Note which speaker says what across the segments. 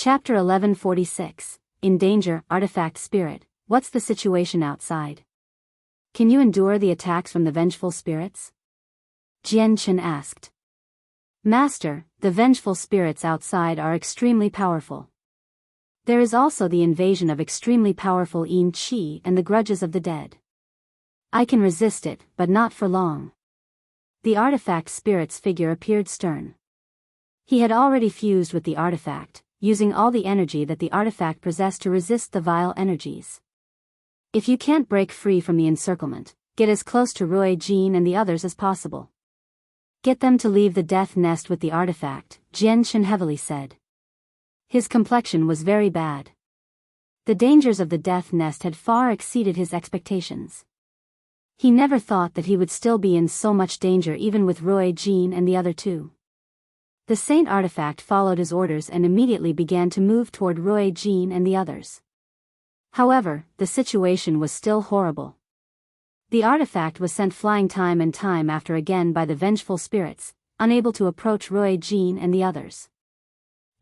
Speaker 1: Chapter 1146, In Danger, Artifact Spirit, what's the situation outside? Can you endure the attacks from the vengeful spirits? Jian Chen asked. Master, the vengeful spirits outside are extremely powerful. There is also the invasion of extremely powerful Yin Qi and the grudges of the dead. I can resist it, but not for long. The artifact spirit's figure appeared stern. He had already fused with the artifact, using all the energy that the artifact possessed to resist the vile energies. If you can't break free from the encirclement, get as close to Rui Jin and the others as possible. Get them to leave the death nest with the artifact, Jian Chen heavily said. His complexion was very bad. The dangers of the death nest had far exceeded his expectations. He never thought that he would still be in so much danger even with Rui Jin and the other two. The Saint Artifact followed his orders and immediately began to move toward Rui Jin and the others. However, the situation was still horrible. The artifact was sent flying time and time after again by the vengeful spirits, unable to approach Rui Jin and the others.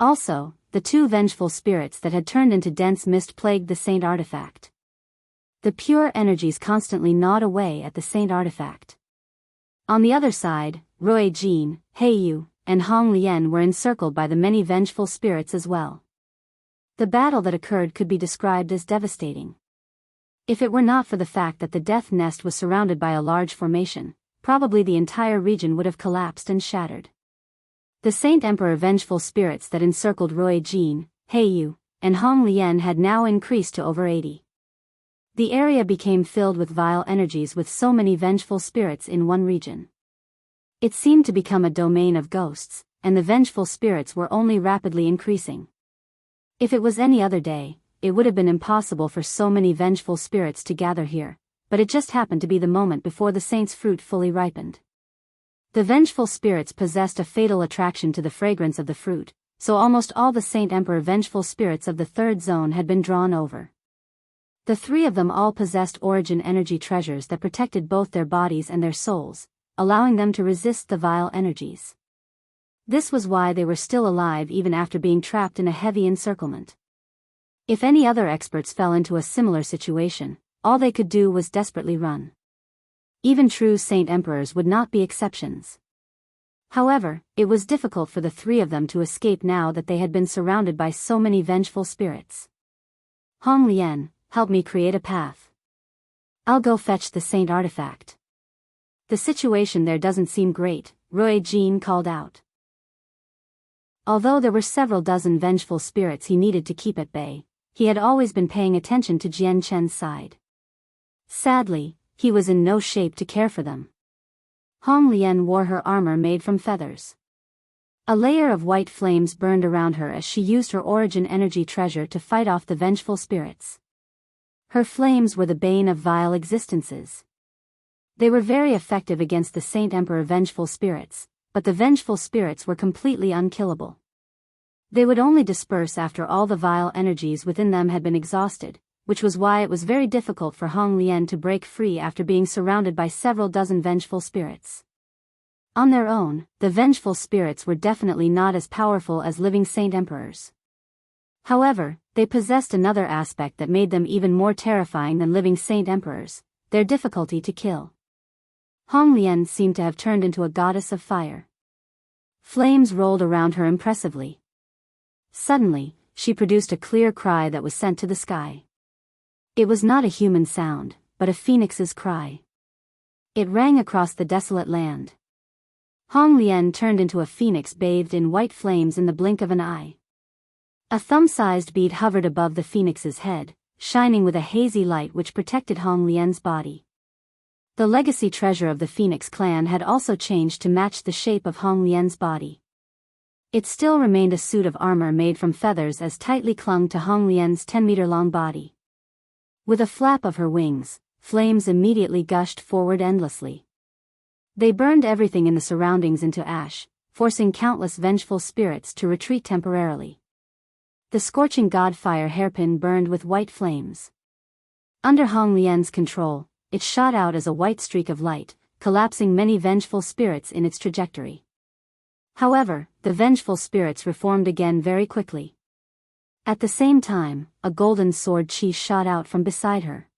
Speaker 1: Also, the two vengeful spirits that had turned into dense mist plagued the Saint Artifact. The pure energies constantly gnawed away at the Saint Artifact. On the other side, Rui Jin, Heiyu, and Hong Lian were encircled by the many vengeful spirits as well. The battle that occurred could be described as devastating. If it were not for the fact that the death nest was surrounded by a large formation, probably the entire region would have collapsed and shattered. The Saint Emperor vengeful spirits that encircled Rui Jin, Heiyu, and Hong Lian had now increased to over 80. The area became filled with vile energies with so many vengeful spirits in one region. It seemed to become a domain of ghosts, and the vengeful spirits were only rapidly increasing. If it was any other day, it would have been impossible for so many vengeful spirits to gather here, but it just happened to be the moment before the saint's fruit fully ripened. The vengeful spirits possessed a fatal attraction to the fragrance of the fruit, so almost all the Saint Emperor vengeful spirits of the third zone had been drawn over. The three of them all possessed origin energy treasures that protected both their bodies and their souls, allowing them to resist the vile energies. This was why they were still alive even after being trapped in a heavy encirclement. If any other experts fell into a similar situation, all they could do was desperately run. Even true Saint Emperors would not be exceptions. However, it was difficult for the three of them to escape now that they had been surrounded by so many vengeful spirits. Hong Lian, help me create a path. I'll go fetch the Saint Artifact. The situation there doesn't seem great, Rui Jin called out. Although there were several dozen vengeful spirits he needed to keep at bay, he had always been paying attention to Jian Chen's side. Sadly, he was in no shape to care for them. Hong Lian wore her armor made from feathers. A layer of white flames burned around her as she used her origin energy treasure to fight off the vengeful spirits. Her flames were the bane of vile existences. They were very effective against the Saint Emperor vengeful spirits, but the vengeful spirits were completely unkillable. They would only disperse after all the vile energies within them had been exhausted, which was why it was very difficult for Hong Lian to break free after being surrounded by several dozen vengeful spirits. On their own, the vengeful spirits were definitely not as powerful as living Saint Emperors. However, they possessed another aspect that made them even more terrifying than living Saint Emperors: their difficulty to kill. Hong Lian seemed to have turned into a goddess of fire. Flames rolled around her impressively. Suddenly, she produced a clear cry that was sent to the sky. It was not a human sound, but a phoenix's cry. It rang across the desolate land. Hong Lian turned into a phoenix bathed in white flames in the blink of an eye. A thumb-sized bead hovered above the phoenix's head, shining with a hazy light which protected Hong Lian's body. The legacy treasure of the Phoenix clan had also changed to match the shape of Hong Lian's body. It still remained a suit of armor made from feathers as tightly clung to Hong Lian's 10-meter-long body. With a flap of her wings, flames immediately gushed forward endlessly. They burned everything in the surroundings into ash, forcing countless vengeful spirits to retreat temporarily. The scorching god fire hairpin burned with white flames. Under Hong Lian's control, it shot out as a white streak of light, collapsing many vengeful spirits in its trajectory. However, the vengeful spirits reformed again very quickly. At the same time, a golden sword chi shot out from beside her.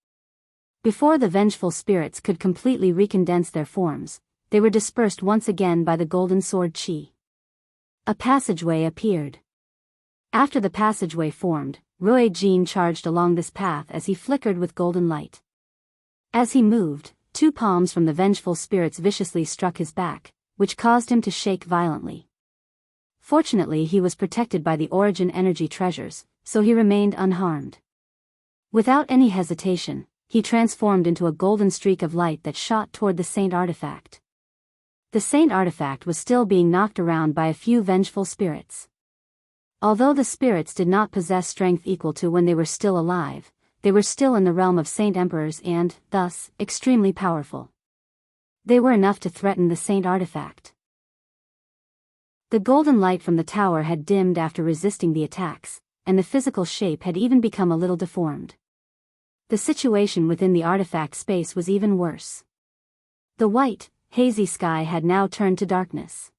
Speaker 1: Before the vengeful spirits could completely recondense their forms, they were dispersed once again by the golden sword chi. A passageway appeared. After the passageway formed, Rui Jin charged along this path as he flickered with golden light. As he moved, 2 palms from the vengeful spirits viciously struck his back, which caused him to shake violently. Fortunately, he was protected by the origin energy treasures, so he remained unharmed. Without any hesitation, he transformed into a golden streak of light that shot toward the Saint Artifact. The Saint Artifact was still being knocked around by a few vengeful spirits. Although the spirits did not possess strength equal to when they were still alive, they were still in the realm of Saint Emperors and, thus, extremely powerful. They were enough to threaten the Saint Artifact. The golden light from the tower had dimmed after resisting the attacks, and the physical shape had even become a little deformed. The situation within the artifact space was even worse. The white, hazy sky had now turned to darkness.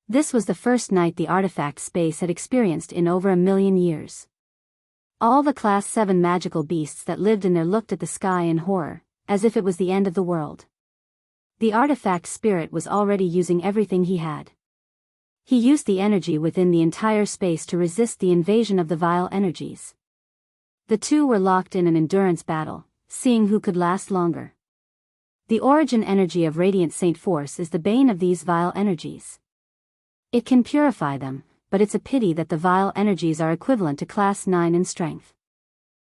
Speaker 1: This was the first night the artifact space had experienced in over 1,000,000 years. All the Class 7 magical beasts that lived in there looked at the sky in horror, as if it was the end of the world. The artifact spirit was already using everything he had. He used the energy within the entire space to resist the invasion of the vile energies. The two were locked in an endurance battle, seeing who could last longer. The origin energy of Radiant Saint Force is the bane of these vile energies. It can purify them, but it's a pity that the vile energies are equivalent to Class 9 in strength.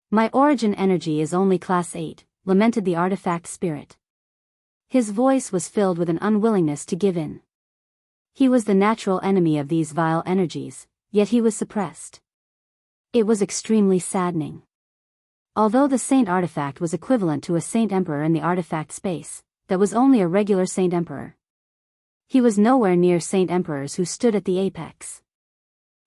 Speaker 1: My origin energy is only Class 8, lamented the artifact spirit. His voice was filled with an unwillingness to give in. He was the natural enemy of these vile energies, yet he was suppressed. It was extremely saddening. Although the Saint Artifact was equivalent to a Saint Emperor in the artifact space, that was only a regular Saint Emperor. He was nowhere near Saint Emperors who stood at the apex.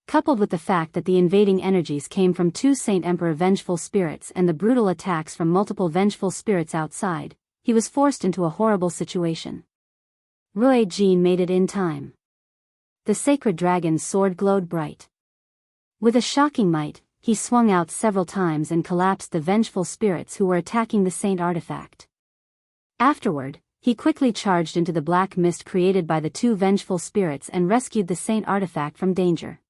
Speaker 1: Coupled with the fact that the invading energies came from 2 Saint Emperor vengeful spirits and the brutal attacks from multiple vengeful spirits outside, he was forced into a horrible situation. Rui Jin made it in time. The sacred dragon's sword glowed bright. With a shocking might, he swung out several times and collapsed the vengeful spirits who were attacking the Saint Artifact. Afterward, he quickly charged into the black mist created by the 2 vengeful spirits and rescued the Saint Artifact from danger.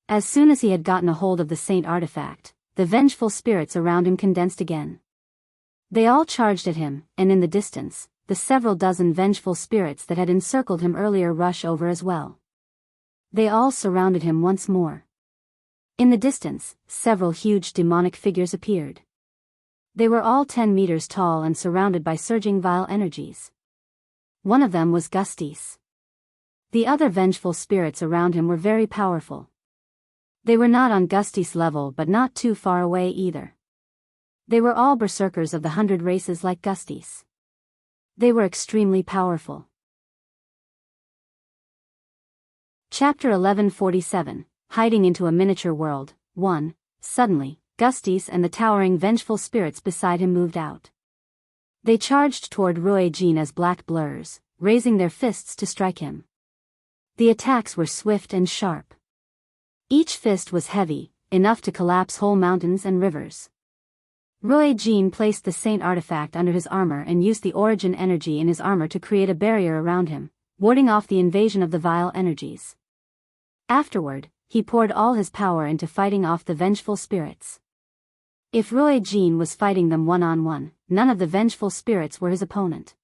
Speaker 1: As soon as he had gotten a hold of the Saint Artifact, the vengeful spirits around him condensed again. They all charged at him, and in the distance, the several dozen vengeful spirits that had encircled him earlier rush over as well. They all surrounded him once more. In the distance, several huge demonic figures appeared. They were all 10 meters tall and surrounded by surging vile energies. One of them was Gustis. The other vengeful spirits around him were very powerful. They were not on Gustis' level but not too far away either. They were all berserkers of the 100 races like Gustis. They were extremely powerful. Chapter 1147, Hiding into a Miniature World, 1. Suddenly, Gustis and the towering vengeful spirits beside him moved out. They charged toward Rui Jin as black blurs, raising their fists to strike him. The attacks were swift and sharp. Each fist was heavy, enough to collapse whole mountains and rivers. Rui Jin placed the Saint Artifact under his armor and used the origin energy in his armor to create a barrier around him, warding off the invasion of the vile energies. Afterward, he poured all his power into fighting off the vengeful spirits. If Rui Jin was fighting them one-on-one, none of the vengeful spirits were his opponent.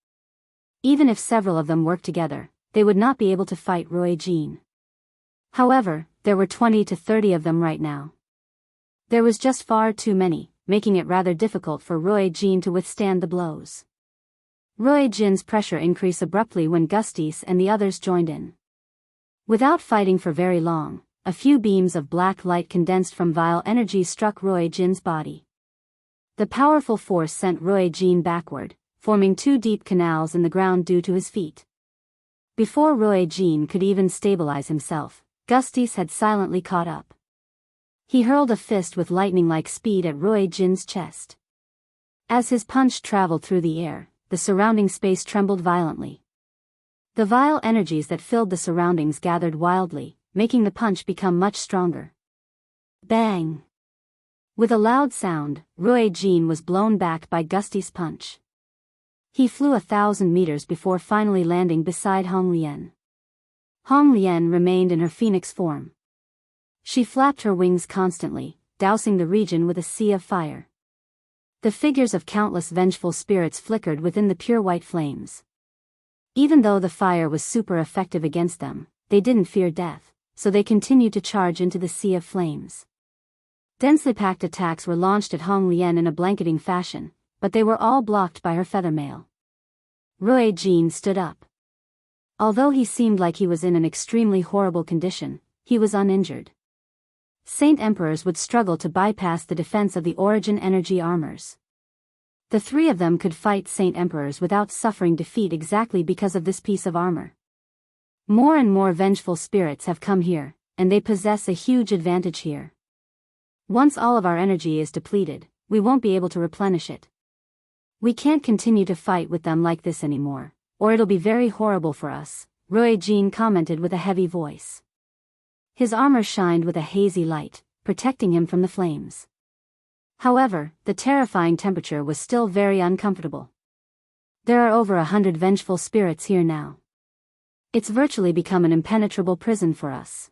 Speaker 1: Even if several of them worked together, they would not be able to fight Rui Jin. However, there were 20 to 30 of them right now. There was just far too many, making it rather difficult for Rui Jin to withstand the blows. Rui Jin's pressure increased abruptly when Gustis and the others joined in. Without fighting for very long, a few beams of black light condensed from vile energy struck Rui Jin's body. The powerful force sent Rui Jin backward, forming 2 deep canals in the ground due to his feet. Before Rui Jin could even stabilize himself, Gustis had silently caught up. He hurled a fist with lightning-like speed at Rui Jin's chest. As his punch traveled through the air, the surrounding space trembled violently. The vile energies that filled the surroundings gathered wildly, making the punch become much stronger. Bang! With a loud sound, Rui Jin was blown back by Gusty's punch. He flew 1,000 meters before finally landing beside Hong Lian. Hong Lian remained in her phoenix form. She flapped her wings constantly, dousing the region with a sea of fire. The figures of countless vengeful spirits flickered within the pure white flames. Even though the fire was super effective against them, they didn't fear death, so they continued to charge into the sea of flames. Densely packed attacks were launched at Hong Lian in a blanketing fashion, but they were all blocked by her feather mail. Rui Jin stood up. Although he seemed like he was in an extremely horrible condition, he was uninjured. Saint Emperors would struggle to bypass the defense of the Origin Energy armors. The three of them could fight Saint Emperors without suffering defeat exactly because of this piece of armor. More and more vengeful spirits have come here, and they possess a huge advantage here. Once all of our energy is depleted, we won't be able to replenish it. We can't continue to fight with them like this anymore, or it'll be very horrible for us, Rui Jin commented with a heavy voice. His armor shined with a hazy light, protecting him from the flames. However, the terrifying temperature was still very uncomfortable. There are over 100 vengeful spirits here now. It's virtually become an impenetrable prison for us.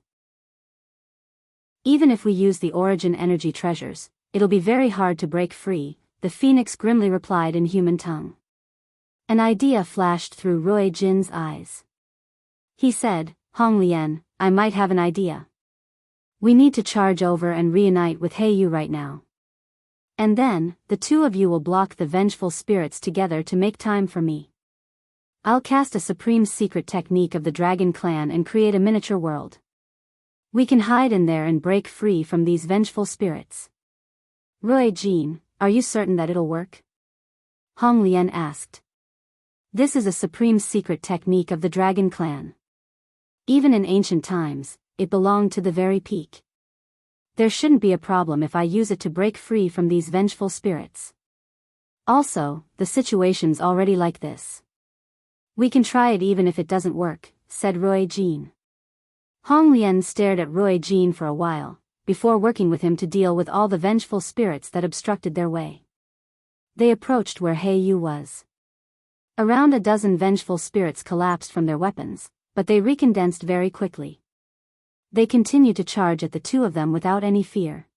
Speaker 1: Even if we use the Origin Energy treasures, it'll be very hard to break free, the Phoenix grimly replied in human tongue. An idea flashed through Rui Jin's eyes. He said, Hong Lian, I might have an idea. We need to charge over and reunite with Heiyu right now. And then, the two of you will block the vengeful spirits together to make time for me. I'll cast a supreme secret technique of the Dragon Clan and create a miniature world. We can hide in there and break free from these vengeful spirits. Rui Jin, are you certain that it'll work? Hong Lian asked. This is a supreme secret technique of the Dragon Clan. Even in ancient times, it belonged to the very peak. There shouldn't be a problem if I use it to break free from these vengeful spirits. Also, the situation's already like this. We can try it even if it doesn't work, said Rui Jin. Hong Lian stared at Rui Jin for a while, before working with him to deal with all the vengeful spirits that obstructed their way. They approached where Heiyu was. Around a dozen vengeful spirits collapsed from their weapons, but they recondensed very quickly. They continued to charge at the two of them without any fear.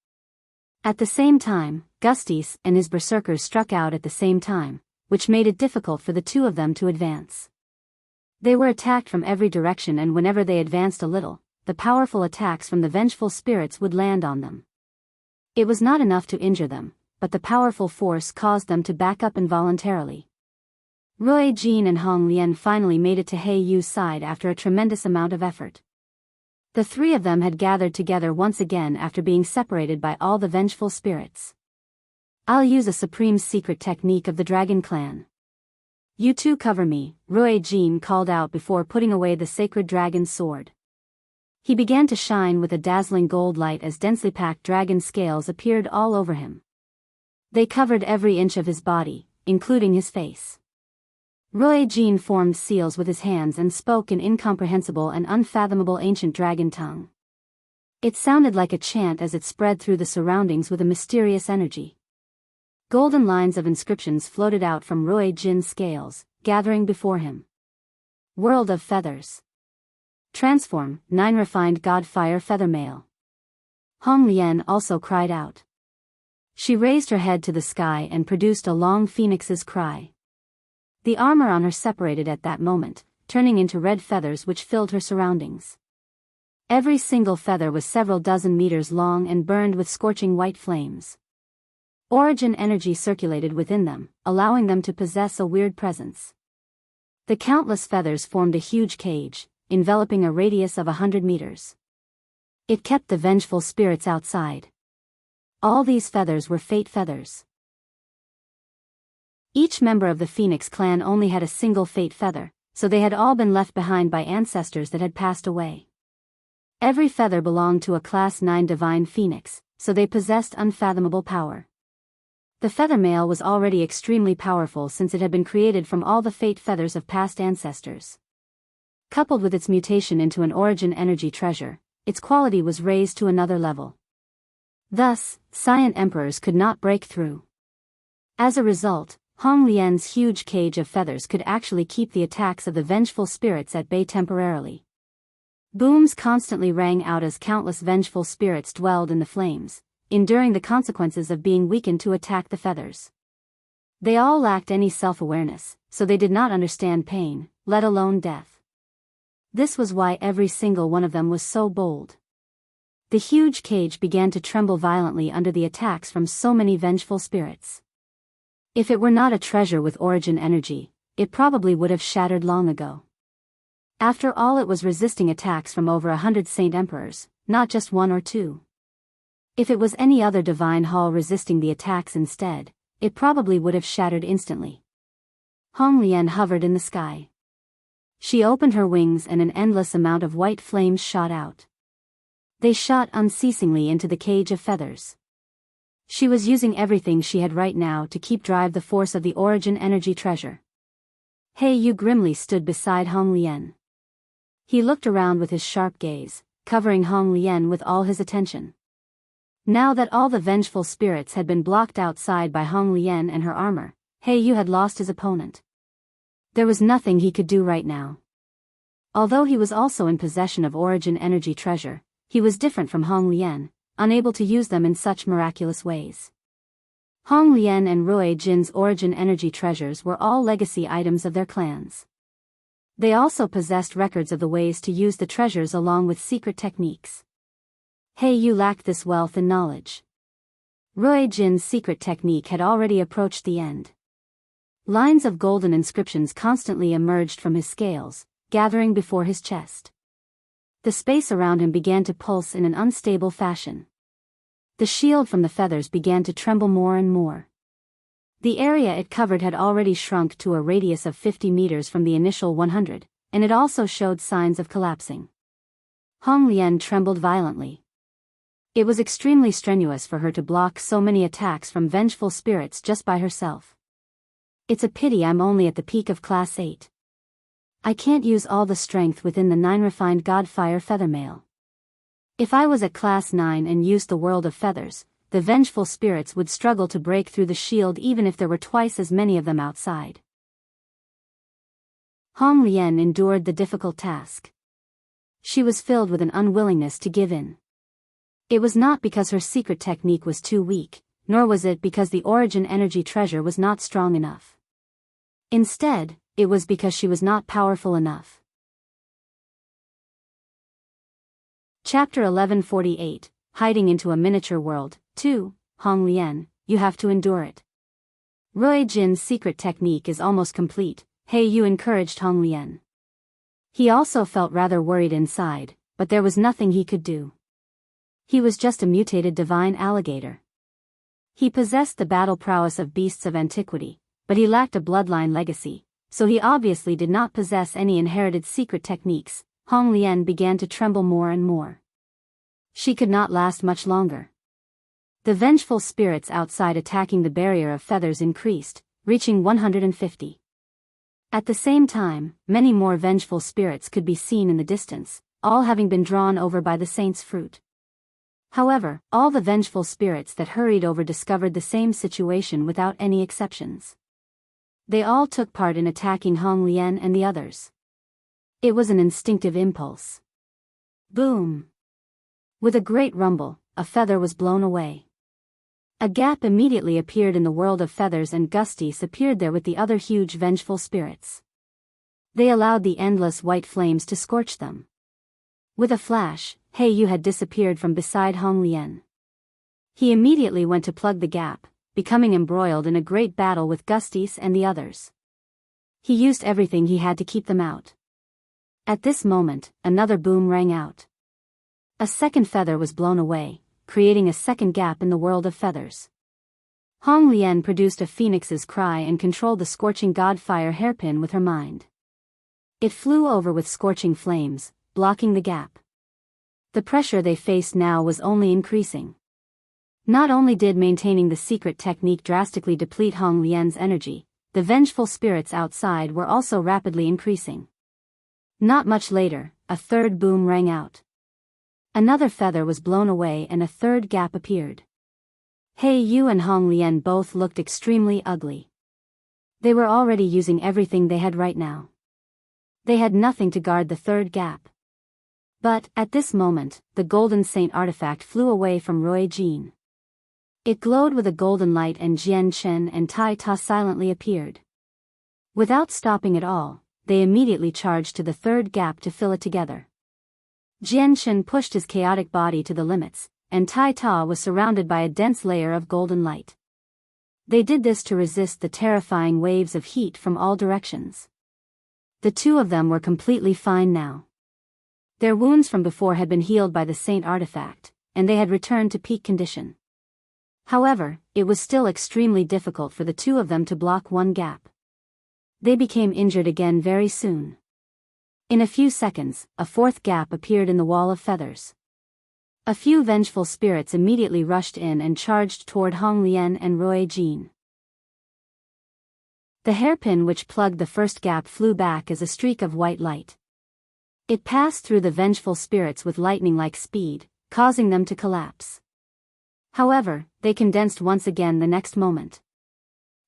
Speaker 1: At the same time, Gustis and his berserkers struck out at the same time, which made it difficult for the two of them to advance. They were attacked from every direction, and whenever they advanced a little, the powerful attacks from the vengeful spirits would land on them. It was not enough to injure them, but the powerful force caused them to back up involuntarily. Rui Jin and Hong Lian finally made it to Heiyu's side after a tremendous amount of effort. The three of them had gathered together once again after being separated by all the vengeful spirits. I'll use a supreme secret technique of the Dragon Clan. You two cover me, Rui Jin called out before putting away the sacred dragon's sword. He began to shine with a dazzling gold light as densely packed dragon scales appeared all over him. They covered every inch of his body, including his face. Rui Jin formed seals with his hands and spoke in incomprehensible and unfathomable ancient dragon tongue. It sounded like a chant as it spread through the surroundings with a mysterious energy. Golden lines of inscriptions floated out from Rui Jin's scales, gathering before him. World of Feathers. Transform, 9 refined god fire feather male. Hong Lian also cried out. She raised her head to the sky and produced a long phoenix's cry. The armor on her separated at that moment, turning into red feathers which filled her surroundings. Every single feather was several dozen meters long and burned with scorching white flames. Origin energy circulated within them, allowing them to possess a weird presence. The countless feathers formed a huge cage, enveloping a radius of 100 meters. It kept the vengeful spirits outside. All these feathers were fate feathers. Each member of the Phoenix clan only had a single fate feather, so they had all been left behind by ancestors that had passed away. Every feather belonged to a Class 9 divine phoenix, so they possessed unfathomable power. The feather male was already extremely powerful since it had been created from all the fate feathers of past ancestors. Coupled with its mutation into an origin energy treasure, its quality was raised to another level. Thus, Saiyan emperors could not break through. As a result, Hong Lian's huge cage of feathers could actually keep the attacks of the vengeful spirits at bay temporarily. Booms constantly rang out as countless vengeful spirits dwelled in the flames, enduring the consequences of being weakened to attack the feathers. They all lacked any self-awareness, so they did not understand pain, let alone death. This was why every single one of them was so bold. The huge cage began to tremble violently under the attacks from so many vengeful spirits. If it were not a treasure with origin energy, it probably would have shattered long ago. After all, it was resisting attacks from over 100 Saint Emperors, not just one or two. If it was any other divine hall resisting the attacks instead, it probably would have shattered instantly. Hong Lian hovered in the sky. She opened her wings and an endless amount of white flames shot out. They shot unceasingly into the cage of feathers. She was using everything she had right now to keep drive the force of the origin energy treasure. He Yu grimly stood beside Hong Lian. He looked around with his sharp gaze, covering Hong Lian with all his attention. Now that all the vengeful spirits had been blocked outside by Hong Lian and her armor, He Yu had lost his opponent. There was nothing he could do right now. Although he was also in possession of origin energy treasure, he was different from Hong Lian, unable to use them in such miraculous ways. Hong Lian and Rui Jin's origin energy treasures were all legacy items of their clans. They also possessed records of the ways to use the treasures along with secret techniques. He Yu lacked this wealth and knowledge. Rui Jin's secret technique had already approached the end. Lines of golden inscriptions constantly emerged from his scales, gathering before his chest. The space around him began to pulse in an unstable fashion. The shield from the feathers began to tremble more and more. The area it covered had already shrunk to a radius of 50 meters from the initial 100, and it also showed signs of collapsing. Hong Lian trembled violently. It was extremely strenuous for her to block so many attacks from vengeful spirits just by herself. It's a pity I'm only at the peak of Class 8. I can't use all the strength within the 9 refined Godfire feather mail. If I was at Class 9 and used the World of Feathers, the vengeful spirits would struggle to break through the shield even if there were twice as many of them outside. Hong Lian endured the difficult task. She was filled with an unwillingness to give in. It was not because her secret technique was too weak, nor was it because the origin energy treasure was not strong enough. Instead, it was because she was not powerful enough. Chapter 1148, Hiding into a Miniature World, 2, Hong Lian, you have to endure it. Rui Jin's secret technique is almost complete, He Yu encouraged Hong Lian. He also felt rather worried inside, but there was nothing he could do. He was just a mutated divine alligator. He possessed the battle prowess of beasts of antiquity, but he lacked a bloodline legacy, so he obviously did not possess any inherited secret techniques. Hong Lian began to tremble more and more. She could not last much longer. The vengeful spirits outside attacking the barrier of feathers increased, reaching 150. At the same time, many more vengeful spirits could be seen in the distance, all having been drawn over by the saint's fruit. However, all the vengeful spirits that hurried over discovered the same situation without any exceptions. They all took part in attacking Hong Lian and the others. It was an instinctive impulse. Boom! With a great rumble, a feather was blown away. A gap immediately appeared in the world of feathers and Gustis appeared there with the other huge vengeful spirits. They allowed the endless white flames to scorch them. With a flash, He Yu had disappeared from beside Hong Lian. He immediately went to plug the gap, becoming embroiled in a great battle with Gustis and the others. He used everything he had to keep them out. At this moment, another boom rang out. A second feather was blown away, creating a second gap in the world of feathers. Hong Lian produced a phoenix's cry and controlled the scorching godfire hairpin with her mind. It flew over with scorching flames, blocking the gap. The pressure they faced now was only increasing. Not only did maintaining the secret technique drastically deplete Hong Lian's energy, the vengeful spirits outside were also rapidly increasing. Not much later, a third boom rang out. Another feather was blown away and a third gap appeared. He Yu and Hong Lian both looked extremely ugly. They were already using everything they had right now. They had nothing to guard the third gap. But, at this moment, the Golden Saint artifact flew away from Roy Jean. It glowed with a golden light and Jian Chen and Tai Ta silently appeared. Without stopping at all, they immediately charged to the third gap to fill it together. Jian Chen pushed his chaotic body to the limits, and Tai Ta was surrounded by a dense layer of golden light. They did this to resist the terrifying waves of heat from all directions. The two of them were completely fine now. Their wounds from before had been healed by the Saint artifact, and they had returned to peak condition. However, it was still extremely difficult for the two of them to block one gap. They became injured again very soon. In a few seconds, a fourth gap appeared in the wall of feathers. A few vengeful spirits immediately rushed in and charged toward Hong Lian and Roy Jean. The hairpin which plugged the first gap flew back as a streak of white light. It passed through the vengeful spirits with lightning-like speed, causing them to collapse. However, they condensed once again the next moment.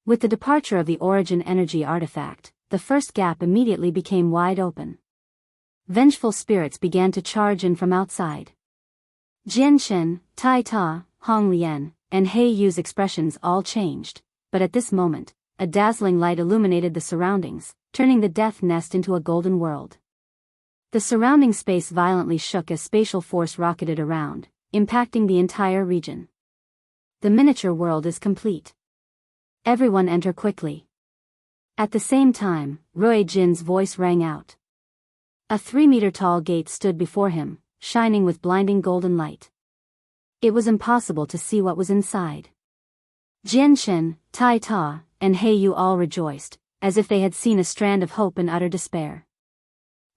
Speaker 1: With the departure of the Origin Energy artifact, the first gap immediately became wide open. Vengeful spirits began to charge in from outside. Jian Chen, Tai Ta, Hong Lian, and He Yu's expressions all changed, but at this moment, a dazzling light illuminated the surroundings, turning the death nest into a golden world. The surrounding space violently shook as spatial force rocketed around, impacting the entire region. The miniature world is complete. Everyone enter quickly. At the same time, Roy Jin's voice rang out. A 3-meter-tall gate stood before him, shining with blinding golden light. It was impossible to see what was inside. Jian Chen, Tai Ta, and He Yu all rejoiced, as if they had seen a strand of hope in utter despair.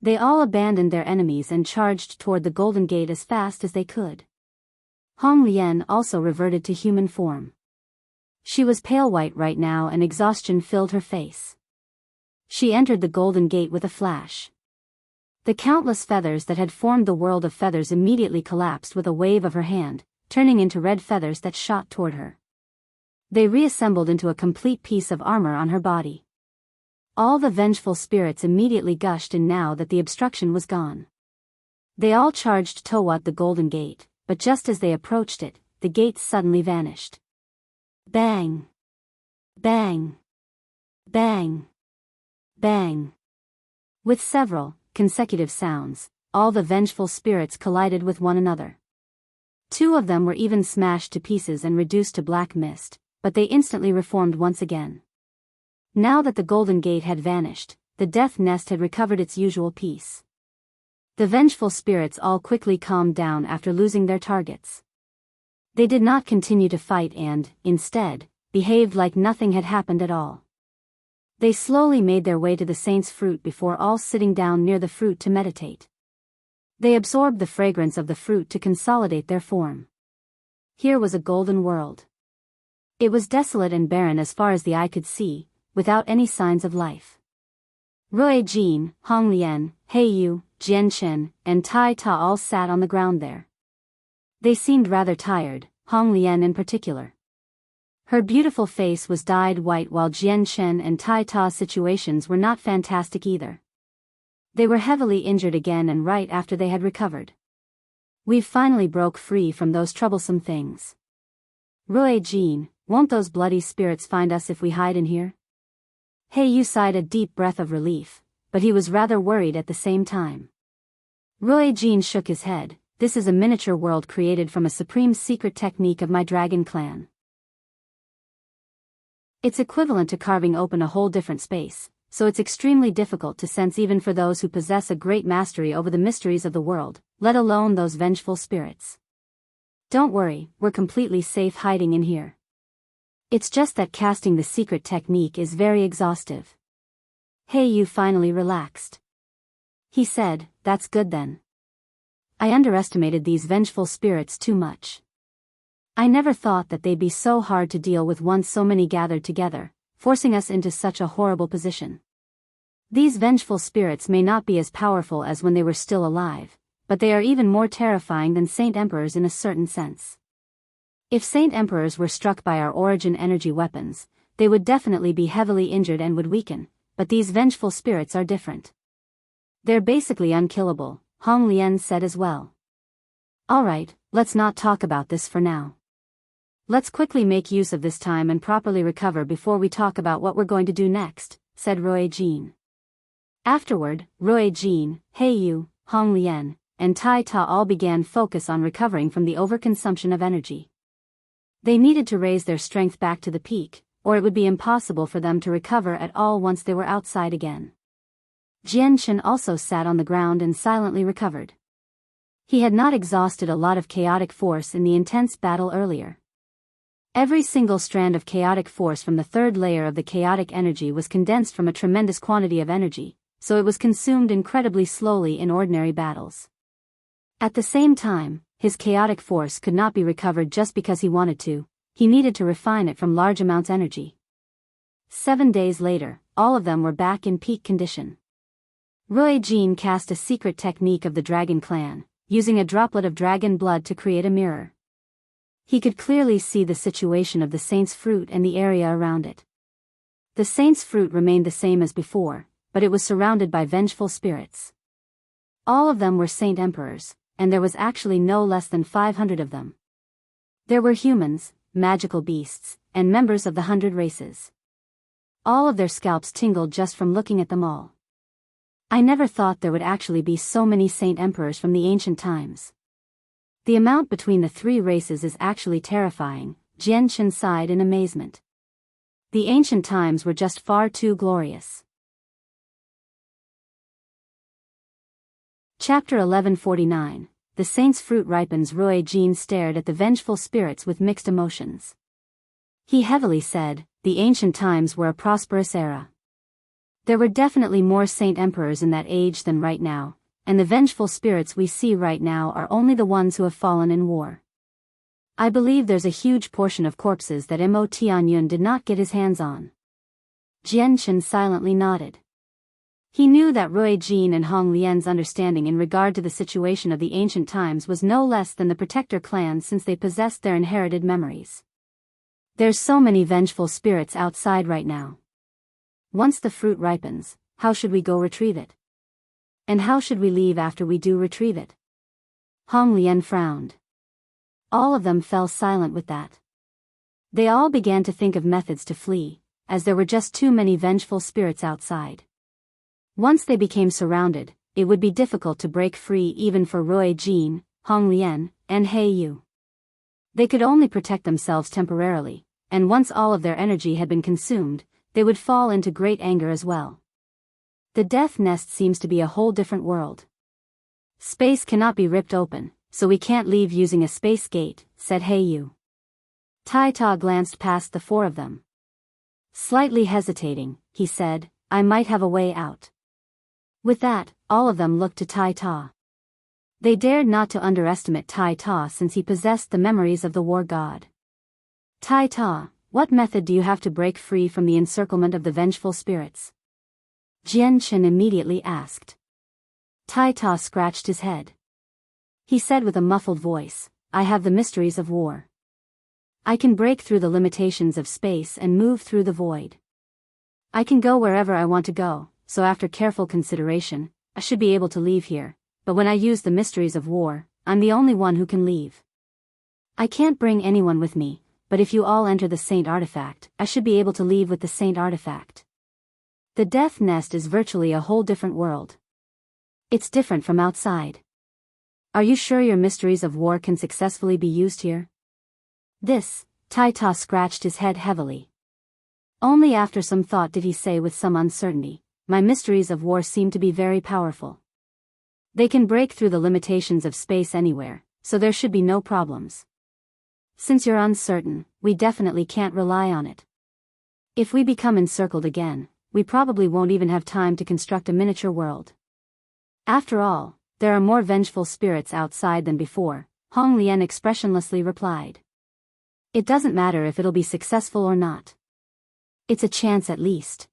Speaker 1: They all abandoned their enemies and charged toward the golden gate as fast as they could. Hong Lian also reverted to human form. She was pale white right now and exhaustion filled her face. She entered the golden gate with a flash. The countless feathers that had formed the world of feathers immediately collapsed with a wave of her hand, turning into red feathers that shot toward her. They reassembled into a complete piece of armor on her body. All the vengeful spirits immediately gushed in now that the obstruction was gone. They all charged toward the golden gate, but just as they approached it, the gates suddenly vanished. Bang! Bang! Bang! Bang! With several consecutive sounds, all the vengeful spirits collided with one another. Two of them were even smashed to pieces and reduced to black mist, but they instantly reformed once again. Now that the golden gate had vanished, the death nest had recovered its usual peace. The vengeful spirits all quickly calmed down after losing their targets. They did not continue to fight and, instead, behaved like nothing had happened at all. They slowly made their way to the saint's fruit before all sitting down near the fruit to meditate. They absorbed the fragrance of the fruit to consolidate their form. Here was a golden world. It was desolate and barren as far as the eye could see, without any signs of life. Roy Jean, Hong Lian, He Yu, Jian Chen, and Tai Ta all sat on the ground there. They seemed rather tired, Hong Lian in particular. Her beautiful face was dyed white while Jian Chen and Tai Ta's situations were not fantastic either. They were heavily injured again and right after they had recovered. We've finally broke free from those troublesome things. Roy Jean, won't those bloody spirits find us if we hide in here? He Yu sighed a deep breath of relief, but he was rather worried at the same time. Roy Jean shook his head. This is a miniature world created from a supreme secret technique of my dragon clan. It's equivalent to carving open a whole different space, so it's extremely difficult to sense even for those who possess a great mastery over the mysteries of the world, let alone those vengeful spirits. Don't worry, we're completely safe hiding in here. It's just that casting the secret technique is very exhaustive. He Yu finally relaxed. He said, that's good then. I underestimated these vengeful spirits too much. I never thought that they'd be so hard to deal with once so many gathered together, forcing us into such a horrible position. These vengeful spirits may not be as powerful as when they were still alive, but they are even more terrifying than Saint Emperors in a certain sense. If Saint Emperors were struck by our origin energy weapons, they would definitely be heavily injured and would weaken, but these vengeful spirits are different. They're basically unkillable, Hong Lian said as well. Alright, let's not talk about this for now. Let's quickly make use of this time and properly recover before we talk about what we're going to do next, said Ruo Jin. Afterward, Ruo Jin, He Yu, Hong Lian, and Tai Ta all began focus on recovering from the overconsumption of energy. They needed to raise their strength back to the peak, or it would be impossible for them to recover at all once they were outside again. Jian Chen also sat on the ground and silently recovered. He had not exhausted a lot of chaotic force in the intense battle earlier. Every single strand of chaotic force from the third layer of the chaotic energy was condensed from a tremendous quantity of energy, so it was consumed incredibly slowly in ordinary battles. At the same time, his chaotic force could not be recovered just because he wanted to, he needed to refine it from large amounts of energy. 7 days later, all of them were back in peak condition. Ruo Jin cast a secret technique of the Dragon Clan, using a droplet of dragon blood to create a mirror. He could clearly see the situation of the Saint's Fruit and the area around it. The Saint's Fruit remained the same as before, but it was surrounded by vengeful spirits. All of them were Saint Emperors, and there was actually no less than 500 of them. There were humans, magical beasts, and members of the 100 races. All of their scalps tingled just from looking at them all. I never thought there would actually be so many Saint Emperors from the ancient times. The amount between the 3 races is actually terrifying, Jian Chen sighed in amazement. The ancient times were just far too glorious. Chapter 1149, The Saint's Fruit Ripens. Ruo Jin stared at the vengeful spirits with mixed emotions. He heavily said, the ancient times were a prosperous era. There were definitely more Saint Emperors in that age than right now, and the vengeful spirits we see right now are only the ones who have fallen in war. I believe there's a huge portion of corpses that Mo Tianyun did not get his hands on. Jian Chen silently nodded. He knew that Ruo Jin and Hong Lian's understanding in regard to the situation of the ancient times was no less than the Protector clan, since they possessed their inherited memories. There's so many vengeful spirits outside right now. Once the fruit ripens, how should we go retrieve it? And how should we leave after we do retrieve it? Hong Lian frowned. All of them fell silent with that. They all began to think of methods to flee, as there were just too many vengeful spirits outside. Once they became surrounded, it would be difficult to break free even for Ruo Jin, Hong Lian, and He Yu. They could only protect themselves temporarily, and once all of their energy had been consumed, they would fall into great anger as well. The death nest seems to be a whole different world. Space cannot be ripped open, so we can't leave using a space gate, said He Yu. Tai Ta glanced past the 4 of them. Slightly hesitating, he said, I might have a way out. With that, all of them looked to Tai Ta. They dared not to underestimate Tai Ta since he possessed the memories of the war god. Tai Ta, what method do you have to break free from the encirclement of the vengeful spirits? Jian Chen immediately asked. Tai Ta scratched his head. He said with a muffled voice, I have the mysteries of war. I can break through the limitations of space and move through the void. I can go wherever I want to go, so after careful consideration, I should be able to leave here, but when I use the mysteries of war, I'm the only one who can leave. I can't bring anyone with me, but if you all enter the Saint Artifact, I should be able to leave with the Saint Artifact. The Death Nest is virtually a whole different world. It's different from outside. Are you sure your mysteries of war can successfully be used here? This, Tai Ta scratched his head heavily. Only after some thought did he say with some uncertainty, my mysteries of war seem to be very powerful. They can break through the limitations of space anywhere, so there should be no problems. Since you're uncertain, we definitely can't rely on it. If we become encircled again, we probably won't even have time to construct a miniature world. After all, there are more vengeful spirits outside than before, Hong Lian expressionlessly replied. It doesn't matter if it'll be successful or not. It's a chance at least.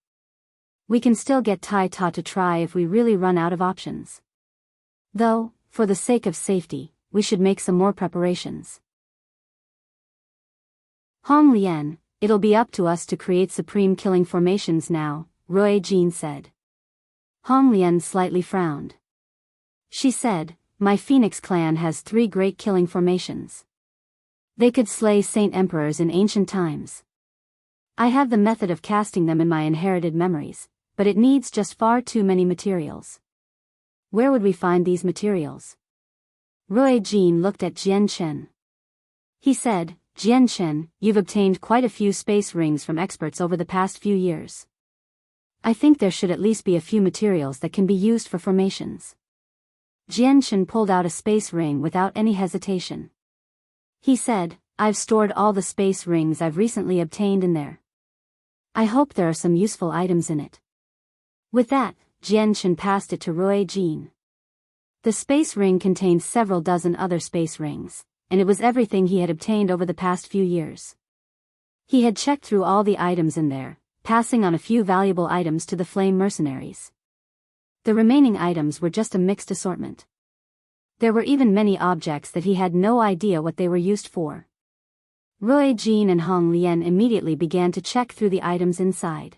Speaker 1: We can still get Tai Ta to try if we really run out of options. Though, For the sake of safety, we should make some more preparations. Hong Lian, it'll be up to us to create supreme killing formations now, Rui Jin said. Hong Lian slightly frowned. She said, my Phoenix clan has 3 great killing formations. They could slay saint emperors in ancient times. I have the method of casting them in my inherited memories, but it needs just far too many materials. Where would we find these materials? Rui Jin looked at Jian Chen. He said, Jian Chen, you've obtained quite a few space rings from experts over the past few years. I think there should at least be a few materials that can be used for formations. Jian Chen pulled out a space ring without any hesitation. He said, I've stored all the space rings I've recently obtained in there. I hope there are some useful items in it. With that, Jian Chen passed it to Rui Jin. The space ring contained several dozen other space rings, and it was everything he had obtained over the past few years. He had checked through all the items in there, passing on a few valuable items to the flame mercenaries. The remaining items were just a mixed assortment. There were even many objects that he had no idea what they were used for. Rui Jin and Hong Lian immediately began to check through the items inside.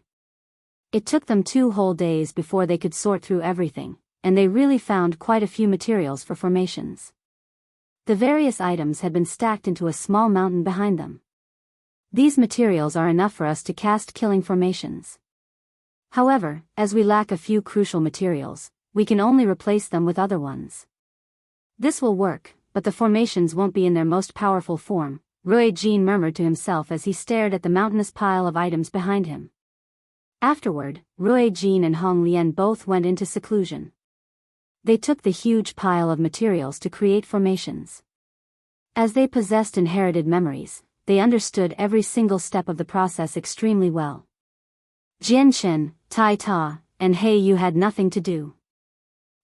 Speaker 1: It took them 2 whole days before they could sort through everything, and they really found quite a few materials for formations. The various items had been stacked into a small mountain behind them. These materials are enough for us to cast killing formations. However, as we lack a few crucial materials, we can only replace them with other ones. This will work, but the formations won't be in their most powerful form, Rui Jin murmured to himself as he stared at the mountainous pile of items behind him. Afterward, Rui Jin and Hong Lian both went into seclusion. They took the huge pile of materials to create formations. As they possessed inherited memories, they understood every single step of the process extremely well. Jian Chen, Tai Ta, and He Yu had nothing to do.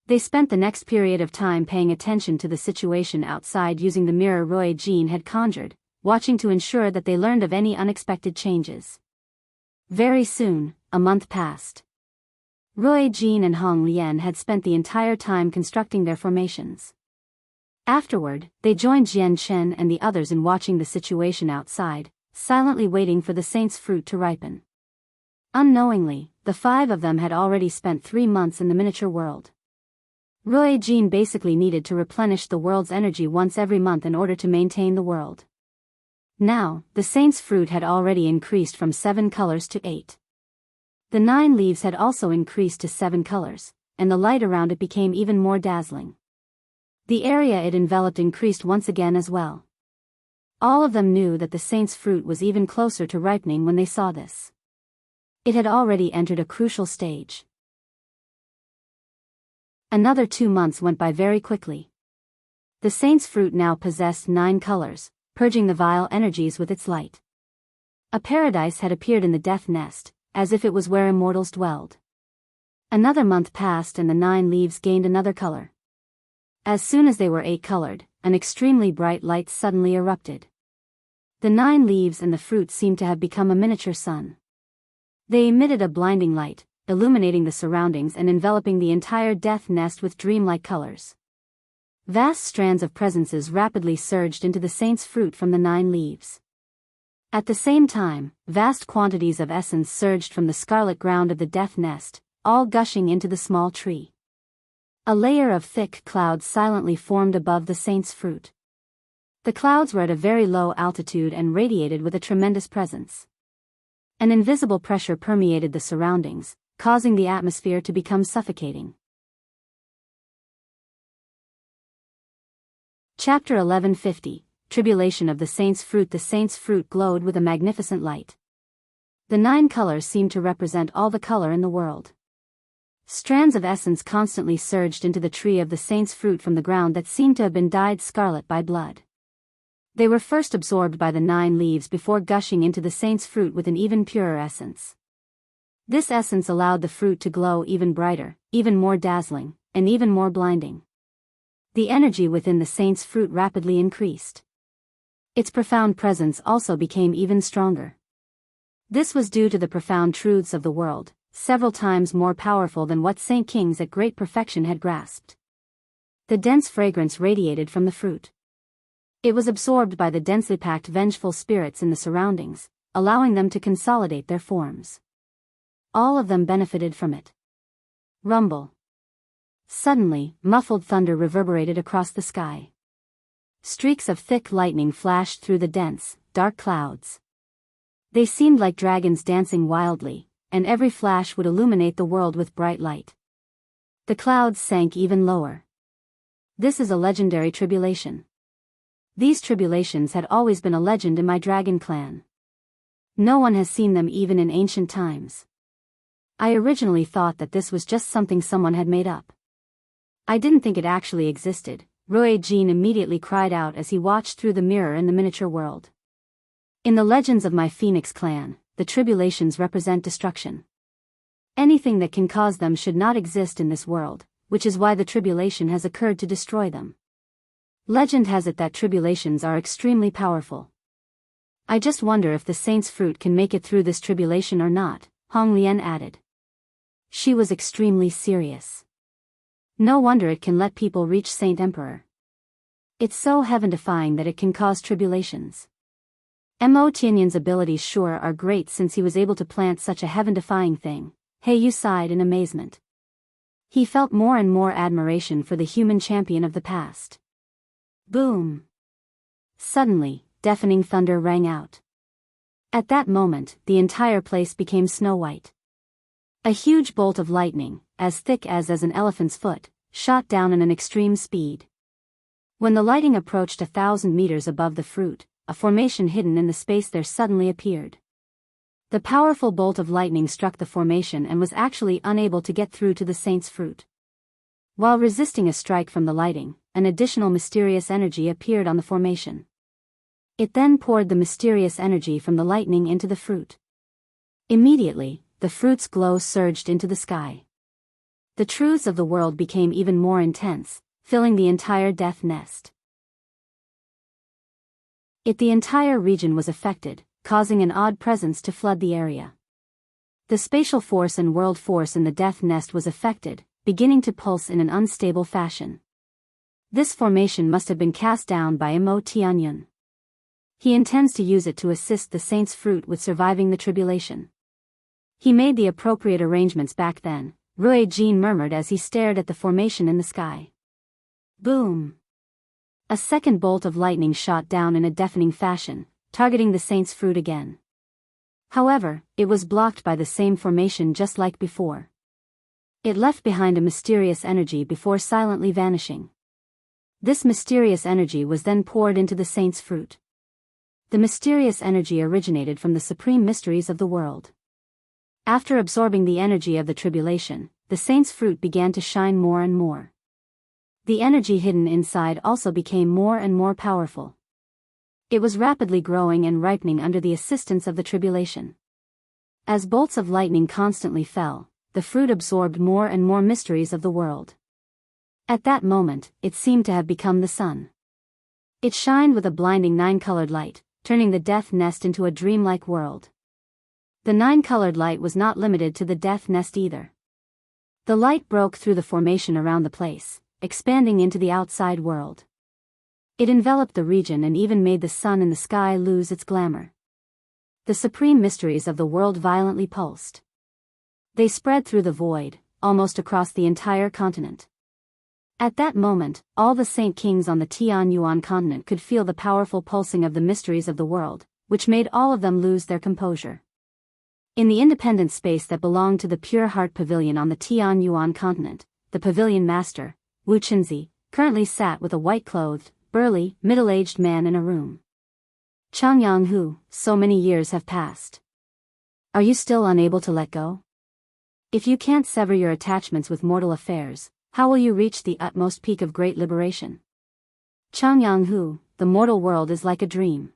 Speaker 1: They spent the next period of time paying attention to the situation outside using the mirror Rui Jin had conjured, watching to ensure that they learned of any unexpected changes. Very soon, a month passed. Rui Jin and Hong Lian had spent the entire time constructing their formations. Afterward, they joined Jian Chen and the others in watching the situation outside, silently waiting for the saint's fruit to ripen. Unknowingly, the 5 of them had already spent 3 months in the miniature world. Rui Jin basically needed to replenish the world's energy once every month in order to maintain the world. Now, the saint's fruit had already increased from 7 colors to 8. The 9 leaves had also increased to 7 colors, and the light around it became even more dazzling. The area it enveloped increased once again as well. All of them knew that the saint's fruit was even closer to ripening when they saw this. It had already entered a crucial stage. Another 2 months went by very quickly. The saint's fruit now possessed 9 colors, purging the vile energies with its light. A paradise had appeared in the death nest, as if it was where immortals dwelled. Another month passed and the 9 leaves gained another color. As soon as they were 8-colored, an extremely bright light suddenly erupted. The 9 leaves and the fruit seemed to have become a miniature sun. They emitted a blinding light, illuminating the surroundings and enveloping the entire death nest with dreamlike colors. Vast strands of presences rapidly surged into the saint's fruit from the 9 leaves. At the same time, vast quantities of essence surged from the scarlet ground of the death nest, all gushing into the small tree. A layer of thick clouds silently formed above the saint's fruit. The clouds were at a very low altitude and radiated with a tremendous presence. An invisible pressure permeated the surroundings, causing the atmosphere to become suffocating. Chapter 1150, Tribulation of the Saint's Fruit. The saint's fruit glowed with a magnificent light. The 9 colors seemed to represent all the color in the world. Strands of essence constantly surged into the tree of the saint's fruit from the ground that seemed to have been dyed scarlet by blood. They were first absorbed by the 9 leaves before gushing into the saint's fruit with an even purer essence. This essence allowed the fruit to glow even brighter, even more dazzling, and even more blinding. The energy within the saint's fruit rapidly increased. Its profound presence also became even stronger. This was due to the profound truths of the world, several times more powerful than what saint kings at great perfection had grasped. The dense fragrance radiated from the fruit. It was absorbed by the densely packed vengeful spirits in the surroundings, allowing them to consolidate their forms. All of them benefited from it. Rumble. Suddenly, muffled thunder reverberated across the sky. Streaks of thick lightning flashed through the dense, dark clouds. They seemed like dragons dancing wildly, and every flash would illuminate the world with bright light. The clouds sank even lower. This is a legendary tribulation. These tribulations had always been a legend in my dragon clan. No one has seen them even in ancient times. I originally thought that this was just something someone had made up. I didn't think it actually existed, Rui Jin immediately cried out as he watched through the mirror in the miniature world. In the legends of my Phoenix clan, the tribulations represent destruction. Anything that can cause them should not exist in this world, which is why the tribulation has occurred to destroy them. Legend has it that tribulations are extremely powerful. I just wonder if the saint's fruit can make it through this tribulation or not, Hong Lian added. She was extremely serious. No wonder it can let people reach Saint Emperor. It's so heaven-defying that it can cause tribulations. Mo Tianyan's abilities sure are great since he was able to plant such a heaven-defying thing, He Yu sighed in amazement. He felt more and more admiration for the human champion of the past. Boom! Suddenly, deafening thunder rang out. At that moment, the entire place became snow-white. A huge bolt of lightning, as thick as an elephant's foot, shot down in an extreme speed. When the lightning approached 1,000 meters above the fruit, a formation hidden in the space there suddenly appeared. The powerful bolt of lightning struck the formation and was actually unable to get through to the saint's fruit. While resisting a strike from the lightning, an additional mysterious energy appeared on the formation. It then poured the mysterious energy from the lightning into the fruit. Immediately, the fruit's glow surged into the sky. The truths of the world became even more intense, filling the entire death nest. The entire region was affected, causing an odd presence to flood the area. The spatial force and world force in the death nest was affected, beginning to pulse in an unstable fashion. This formation must have been cast down by Mo Tianyun. He intends to use it to assist the saint's fruit with surviving the tribulation. He made the appropriate arrangements back then, Rui Jin murmured as he stared at the formation in the sky. Boom! A second bolt of lightning shot down in a deafening fashion, targeting the saint's fruit again. However, it was blocked by the same formation just like before. It left behind a mysterious energy before silently vanishing. This mysterious energy was then poured into the saint's fruit. The mysterious energy originated from the supreme mysteries of the world. After absorbing the energy of the tribulation, the saint's fruit began to shine more and more. The energy hidden inside also became more and more powerful. It was rapidly growing and ripening under the assistance of the tribulation. As bolts of lightning constantly fell, the fruit absorbed more and more mysteries of the world. At that moment, it seemed to have become the sun. It shined with a blinding 9-colored light, turning the death nest into a dreamlike world. The 9-colored light was not limited to the death nest either. The light broke through the formation around the place, expanding into the outside world. It enveloped the region and even made the sun in the sky lose its glamour. The supreme mysteries of the world violently pulsed. They spread through the void, almost across the entire continent. At that moment, all the Saint Kings on the Tianyuan continent could feel the powerful pulsing of the mysteries of the world, which made all of them lose their composure. In the independent space that belonged to the Pure Heart Pavilion on the Tianyuan continent, the pavilion master, Wu Chenzi, currently sat with a white-clothed, burly, middle-aged man in a room. Changyang Hu, so many years have passed. Are you still unable to let go? If you can't sever your attachments with mortal affairs, how will you reach the utmost peak of great liberation? Changyang Hu, the mortal world is like a dream.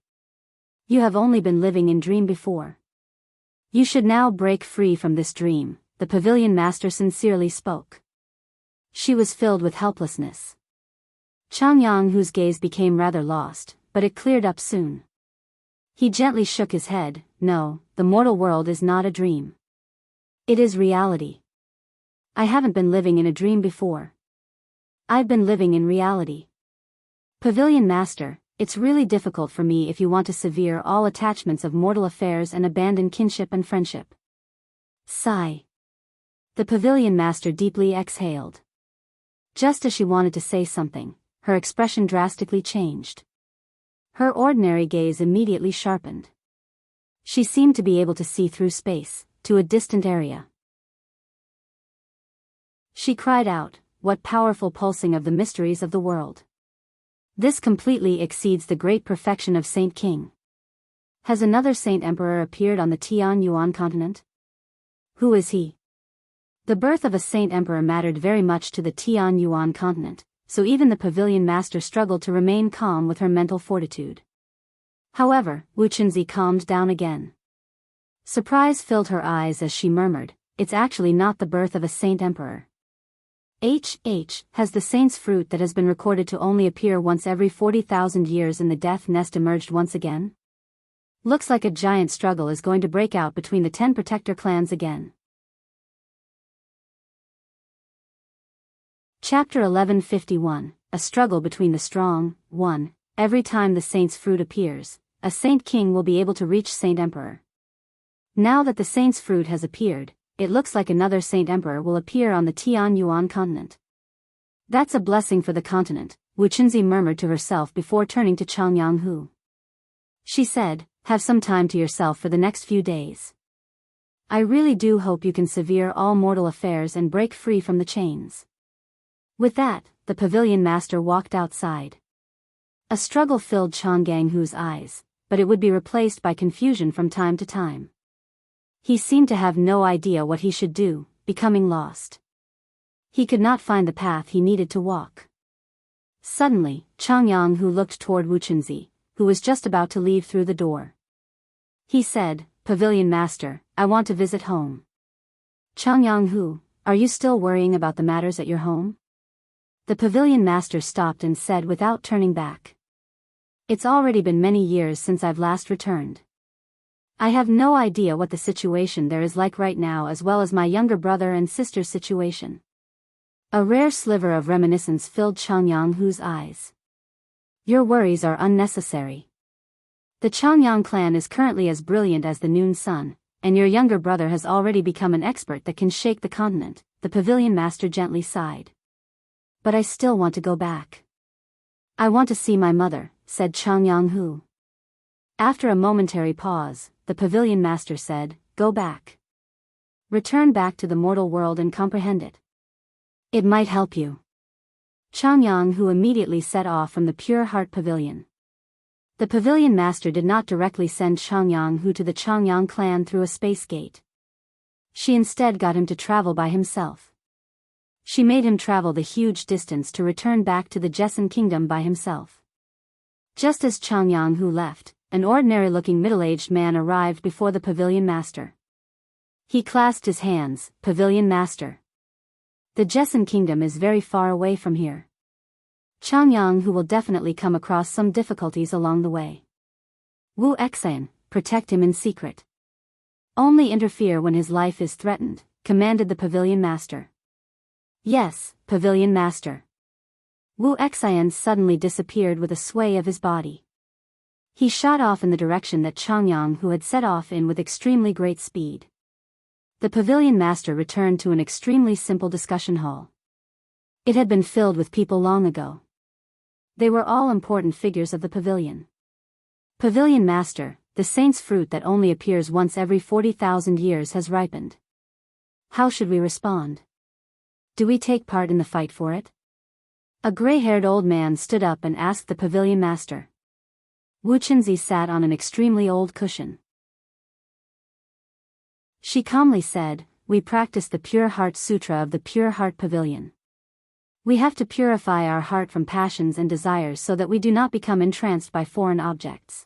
Speaker 1: You have only been living in dream before. You should now break free from this dream, the pavilion master sincerely spoke. She was filled with helplessness. Changyang Hu's gaze became rather lost, but it cleared up soon. He gently shook his head. No, the mortal world is not a dream. It is reality. I haven't been living in a dream before. I've been living in reality. Pavilion Master, it's really difficult for me if you want to sever all attachments of mortal affairs and abandon kinship and friendship. Sigh. The Pavilion Master deeply exhaled. Just as she wanted to say something, her expression drastically changed. Her ordinary gaze immediately sharpened. She seemed to be able to see through space, to a distant area. She cried out, "What powerful pulsing of the mysteries of the world! This completely exceeds the great perfection of Saint King. Has another Saint Emperor appeared on the Tian Yuan continent? Who is he?" The birth of a Saint Emperor mattered very much to the Tian Yuan continent, so even the Pavilion Master struggled to remain calm with her mental fortitude. However, Wuxia calmed down again. Surprise filled her eyes as she murmured, "It's actually not the birth of a Saint Emperor. Has the saint's fruit that has been recorded to only appear once every 40,000 years in the death nest emerged once again? Looks like a giant struggle is going to break out between the 10 protector clans again." Chapter 1151, A Struggle Between the Strong. 1. Every time the saint's fruit appears, a Saint King will be able to reach Saint Emperor. Now that the saint's fruit has appeared, it looks like another Saint Emperor will appear on the Tian Yuan continent. That's a blessing for the continent, Wuxia murmured to herself before turning to Changyang Hu. She said, "Have some time to yourself for the next few days. I really do hope you can sever all mortal affairs and break free from the chains." With that, the Pavilion Master walked outside. A struggle filled Changyang Hu's eyes, but it would be replaced by confusion from time to time. He seemed to have no idea what he should do, becoming lost. He could not find the path he needed to walk. Suddenly, Changyang Hu looked toward Wuxia, who was just about to leave through the door. He said, "Pavilion Master, I want to visit home." "Changyang Hu, are you still worrying about the matters at your home?" The Pavilion Master stopped and said without turning back. "It's already been many years since I've last returned. I have no idea what the situation there is like right now, as well as my younger brother and sister's situation." A rare sliver of reminiscence filled Changyang Hu's eyes. "Your worries are unnecessary. The Changyang clan is currently as brilliant as the noon sun, and your younger brother has already become an expert that can shake the continent," the Pavilion Master gently sighed. "But I still want to go back. I want to see my mother," said Changyang Hu. After a momentary pause, the Pavilion Master said, "Go back. Return back to the mortal world and comprehend it. It might help you." Changyang Hu immediately set off from the Pure Heart Pavilion. The Pavilion Master did not directly send Changyang Hu to the Changyang clan through a space gate. She instead got him to travel by himself. She made him travel the huge distance to return back to the Jessen Kingdom by himself. Just as Changyang Hu left, an ordinary-looking middle-aged man arrived before the Pavilion Master. He clasped his hands, "Pavilion Master. The Jessen Kingdom is very far away from here. Changyang Hu will definitely come across some difficulties along the way. Wuxia, protect him in secret. Only interfere when his life is threatened," commanded the Pavilion Master. "Yes, Pavilion Master." Wuxia suddenly disappeared with a sway of his body. He shot off in the direction that Changyang Hu had set off in with extremely great speed. The Pavilion Master returned to an extremely simple discussion hall. It had been filled with people long ago. They were all important figures of the pavilion. "Pavilion Master, the saint's fruit that only appears once every 40,000 years has ripened. How should we respond? Do we take part in the fight for it?" A gray-haired old man stood up and asked the Pavilion Master. Wuxia sat on an extremely old cushion. She calmly said, "We practice the Pure Heart Sutra of the Pure Heart Pavilion. We have to purify our heart from passions and desires so that we do not become entranced by foreign objects.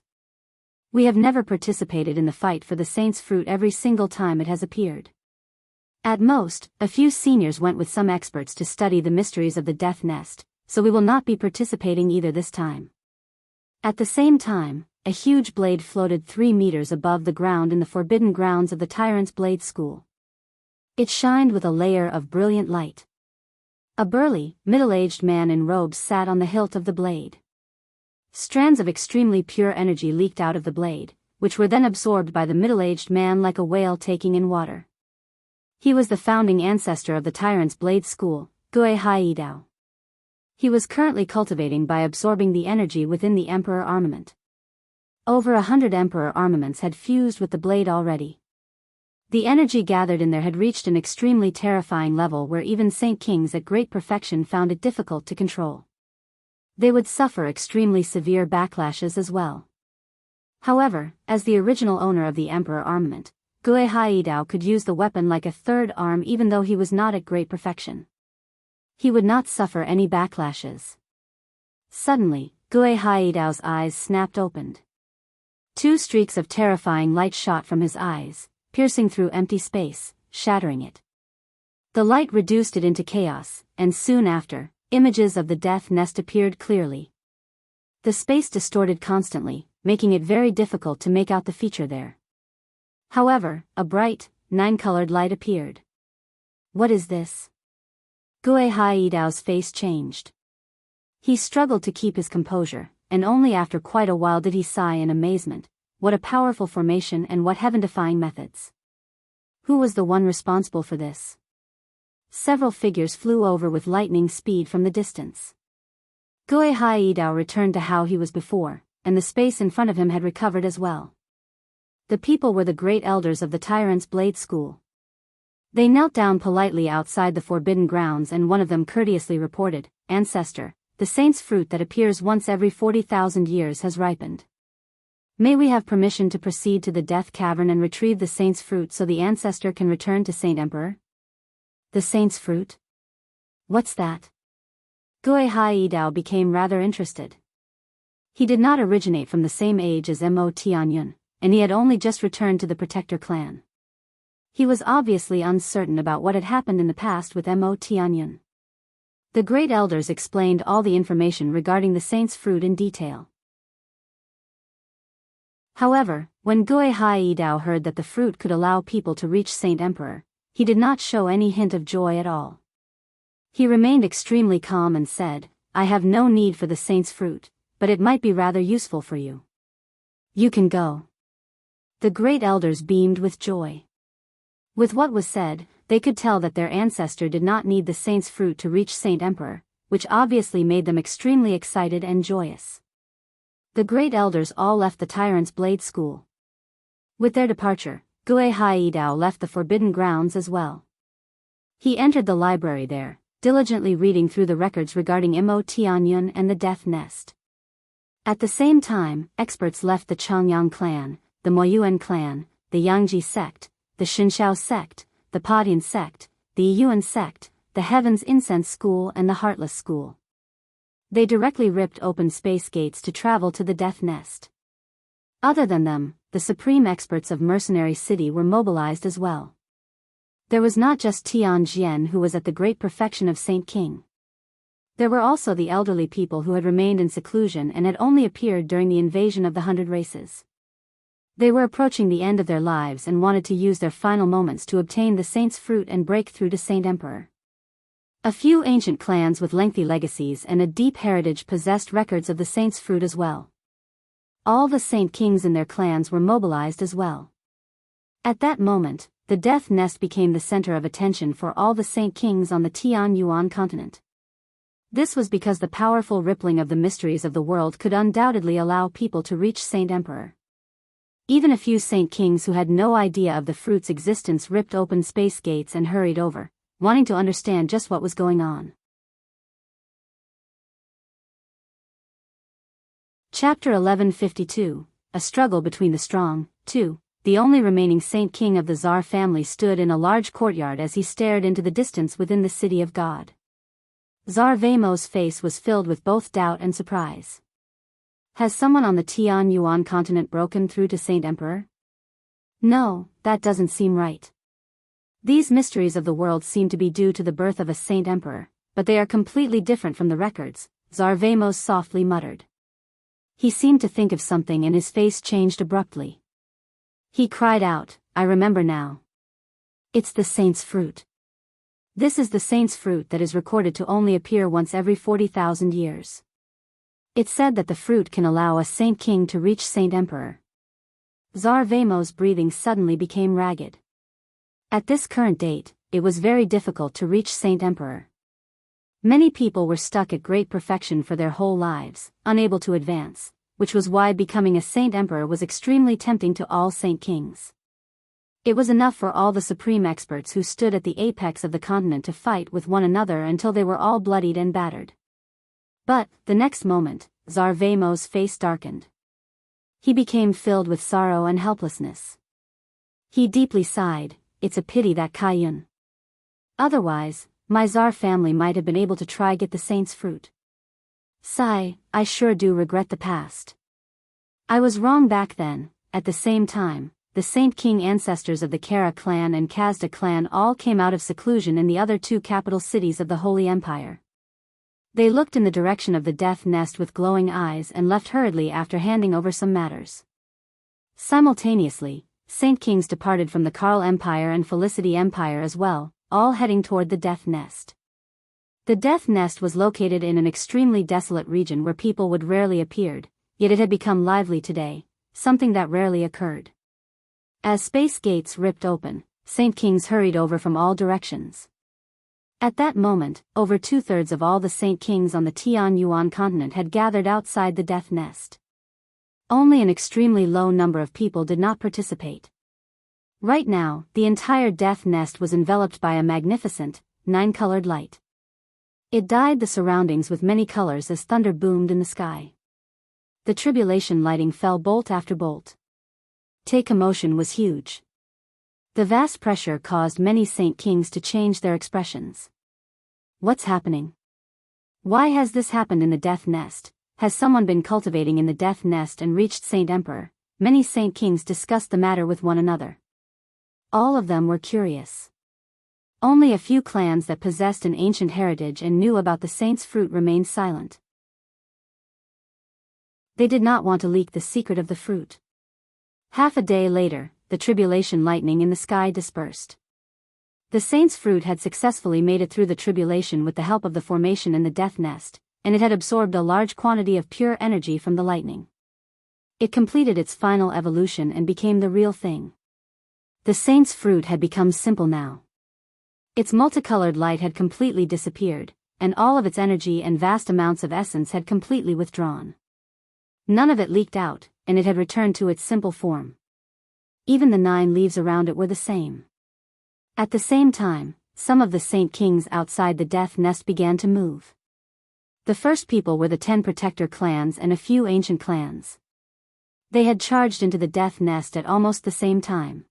Speaker 1: We have never participated in the fight for the saint's fruit every single time it has appeared. At most, a few seniors went with some experts to study the mysteries of the death nest, so we will not be participating either this time." At the same time, a huge blade floated 3 meters above the ground in the forbidden grounds of the Tyrant's Blade School. It shined with a layer of brilliant light. A burly, middle-aged man in robes sat on the hilt of the blade. Strands of extremely pure energy leaked out of the blade, which were then absorbed by the middle-aged man like a whale taking in water. He was the founding ancestor of the Tyrant's Blade School, Gui Hai Dao. He was currently cultivating by absorbing the energy within the Emperor armament. Over 100 Emperor armaments had fused with the blade already. The energy gathered in there had reached an extremely terrifying level where even Saint Kings at great perfection found it difficult to control. They would suffer extremely severe backlashes as well. However, as the original owner of the Emperor armament, Gui Hai Dao could use the weapon like a third arm even though he was not at great perfection. He would not suffer any backlashes. Suddenly, Gui Hai Dao's eyes snapped opened. Two streaks of terrifying light shot from his eyes, piercing through empty space, shattering it. The light reduced it into chaos, and soon after, images of the death nest appeared clearly. The space distorted constantly, making it very difficult to make out the feature there. However, a bright, nine-colored light appeared. What is this? Gui Hai Dao's face changed. He struggled to keep his composure, and only after quite a while did he sigh in amazement. What a powerful formation and what heaven-defying methods. Who was the one responsible for this? Several figures flew over with lightning speed from the distance. Gui Hai Dao returned to how he was before, and the space in front of him had recovered as well. The people were the great elders of the Tyrant's Blade School. They knelt down politely outside the forbidden grounds and one of them courteously reported, "Ancestor, the saint's fruit that appears once every 40,000 years has ripened. May we have permission to proceed to the Death Cavern and retrieve the saint's fruit so the ancestor can return to Saint Emperor?" The saint's fruit? What's that? Gui Hai Dao became rather interested. He did not originate from the same age as Mo Tianyun, and he had only just returned to the Protector clan. He was obviously uncertain about what had happened in the past with Mo Tianyun. The great elders explained all the information regarding the saint's fruit in detail. However, when Gui Hai Dao heard that the fruit could allow people to reach Saint Emperor, he did not show any hint of joy at all. He remained extremely calm and said, "I have no need for the saint's fruit, but it might be rather useful for you. You can go." The great elders beamed with joy. With what was said, they could tell that their ancestor did not need the saint's fruit to reach Saint Emperor, which obviously made them extremely excited and joyous. The great elders all left the Tyrant's Blade School. With their departure, Gui Hai Dao left the forbidden grounds as well. He entered the library there, diligently reading through the records regarding Mo Tianyun and the Death Nest. At the same time, experts left the Changyang clan, the Moyuan clan, the Yangji sect, the Shinshao sect, the Padian sect, the Yuan sect, the Heaven's Incense School and the Heartless School. They directly ripped open space gates to travel to the Death Nest. Other than them, the supreme experts of Mercenary City were mobilized as well. There was not just Tian Jian who was at the great perfection of Saint King. There were also the elderly people who had remained in seclusion and had only appeared during the invasion of the 100 races. They were approaching the end of their lives and wanted to use their final moments to obtain the saint's fruit and break through to Saint Emperor. A few ancient clans with lengthy legacies and a deep heritage possessed records of the saint's fruit as well. All the Saint Kings in their clans were mobilized as well. At that moment, the Death Nest became the center of attention for all the Saint Kings on the Tian Yuan continent. This was because the powerful rippling of the mysteries of the world could undoubtedly allow people to reach Saint Emperor. Even a few Saint Kings who had no idea of the fruit's existence ripped open space gates and hurried over, wanting to understand just what was going on. Chapter 1152, A Struggle Between the Strong. 2. The only remaining Saint King of the Tsar family stood in a large courtyard as he stared into the distance within the city of God. Tsar Vaimo's face was filled with both doubt and surprise. Has someone on the Tian Yuan continent broken through to Saint Emperor? No, that doesn't seem right. These mysteries of the world seem to be due to the birth of a Saint Emperor, but they are completely different from the records, Tsar Vaimos softly muttered. He seemed to think of something and his face changed abruptly. He cried out, "I remember now. It's the saint's fruit." This is the saint's fruit that is recorded to only appear once every 40,000 years. It's said that the fruit can allow a saint king to reach saint emperor. Tsar Vamo's breathing suddenly became ragged. At this current date, it was very difficult to reach saint emperor. Many people were stuck at great perfection for their whole lives, unable to advance, which was why becoming a saint emperor was extremely tempting to all saint kings. It was enough for all the supreme experts who stood at the apex of the continent to fight with one another until they were all bloodied and battered. But, the next moment, Tsar Vamo's face darkened. He became filled with sorrow and helplessness. He deeply sighed, "It's a pity that Kaiyun. Otherwise, my Tsar family might have been able to try get the saint's fruit. Sigh, I sure do regret the past. I was wrong back then." At the same time, the Saint King ancestors of the Kara clan and Kazda clan all came out of seclusion in the other two capital cities of the Holy Empire. They looked in the direction of the death nest with glowing eyes and left hurriedly after handing over some matters. Simultaneously, Saint Kings departed from the Karl Empire and Felicity Empire as well, all heading toward the death nest. The death nest was located in an extremely desolate region where people would rarely appeared, yet it had become lively today, something that rarely occurred. As space gates ripped open, Saint Kings hurried over from all directions. At that moment, over 2/3 of all the Saint Kings on the Tianyuan continent had gathered outside the death nest. Only an extremely low number of people did not participate. Right now, the entire death nest was enveloped by a magnificent, 9-colored light. It dyed the surroundings with many colors as thunder boomed in the sky. The tribulation lighting fell bolt after bolt. The commotion was huge. The vast pressure caused many Saint Kings to change their expressions. What's happening? Why has this happened in the death nest? Has someone been cultivating in the death nest and reached Saint Emperor? Many Saint Kings discussed the matter with one another. All of them were curious. Only a few clans that possessed an ancient heritage and knew about the saint's fruit remained silent. They did not want to leak the secret of the fruit. Half a day later, the tribulation lightning in the sky dispersed. The saint's fruit had successfully made it through the tribulation with the help of the formation in the death nest, and it had absorbed a large quantity of pure energy from the lightning. It completed its final evolution and became the real thing. The saint's fruit had become simple now. Its multicolored light had completely disappeared, and all of its energy and vast amounts of essence had completely withdrawn. None of it leaked out, and it had returned to its simple form. Even the 9 leaves around it were the same. At the same time, some of the Saint Kings outside the death nest began to move. The first people were the 10 protector clans and a few ancient clans. They had charged into the death nest at almost the same time.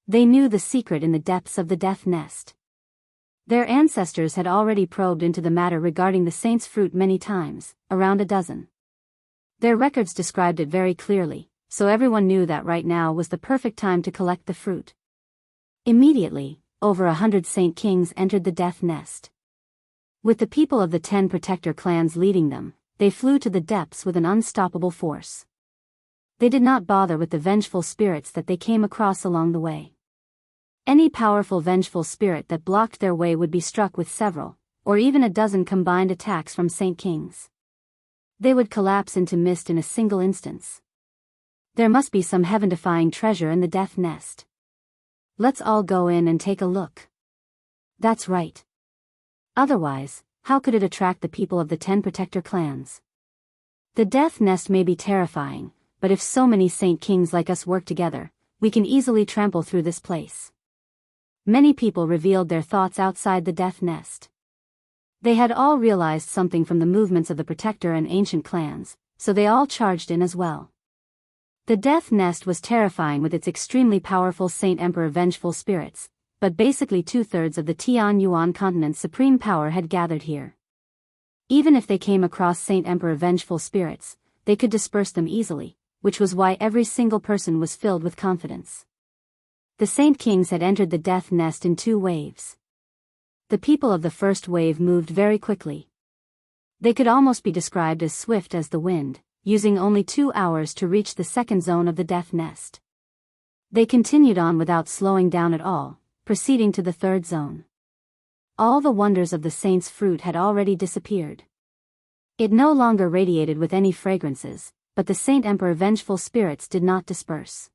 Speaker 1: They knew the secret in the depths of the death nest. Their ancestors had already probed into the matter regarding the saint's fruit many times, around a dozen. Their records described it very clearly, so everyone knew that right now was the perfect time to collect the fruit. Immediately, over 100 Saint Kings entered the death nest. With the people of the 10 protector clans leading them, they flew to the depths with an unstoppable force. They did not bother with the vengeful spirits that they came across along the way. Any powerful vengeful spirit that blocked their way would be struck with several, or even a dozen combined attacks from Saint Kings. They would collapse into mist in a single instance. There must be some heaven-defying treasure in the death nest. Let's all go in and take a look. That's right. Otherwise, how could it attract the people of the 10 protector clans? The death nest may be terrifying, but if so many Saint Kings like us work together, we can easily trample through this place. Many people revealed their thoughts outside the death nest. They had all realized something from the movements of the protector and ancient clans, so they all charged in as well. The death nest was terrifying with its extremely powerful Saint Emperor vengeful spirits, but basically 2/3 of the Tianyuan continent's supreme power had gathered here. Even if they came across Saint Emperor vengeful spirits, they could disperse them easily, which was why every single person was filled with confidence. The Saint Kings had entered the death nest in 2 waves. The people of the first wave moved very quickly. They could almost be described as swift as the wind, using only 2 hours to reach the second zone of the death nest. They continued on without slowing down at all, proceeding to the third zone. all the wonders of the saint's fruit had already disappeared. It no longer radiated with any fragrances, but the Saint Emperor vengeful spirits did not disperse.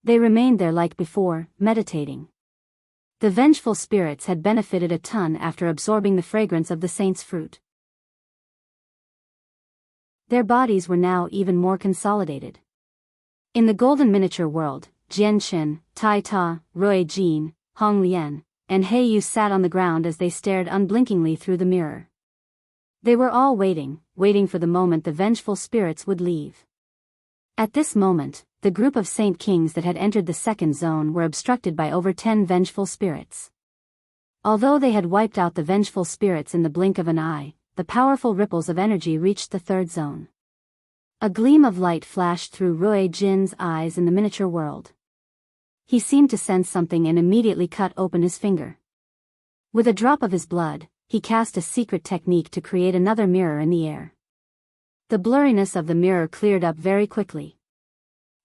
Speaker 1: They remained there like before, meditating. The vengeful spirits had benefited a ton after absorbing the fragrance of the saint's fruit. Their bodies were now even more consolidated. In the golden miniature world, Jian Qin, Tai Ta, Rui Jin, Hong Lian, and He Yu sat on the ground as they stared unblinkingly through the mirror. They were all waiting for the moment the vengeful spirits would leave. At this moment, the group of saint kings that had entered the second zone were obstructed by over 10 vengeful spirits. Although they had wiped out the vengeful spirits in the blink of an eye, the powerful ripples of energy reached the third zone. A gleam of light flashed through Rui Jin's eyes in the miniature world. He seemed to sense something and immediately cut open his finger. With a drop of his blood, he cast a secret technique to create another mirror in the air. The blurriness of the mirror cleared up very quickly.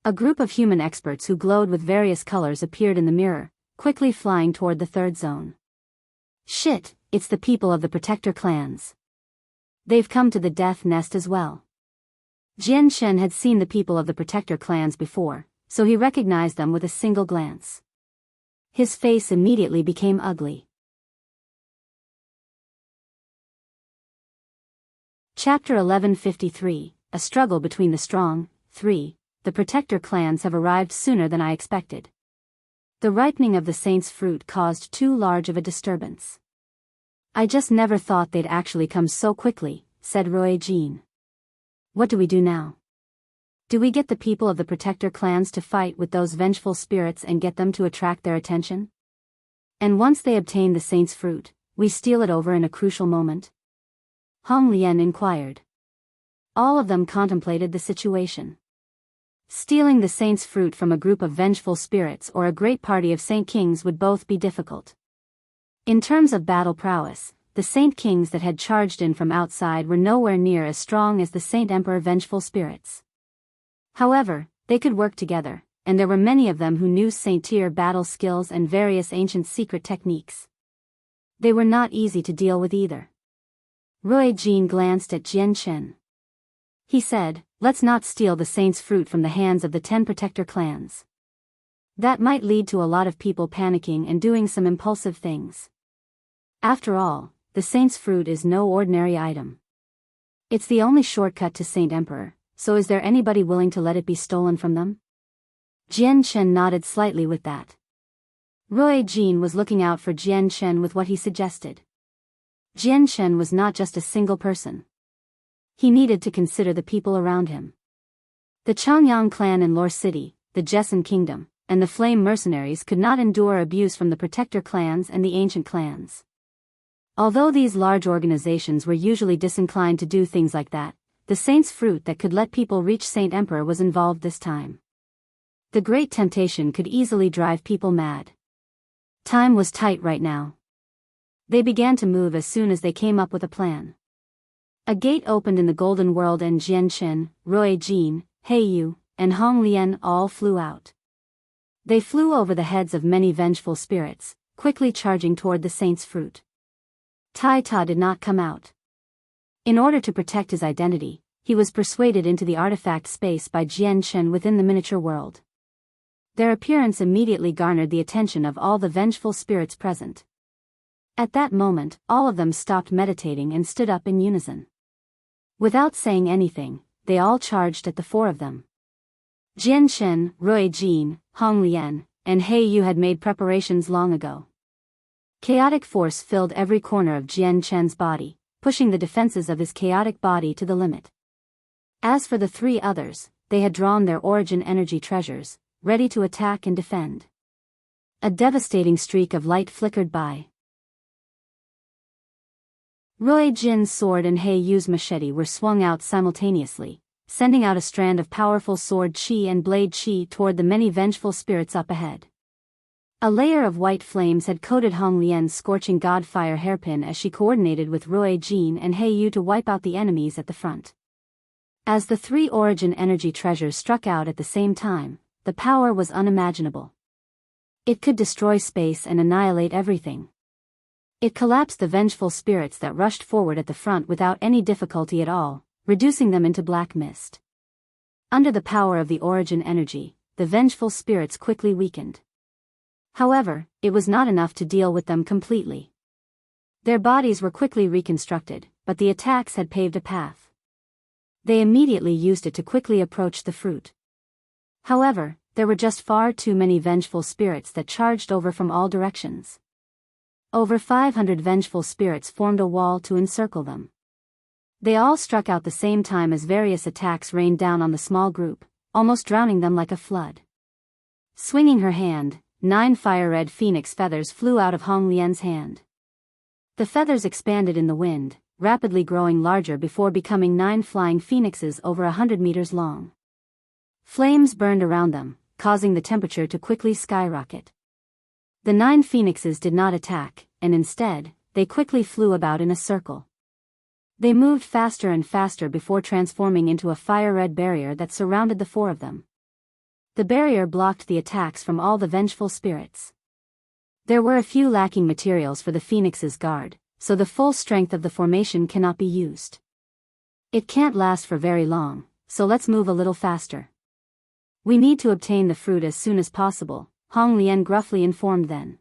Speaker 1: A group of human experts who glowed with various colors appeared in the mirror, quickly flying toward the third zone. Shit, it's the people of the Protector clans. They've come to the death nest as well. Jian Shen had seen the people of the Protector clans before, so he recognized them with a single glance. His face immediately became ugly. Chapter 1153, A Struggle Between the Strong. 3. The Protector clans have arrived sooner than I expected. The ripening of the saint's fruit caused too large of a disturbance. I just never thought they'd actually come so quickly, said Rui Jin. What do we do now? Do we get the people of the Protector clans to fight with those vengeful spirits and get them to attract their attention? And once they obtain the saint's fruit, we steal it over in a crucial moment? Hong Lian inquired. All of them contemplated the situation. Stealing the saint's fruit from a group of vengeful spirits or a great party of saint kings would both be difficult. In terms of battle prowess, the saint kings that had charged in from outside were nowhere near as strong as the Saint Emperor vengeful spirits. However, they could work together, and there were many of them who knew saint-tier battle skills and various ancient secret techniques. They were not easy to deal with either. Rui Jin glanced at Jian Chen. He said, let's not steal the saint's fruit from the hands of the 10 Protector clans. That might lead to a lot of people panicking and doing some impulsive things. After all, the saint's fruit is no ordinary item. It's the only shortcut to Saint Emperor, so is there anybody willing to let it be stolen from them? Jian Chen nodded slightly with that. Rui Jin was looking out for Jian Chen with what he suggested. Jian Chen was not just a single person. He needed to consider the people around him. The Changyang clan in Lore City, the Jessen Kingdom, and the Flame Mercenaries could not endure abuse from the Protector clans and the ancient clans. Although these large organizations were usually disinclined to do things like that, the saint's fruit that could let people reach Saint Emperor was involved this time. The great temptation could easily drive people mad. Time was tight right now. They began to move as soon as they came up with a plan. A gate opened in the Golden World and Jian Chen, Rui Jin, He Yu, and Hong Lian all flew out. They flew over the heads of many vengeful spirits, quickly charging toward the saint's fruit. Tai Ta did not come out. In order to protect his identity, he was persuaded into the artifact space by Jian Chen within the miniature world. Their appearance immediately garnered the attention of all the vengeful spirits present. At that moment, all of them stopped meditating and stood up in unison. Without saying anything, they all charged at the 4 of them. Jian Chen, Rui Jin, Hong Lian, and He Yu had made preparations long ago. Chaotic force filled every corner of Jian Chen's body, pushing the defenses of his chaotic body to the limit. As for the 3 others, they had drawn their origin energy treasures, ready to attack and defend. A devastating streak of light flickered by. Rui Jin's sword and He Yu's machete were swung out simultaneously, sending out a strand of powerful sword chi and blade chi toward the many vengeful spirits up ahead. A layer of white flames had coated Hong Lian's scorching godfire hairpin as she coordinated with Rui Jin and He Yu to wipe out the enemies at the front. As the 3 origin energy treasures struck out at the same time, the power was unimaginable. It could destroy space and annihilate everything. It collapsed the vengeful spirits that rushed forward at the front without any difficulty at all, reducing them into black mist. Under the power of the origin energy, the vengeful spirits quickly weakened. However, it was not enough to deal with them completely. Their bodies were quickly reconstructed, but the attacks had paved a path. They immediately used it to quickly approach the fruit. However, there were just far too many vengeful spirits that charged over from all directions. Over 500 vengeful spirits formed a wall to encircle them. They all struck out the same time as various attacks rained down on the small group, almost drowning them like a flood. Swinging her hand, 9 fire-red phoenix feathers flew out of Hong Lian's hand. The feathers expanded in the wind, rapidly growing larger before becoming 9 flying phoenixes over 100 meters long. Flames burned around them, causing the temperature to quickly skyrocket. The 9 phoenixes did not attack, and instead, they quickly flew about in a circle. They moved faster and faster before transforming into a fire-red barrier that surrounded the 4 of them. The barrier blocked the attacks from all the vengeful spirits. There were a few lacking materials for the phoenix's guard, so the full strength of the formation cannot be used. It can't last for very long, so let's move a little faster. We need to obtain the fruit as soon as possible, Hong Lian gruffly informed then.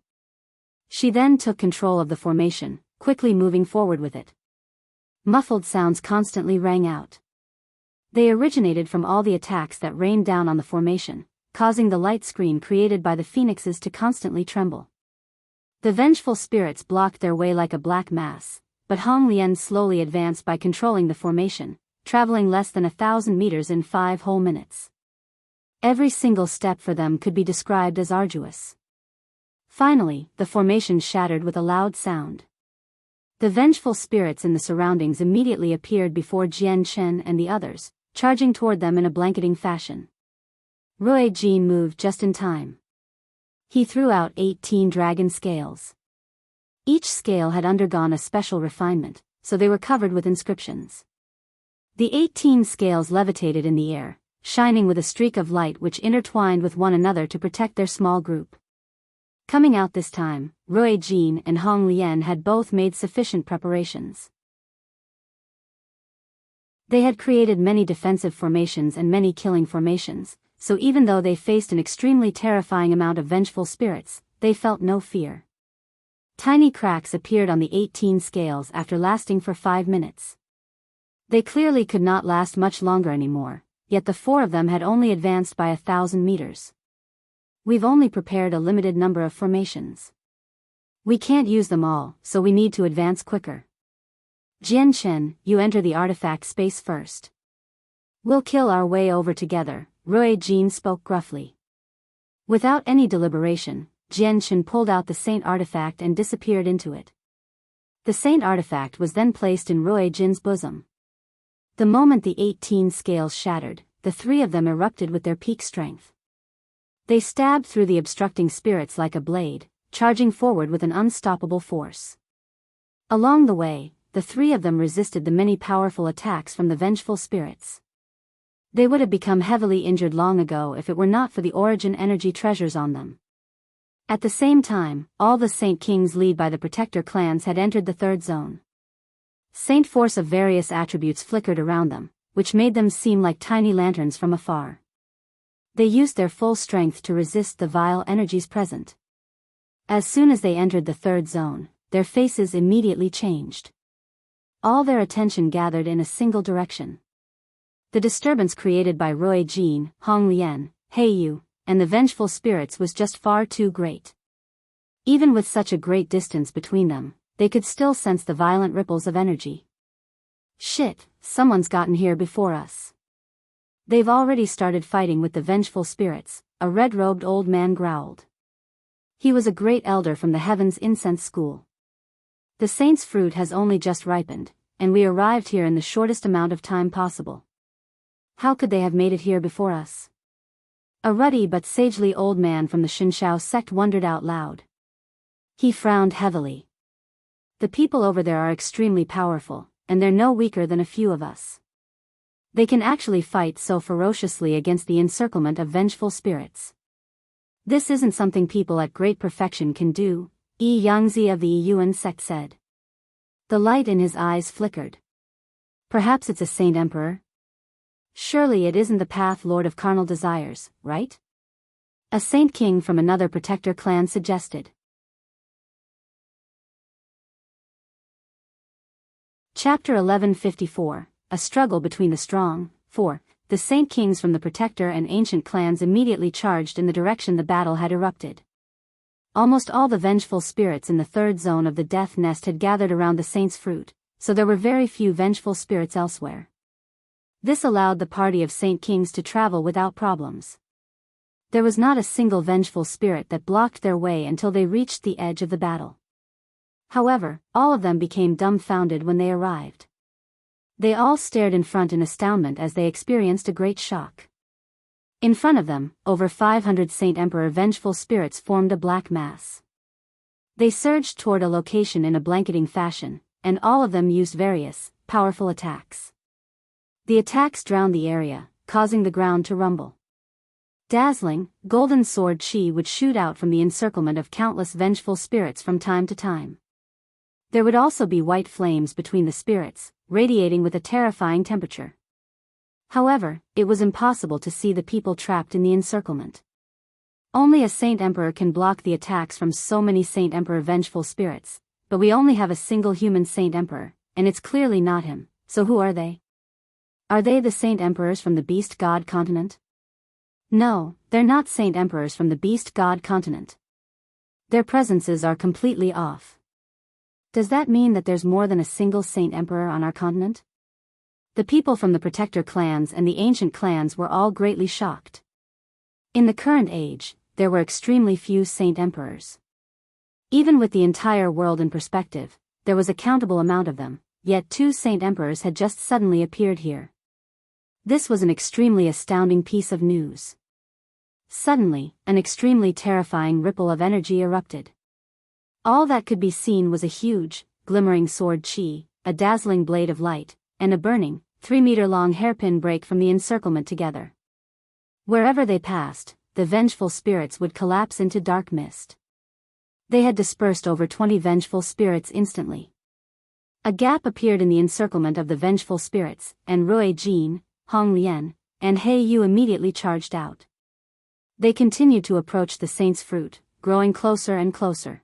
Speaker 1: She then took control of the formation, quickly moving forward with it. Muffled sounds constantly rang out. They originated from all the attacks that rained down on the formation, causing the light screen created by the phoenixes to constantly tremble. The vengeful spirits blocked their way like a black mass, but Hong Lian slowly advanced by controlling the formation, traveling less than 1,000 meters in 5 whole minutes. Every single step for them could be described as arduous. Finally, the formation shattered with a loud sound. The vengeful spirits in the surroundings immediately appeared before Jian Chen and the others, charging toward them in a blanketing fashion. Rui Jin moved just in time. He threw out 18 dragon scales. Each scale had undergone a special refinement, so they were covered with inscriptions. The 18 scales levitated in the air, shining with a streak of light which intertwined with one another to protect their small group. Coming out this time, Rui Jin and Hong Lian had both made sufficient preparations. They had created many defensive formations and many killing formations, so even though they faced an extremely terrifying amount of vengeful spirits, they felt no fear. Tiny cracks appeared on the 18 scales after lasting for 5 minutes. They clearly could not last much longer anymore, yet the 4 of them had only advanced by 1,000 meters. We've only prepared a limited number of formations. We can't use them all, so we need to advance quicker. Jian Chen, you enter the artifact space first. We'll kill our way over together, Rui Jin spoke gruffly. Without any deliberation, Jian Chen pulled out the Saint artifact and disappeared into it. The Saint artifact was then placed in Rui Jin's bosom. The moment the 18 scales shattered, the 3 of them erupted with their peak strength. They stabbed through the obstructing spirits like a blade, charging forward with an unstoppable force. Along the way, the 3 of them resisted the many powerful attacks from the vengeful spirits. They would have become heavily injured long ago if it were not for the origin energy treasures on them. At the same time, all the Saint Kings led by the Protector clans had entered the 3rd zone. Saint force of various attributes flickered around them, which made them seem like tiny lanterns from afar. They used their full strength to resist the vile energies present. As soon as they entered the 3rd zone, their faces immediately changed. All their attention gathered in a single direction. The disturbance created by Rui Jin, Hong Lian, Heiyu, and the vengeful spirits was just far too great. Even with such a great distance between them, they could still sense the violent ripples of energy. Shit, someone's gotten here before us. They've already started fighting with the vengeful spirits, a red-robed old man growled. He was a great elder from the Heaven's Incense School. The Saint's fruit has only just ripened, and we arrived here in the shortest amount of time possible. How could they have made it here before us? A ruddy but sagely old man from the Shinshao sect wondered out loud. He frowned heavily. The people over there are extremely powerful, and they're no weaker than a few of us. They can actually fight so ferociously against the encirclement of vengeful spirits. This isn't something people at great perfection can do, Yangzi of the Yuan sect said. The light in his eyes flickered. Perhaps it's a Saint Emperor? Surely it isn't the Path Lord of Carnal Desires, right? A Saint King from another Protector clan suggested. Chapter 1154, A Struggle Between the Strong. 4. The Saint Kings from the Protector and ancient clans immediately charged in the direction the battle had erupted. Almost all the vengeful spirits in the third zone of the death nest had gathered around the Saint's fruit, so there were very few vengeful spirits elsewhere. This allowed the party of Saint Kings to travel without problems. There was not a single vengeful spirit that blocked their way until they reached the edge of the battle. However, all of them became dumbfounded when they arrived. They all stared in front in astoundment as they experienced a great shock. In front of them, over 500 Saint Emperor vengeful spirits formed a black mass. They surged toward a location in a blanketing fashion, and all of them used various, powerful attacks. The attacks drowned the area, causing the ground to rumble. Dazzling, golden sword chi would shoot out from the encirclement of countless vengeful spirits from time to time. There would also be white flames between the spirits, radiating with a terrifying temperature. However, it was impossible to see the people trapped in the encirclement. Only a Saint Emperor can block the attacks from so many Saint Emperor vengeful spirits, but we only have a single human Saint Emperor, and it's clearly not him, so who are they? Are they the Saint Emperors from the Beast God continent? No, they're not Saint Emperors from the Beast God continent. Their presences are completely off. Does that mean that there's more than a single Saint Emperor on our continent? The people from the Protector clans and the ancient clans were all greatly shocked. In the current age, there were extremely few Saint Emperors. Even with the entire world in perspective, there was a countable amount of them, yet 2 Saint Emperors had just suddenly appeared here. This was an extremely astounding piece of news. Suddenly, an extremely terrifying ripple of energy erupted. All that could be seen was a huge, glimmering sword chi, a dazzling blade of light, and a burning, 3-meter-long hairpin break from the encirclement together. Wherever they passed, the vengeful spirits would collapse into dark mist. They had dispersed over 20 vengeful spirits instantly. A gap appeared in the encirclement of the vengeful spirits, and Rui Jin, Hong Lian, and He Yu immediately charged out. They continued to approach the Saint's fruit, growing closer and closer.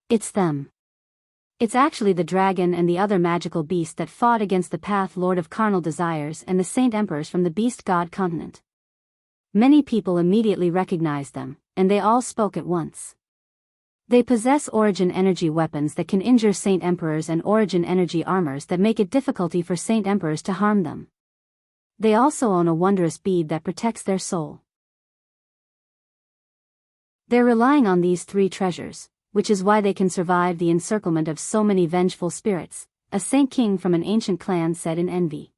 Speaker 1: It's them. It's actually the dragon and the other magical beast that fought against the Path Lord of Carnal Desires and the Saint Emperors from the Beast God continent. Many people immediately recognized them, and they all spoke at once. They possess origin energy weapons that can injure Saint Emperors and origin energy armors that make it difficulty for Saint Emperors to harm them. They also own a wondrous bead that protects their soul. They're relying on these 3 treasures, which is why they can survive the encirclement of so many vengeful spirits, a Saint King from an ancient clan said in envy.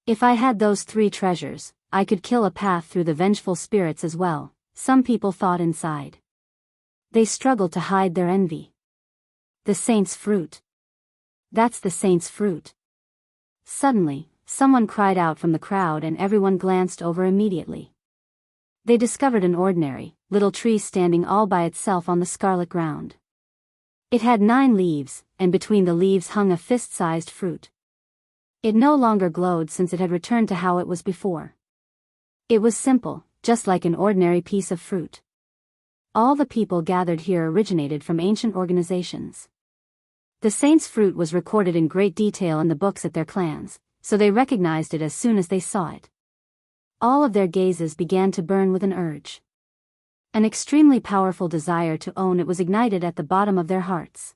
Speaker 1: If I had those 3 treasures, I could kill a path through the vengeful spirits as well, some people thought inside. They struggled to hide their envy. The Saint's fruit. That's the Saint's fruit. Suddenly, someone cried out from the crowd and everyone glanced over immediately. They discovered an ordinary, little tree standing all by itself on the scarlet ground. It had 9 leaves, and between the leaves hung a fist-sized fruit. It no longer glowed since it had returned to how it was before. It was simple, just like an ordinary piece of fruit. All the people gathered here originated from ancient organizations. The Saint's fruit was recorded in great detail in the books at their clans, so they recognized it as soon as they saw it. All of their gazes began to burn with an urge. An extremely powerful desire to own it was ignited at the bottom of their hearts.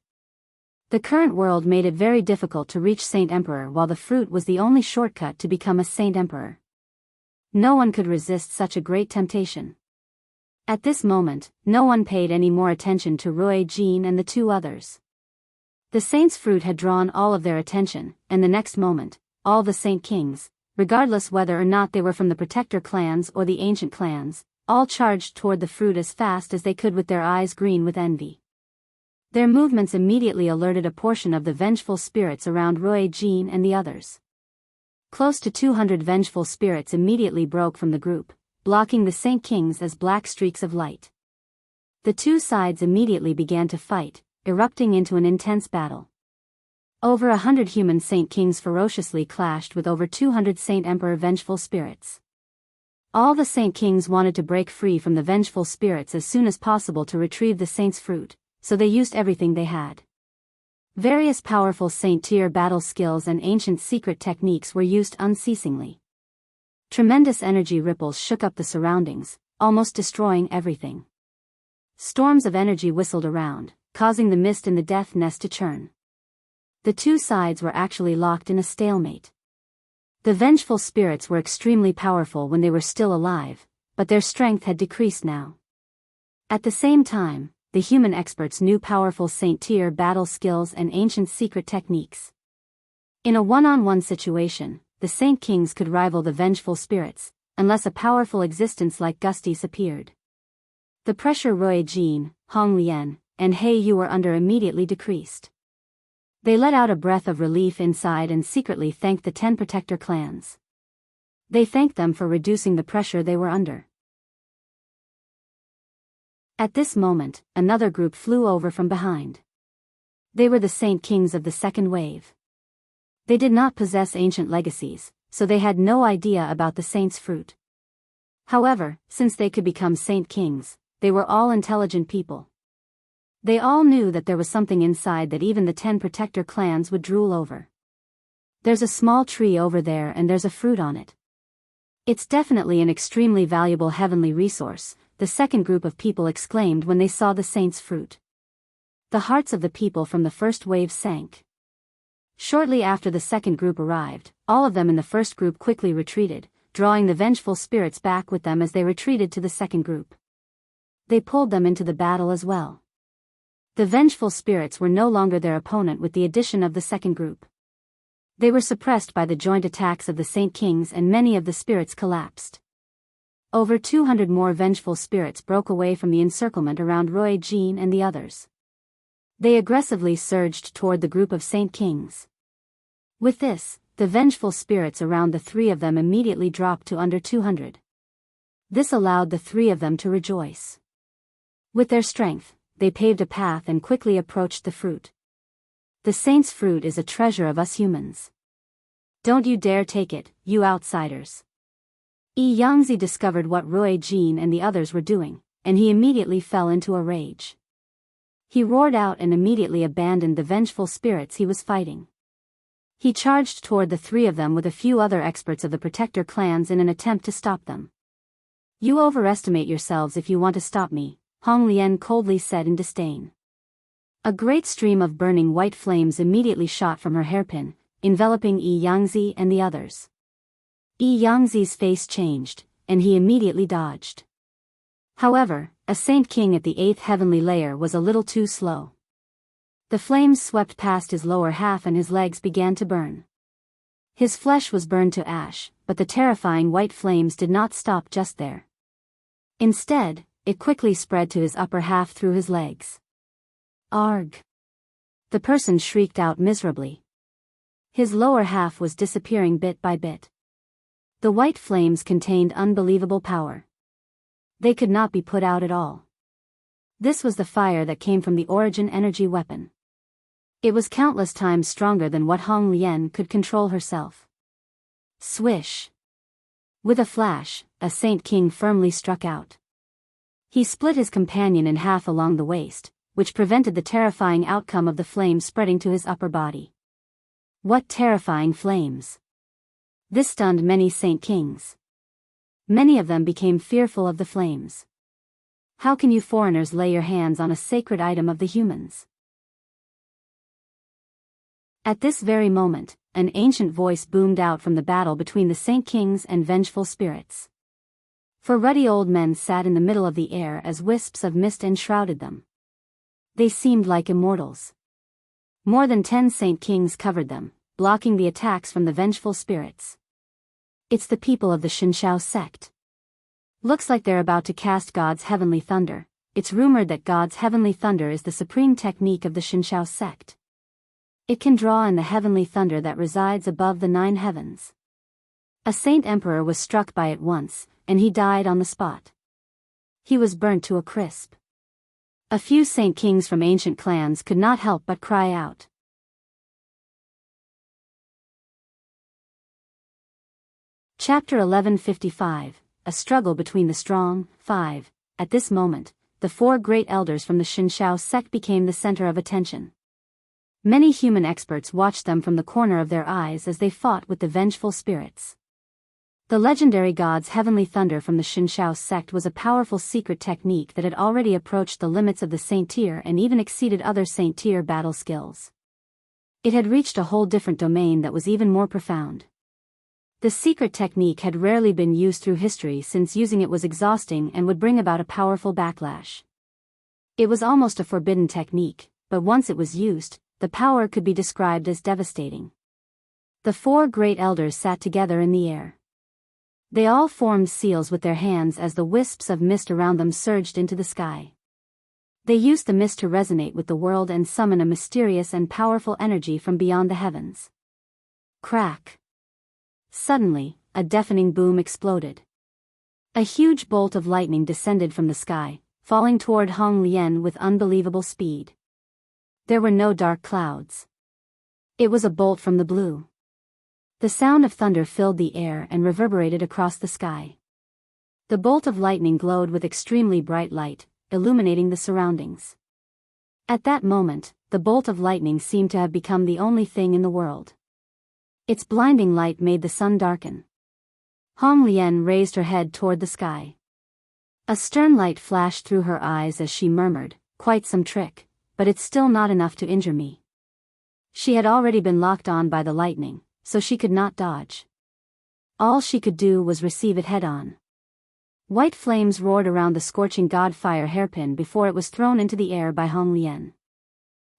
Speaker 1: The current world made it very difficult to reach Saint Emperor, while the fruit was the only shortcut to become a Saint Emperor. No one could resist such a great temptation. At this moment, no one paid any more attention to Rui Jin and the 2 others. The Saint's fruit had drawn all of their attention, and the next moment, all the Saint Kings, regardless whether or not they were from the Protector clans or the ancient clans, all charged toward the fruit as fast as they could with their eyes green with envy. Their movements immediately alerted a portion of the vengeful spirits around Rui Jin and the others. Close to 200 vengeful spirits immediately broke from the group, blocking the Saint Kings as black streaks of light. The two sides immediately began to fight, erupting into an intense battle. Over 100 human Saint Kings ferociously clashed with over 200 Saint Emperor vengeful spirits. All the Saint Kings wanted to break free from the vengeful spirits as soon as possible to retrieve the Saint's fruit, so they used everything they had. Various powerful Saint tier battle skills and ancient secret techniques were used unceasingly. Tremendous energy ripples shook up the surroundings, almost destroying everything. Storms of energy whistled around, causing the mist in the death nest to churn. The two sides were actually locked in a stalemate. The vengeful spirits were extremely powerful when they were still alive, but their strength had decreased now. At the same time, the human experts knew powerful Saint tier battle skills and ancient secret techniques. In a one-on-one situation, the Saint Kings could rival the vengeful spirits, unless a powerful existence like Gustis appeared. The pressure Rui Jin, Hong Lian, and He Yu were under immediately decreased. They let out a breath of relief inside and secretly thanked the 10 protector clans. They thanked them for reducing the pressure they were under. At this moment, another group flew over from behind. They were the Saint Kings of the second wave. They did not possess ancient legacies, so they had no idea about the Saint's fruit. However, since they could become Saint Kings, they were all intelligent people. They all knew that there was something inside that even the 10 protector clans would drool over. There's a small tree over there and there's a fruit on it. It's definitely an extremely valuable heavenly resource, the second group of people exclaimed when they saw the Saint's fruit. The hearts of the people from the first wave sank. Shortly after the second group arrived, all of them in the first group quickly retreated, drawing the vengeful spirits back with them as they retreated to the second group. They pulled them into the battle as well. The vengeful spirits were no longer their opponent with the addition of the second group. They were suppressed by the joint attacks of the Saint Kings and many of the spirits collapsed. Over 200 more vengeful spirits broke away from the encirclement around Rui Jin and the others. They aggressively surged toward the group of Saint Kings. With this, the vengeful spirits around the three of them immediately dropped to under 200. This allowed the three of them to rejoice. With their strength, they paved a path and quickly approached the fruit. The Saint's fruit is a treasure of us humans. Don't you dare take it, you outsiders. Yangzi discovered what Rui Jin and the others were doing, and he immediately fell into a rage. He roared out and immediately abandoned the vengeful spirits he was fighting. He charged toward the three of them with a few other experts of the protector clans in an attempt to stop them. You overestimate yourselves if you want to stop me, Hong Lian coldly said in disdain. A great stream of burning white flames immediately shot from her hairpin, enveloping Yangzi and the others. Yangzi's face changed, and he immediately dodged. However, a Saint King at the 8th heavenly layer was a little too slow. The flames swept past his lower half and his legs began to burn. His flesh was burned to ash, but the terrifying white flames did not stop just there. Instead, it quickly spread to his upper half through his legs. Arg! The person shrieked out miserably. His lower half was disappearing bit by bit. The white flames contained unbelievable power. They could not be put out at all. This was the fire that came from the origin energy weapon. It was countless times stronger than what Hong Lian could control herself. Swish! With a flash, a Saint King firmly struck out. He split his companion in half along the waist, which prevented the terrifying outcome of the flame spreading to his upper body. What terrifying flames! This stunned many Saint Kings. Many of them became fearful of the flames. How can you foreigners lay your hands on a sacred item of the humans? At this very moment, an ancient voice boomed out from the battle between the Saint Kings and vengeful spirits. For ruddy old men sat in the middle of the air as wisps of mist enshrouded them. They seemed like immortals. More than 10 Saint Kings covered them, blocking the attacks from the vengeful spirits. It's the people of the Shinshao sect. Looks like they're about to cast God's heavenly thunder. It's rumored that God's heavenly thunder is the supreme technique of the Shinshao sect. It can draw in the heavenly thunder that resides above the 9 heavens. A Saint Emperor was struck by it once, and he died on the spot. He was burnt to a crisp. A few saint kings from ancient clans could not help but cry out. Chapter 1155, A Struggle Between the Strong. 5. At this moment, the four great elders from the Shinshao sect became the center of attention. Many human experts watched them from the corner of their eyes as they fought with the vengeful spirits. The legendary god's heavenly thunder from the Shinshao sect was a powerful secret technique that had already approached the limits of the saint tier and even exceeded other saint tier battle skills. It had reached a whole different domain that was even more profound. The secret technique had rarely been used through history since using it was exhausting and would bring about a powerful backlash. It was almost a forbidden technique, but once it was used, the power could be described as devastating. The four great elders sat together in the air. They all formed seals with their hands as the wisps of mist around them surged into the sky. They used the mist to resonate with the world and summon a mysterious and powerful energy from beyond the heavens. Crack! Suddenly, a deafening boom exploded. A huge bolt of lightning descended from the sky, falling toward Hong Lian with unbelievable speed. There were no dark clouds. It was a bolt from the blue. The sound of thunder filled the air and reverberated across the sky. The bolt of lightning glowed with extremely bright light, illuminating the surroundings. At that moment, the bolt of lightning seemed to have become the only thing in the world. Its blinding light made the sun darken. Hong Lian raised her head toward the sky. A stern light flashed through her eyes as she murmured, "Quite some trick, but it's still not enough to injure me." She had already been locked on by the lightning, so she could not dodge. All she could do was receive it head-on. White flames roared around the scorching god fire hairpin before it was thrown into the air by Hong Lian.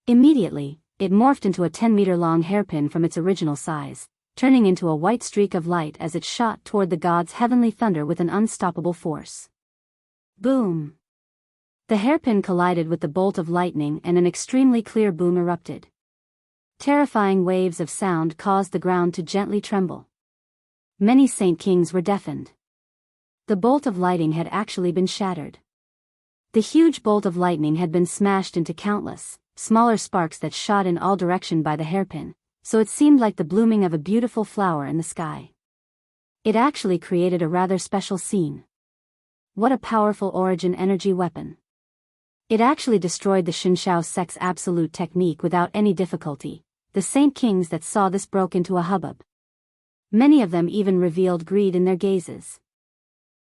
Speaker 1: Immediately, it morphed into a 10-meter-long hairpin from its original size, turning into a white streak of light as it shot toward the god's heavenly thunder with an unstoppable force. Boom! The hairpin collided with the bolt of lightning and an extremely clear boom erupted. Terrifying waves of sound caused the ground to gently tremble. Many saint kings were deafened. The bolt of lightning had actually been shattered. The huge bolt of lightning had been smashed into countless, smaller sparks that shot in all directions by the hairpin, so it seemed like the blooming of a beautiful flower in the sky. It actually created a rather special scene. What a powerful origin energy weapon. It actually destroyed the Shinshao sect's absolute technique without any difficulty. The saint kings that saw this broke into a hubbub. Many of them even revealed greed in their gazes.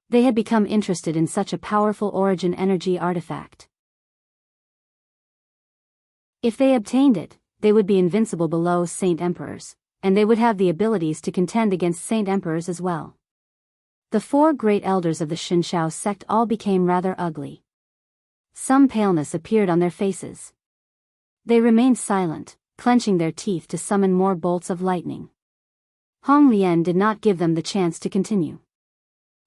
Speaker 1: They had become interested in such a powerful origin energy artifact. If they obtained it, they would be invincible below saint emperors, and they would have the abilities to contend against saint emperors as well. The four great elders of the Shinshao sect all became rather ugly. Some paleness appeared on their faces. They remained silent, clenching their teeth to summon more bolts of lightning. Hong Lian did not give them the chance to continue.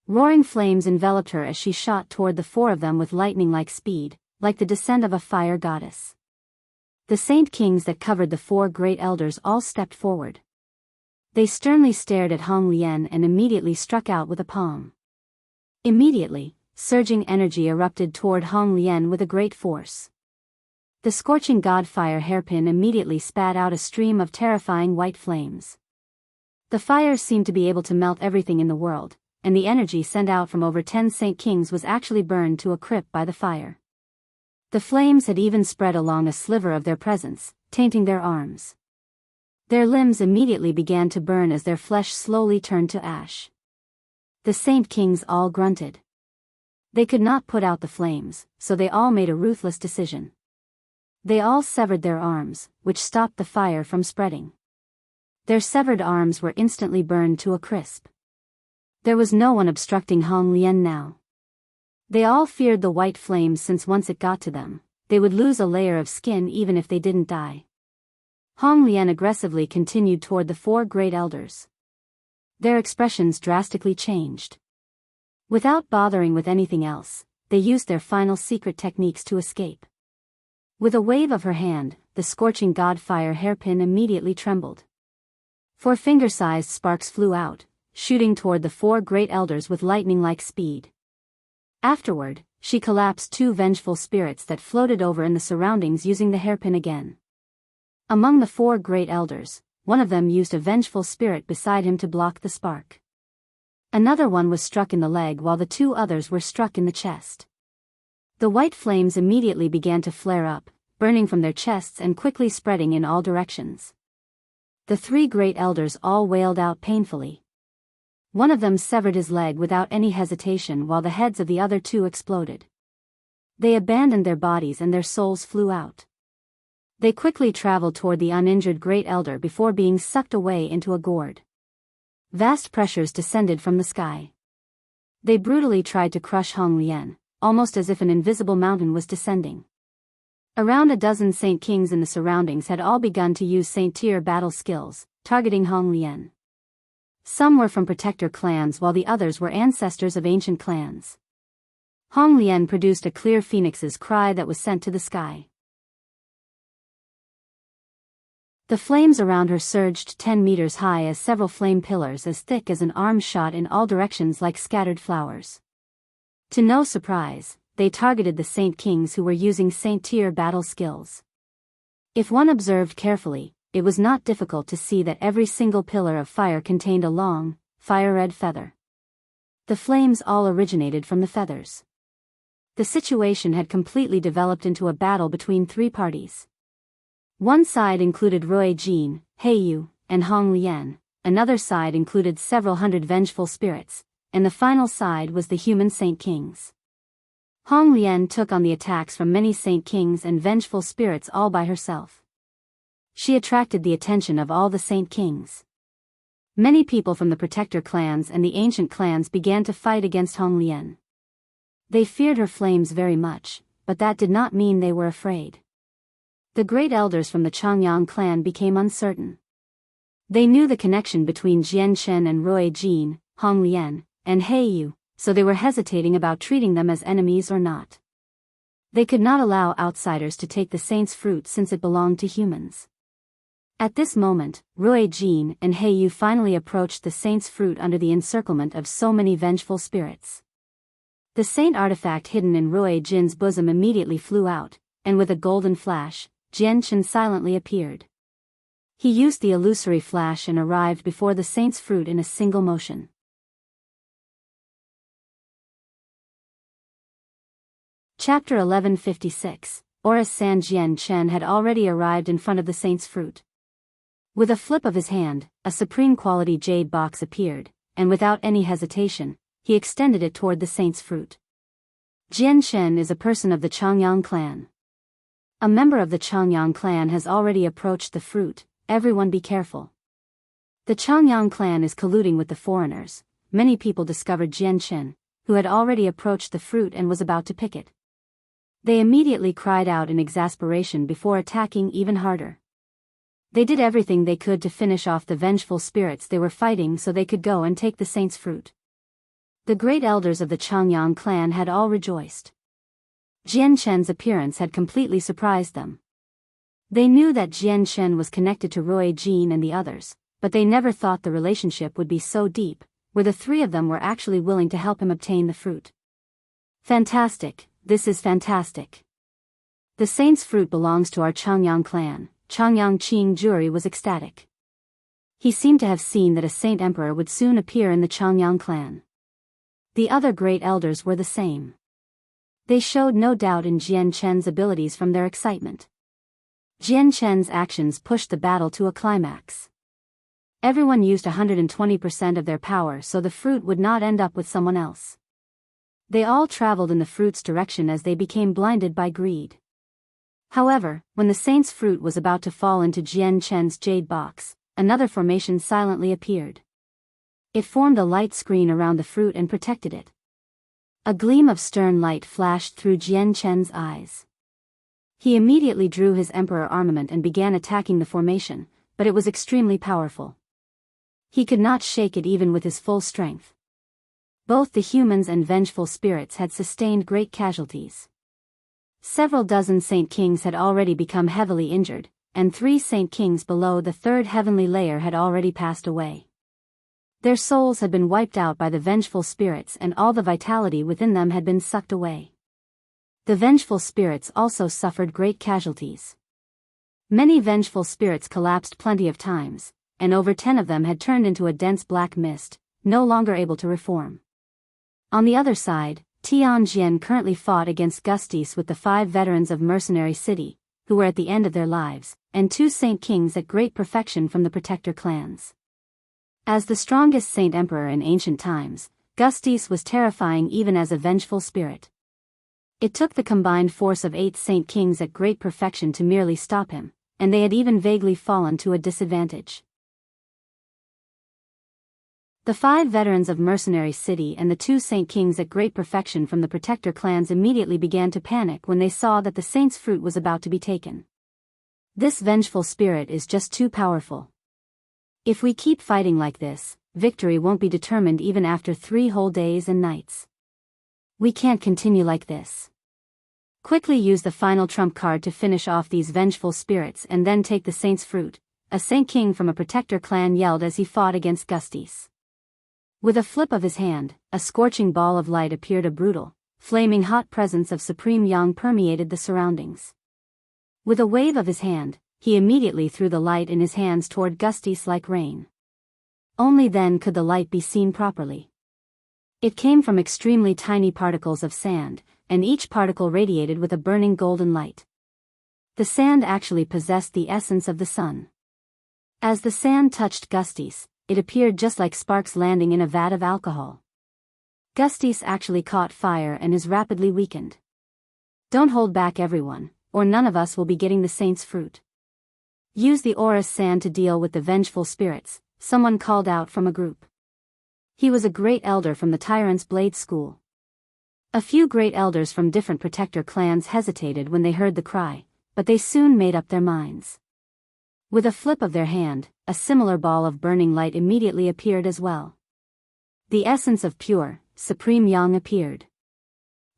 Speaker 1: Roaring flames enveloped her as she shot toward the four of them with lightning-like speed, like the descent of a fire goddess. The saint kings that covered the four great elders all stepped forward. They sternly stared at Hong Lian and immediately struck out with a palm. Immediately, surging energy erupted toward Hong Lian with a great force. The scorching god fire hairpin immediately spat out a stream of terrifying white flames. The fire seemed to be able to melt everything in the world, and the energy sent out from over 10 saint kings was actually burned to a crisp by the fire. The flames had even spread along a sliver of their presence, tainting their arms. Their limbs immediately began to burn as their flesh slowly turned to ash. The saint kings all grunted. They could not put out the flames, so they all made a ruthless decision. They all severed their arms, which stopped the fire from spreading. Their severed arms were instantly burned to a crisp. There was no one obstructing Hong Lian now. They all feared the white flames since once it got to them, they would lose a layer of skin even if they didn't die. Hong Lian aggressively continued toward the four great elders. Their expressions drastically changed. Without bothering with anything else, they used their final secret techniques to escape. With a wave of her hand, the scorching god fire hairpin immediately trembled. 4 finger-sized sparks flew out, shooting toward the four great elders with lightning-like speed. Afterward, she collapsed two vengeful spirits that floated over in the surroundings using the hairpin again. Among the four great elders, one of them used a vengeful spirit beside him to block the spark. Another one was struck in the leg while the two others were struck in the chest. The white flames immediately began to flare up, burning from their chests and quickly spreading in all directions. The three great elders all wailed out painfully. One of them severed his leg without any hesitation while the heads of the other two exploded. They abandoned their bodies and their souls flew out. They quickly traveled toward the uninjured great elder before being sucked away into a gourd. Vast pressures descended from the sky. They brutally tried to crush Hong Lian, almost as if an invisible mountain was descending. Around a dozen Saint Kings in the surroundings had all begun to use Saint-tier battle skills, targeting Hong Lian. Some were from protector clans while the others were ancestors of ancient clans. Hong Lian produced a clear phoenix's cry that was sent to the sky. The flames around her surged 10 meters high as several flame pillars as thick as an arm shot in all directions like scattered flowers. To no surprise, they targeted the Saint Kings who were using Saint-tier battle skills. If one observed carefully, it was not difficult to see that every single pillar of fire contained a long, fire-red feather. The flames all originated from the feathers. The situation had completely developed into a battle between three parties. One side included Rui Jin, Heiyu, and Hong Lian, another side included several hundred vengeful spirits, and the final side was the human Saint Kings. Hong Lian took on the attacks from many Saint Kings and vengeful spirits all by herself. She attracted the attention of all the Saint Kings. Many people from the protector clans and the ancient clans began to fight against Hong Lian. They feared her flames very much, but that did not mean they were afraid. The great elders from the Changyang clan became uncertain. They knew the connection between Jian Chen and Rui Jin, Hong Lian, and Heiyu, so they were hesitating about treating them as enemies or not. They could not allow outsiders to take the saint's fruit since it belonged to humans. At this moment, Rui Jin and Heiyu finally approached the saint's fruit under the encirclement of so many vengeful spirits. The saint artifact hidden in Rui Jin's bosom immediately flew out, and with a golden flash, Jian Chen silently appeared. He used the illusory flash and arrived before the saint's fruit in a single motion. Chapter 1156. Aurous San Jian Chen had already arrived in front of the saint's fruit. With a flip of his hand, a supreme quality jade box appeared, and without any hesitation, he extended it toward the saint's fruit. Jian Chen is a person of the Changyang clan. A member of the Changyang clan has already approached the fruit, everyone be careful. The Changyang clan is colluding with the foreigners. Many people discovered Jian Chen, who had already approached the fruit and was about to pick it. They immediately cried out in exasperation before attacking even harder. They did everything they could to finish off the vengeful spirits they were fighting so they could go and take the saint's fruit. The great elders of the Changyang clan had all rejoiced. Jian Chen's appearance had completely surprised them. They knew that Jian Chen was connected to Rui Jin and the others, but they never thought the relationship would be so deep, where the three of them were actually willing to help him obtain the fruit. Fantastic, this is fantastic. The saint's fruit belongs to our Changyang clan. Changyang Qing Juri was ecstatic. He seemed to have seen that a saint emperor would soon appear in the Changyang clan. The other great elders were the same. They showed no doubt in Jian Chen's abilities from their excitement. Jian Chen's actions pushed the battle to a climax. Everyone used 120% of their power so the fruit would not end up with someone else. They all traveled in the fruit's direction as they became blinded by greed. However, when the saint's fruit was about to fall into Jian Chen's jade box, another formation silently appeared. It formed a light screen around the fruit and protected it. A gleam of stern light flashed through Jian Chen's eyes. He immediately drew his emperor armament and began attacking the formation, but it was extremely powerful. He could not shake it even with his full strength. Both the humans and vengeful spirits had sustained great casualties. Several dozen Saint Kings had already become heavily injured, and 3 Saint Kings below the 3rd heavenly layer had already passed away. Their souls had been wiped out by the vengeful spirits and all the vitality within them had been sucked away. The vengeful spirits also suffered great casualties. Many vengeful spirits collapsed plenty of times, and over 10 of them had turned into a dense black mist, no longer able to reform. On the other side, Tianjian currently fought against Gustis with the 5 veterans of Mercenary City, who were at the end of their lives, and 2 Saint Kings at great perfection from the Protector clans. As the strongest Saint Emperor in ancient times, Gustis was terrifying even as a vengeful spirit. It took the combined force of 8 Saint Kings at great perfection to merely stop him, and they had even vaguely fallen to a disadvantage. The 5 veterans of Mercenary City and the 2 Saint Kings at great perfection from the Protector clans immediately began to panic when they saw that the Saint's fruit was about to be taken. This vengeful spirit is just too powerful. If we keep fighting like this, victory won't be determined even after 3 whole days and nights. We can't continue like this. Quickly use the final trump card to finish off these vengeful spirits and then take the Saint's fruit, a Saint King from a Protector clan yelled as he fought against Gustis. With a flip of his hand, a scorching ball of light appeared. A brutal, flaming hot presence of supreme yang permeated the surroundings. With a wave of his hand, he immediately threw the light in his hands toward Gustis like rain. Only then could the light be seen properly. It came from extremely tiny particles of sand, and each particle radiated with a burning golden light. The sand actually possessed the essence of the sun. As the sand touched Gustis, it appeared just like sparks landing in a vat of alcohol. Gustis actually caught fire and is rapidly weakened. Don't hold back, everyone, or none of us will be getting the Saint's fruit. Use the Aurous sand to deal with the vengeful spirits, someone called out from a group. He was a great elder from the Tyrant's Blade School. A few great elders from different Protector clans hesitated when they heard the cry, but they soon made up their minds. With a flip of their hand, a similar ball of burning light immediately appeared as well. The essence of pure, supreme yang appeared.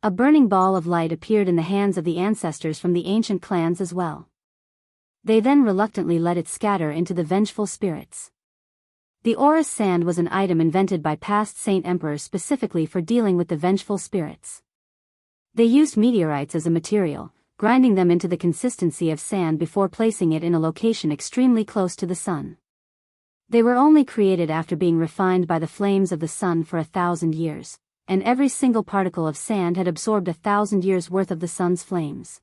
Speaker 1: A burning ball of light appeared in the hands of the ancestors from the ancient clans as well. They then reluctantly let it scatter into the vengeful spirits. The Aurous sand was an item invented by past Saint Emperors specifically for dealing with the vengeful spirits. They used meteorites as a material, grinding them into the consistency of sand before placing it in a location extremely close to the sun. They were only created after being refined by the flames of the sun for 1,000 years, and every single particle of sand had absorbed 1,000 years' worth of the sun's flames.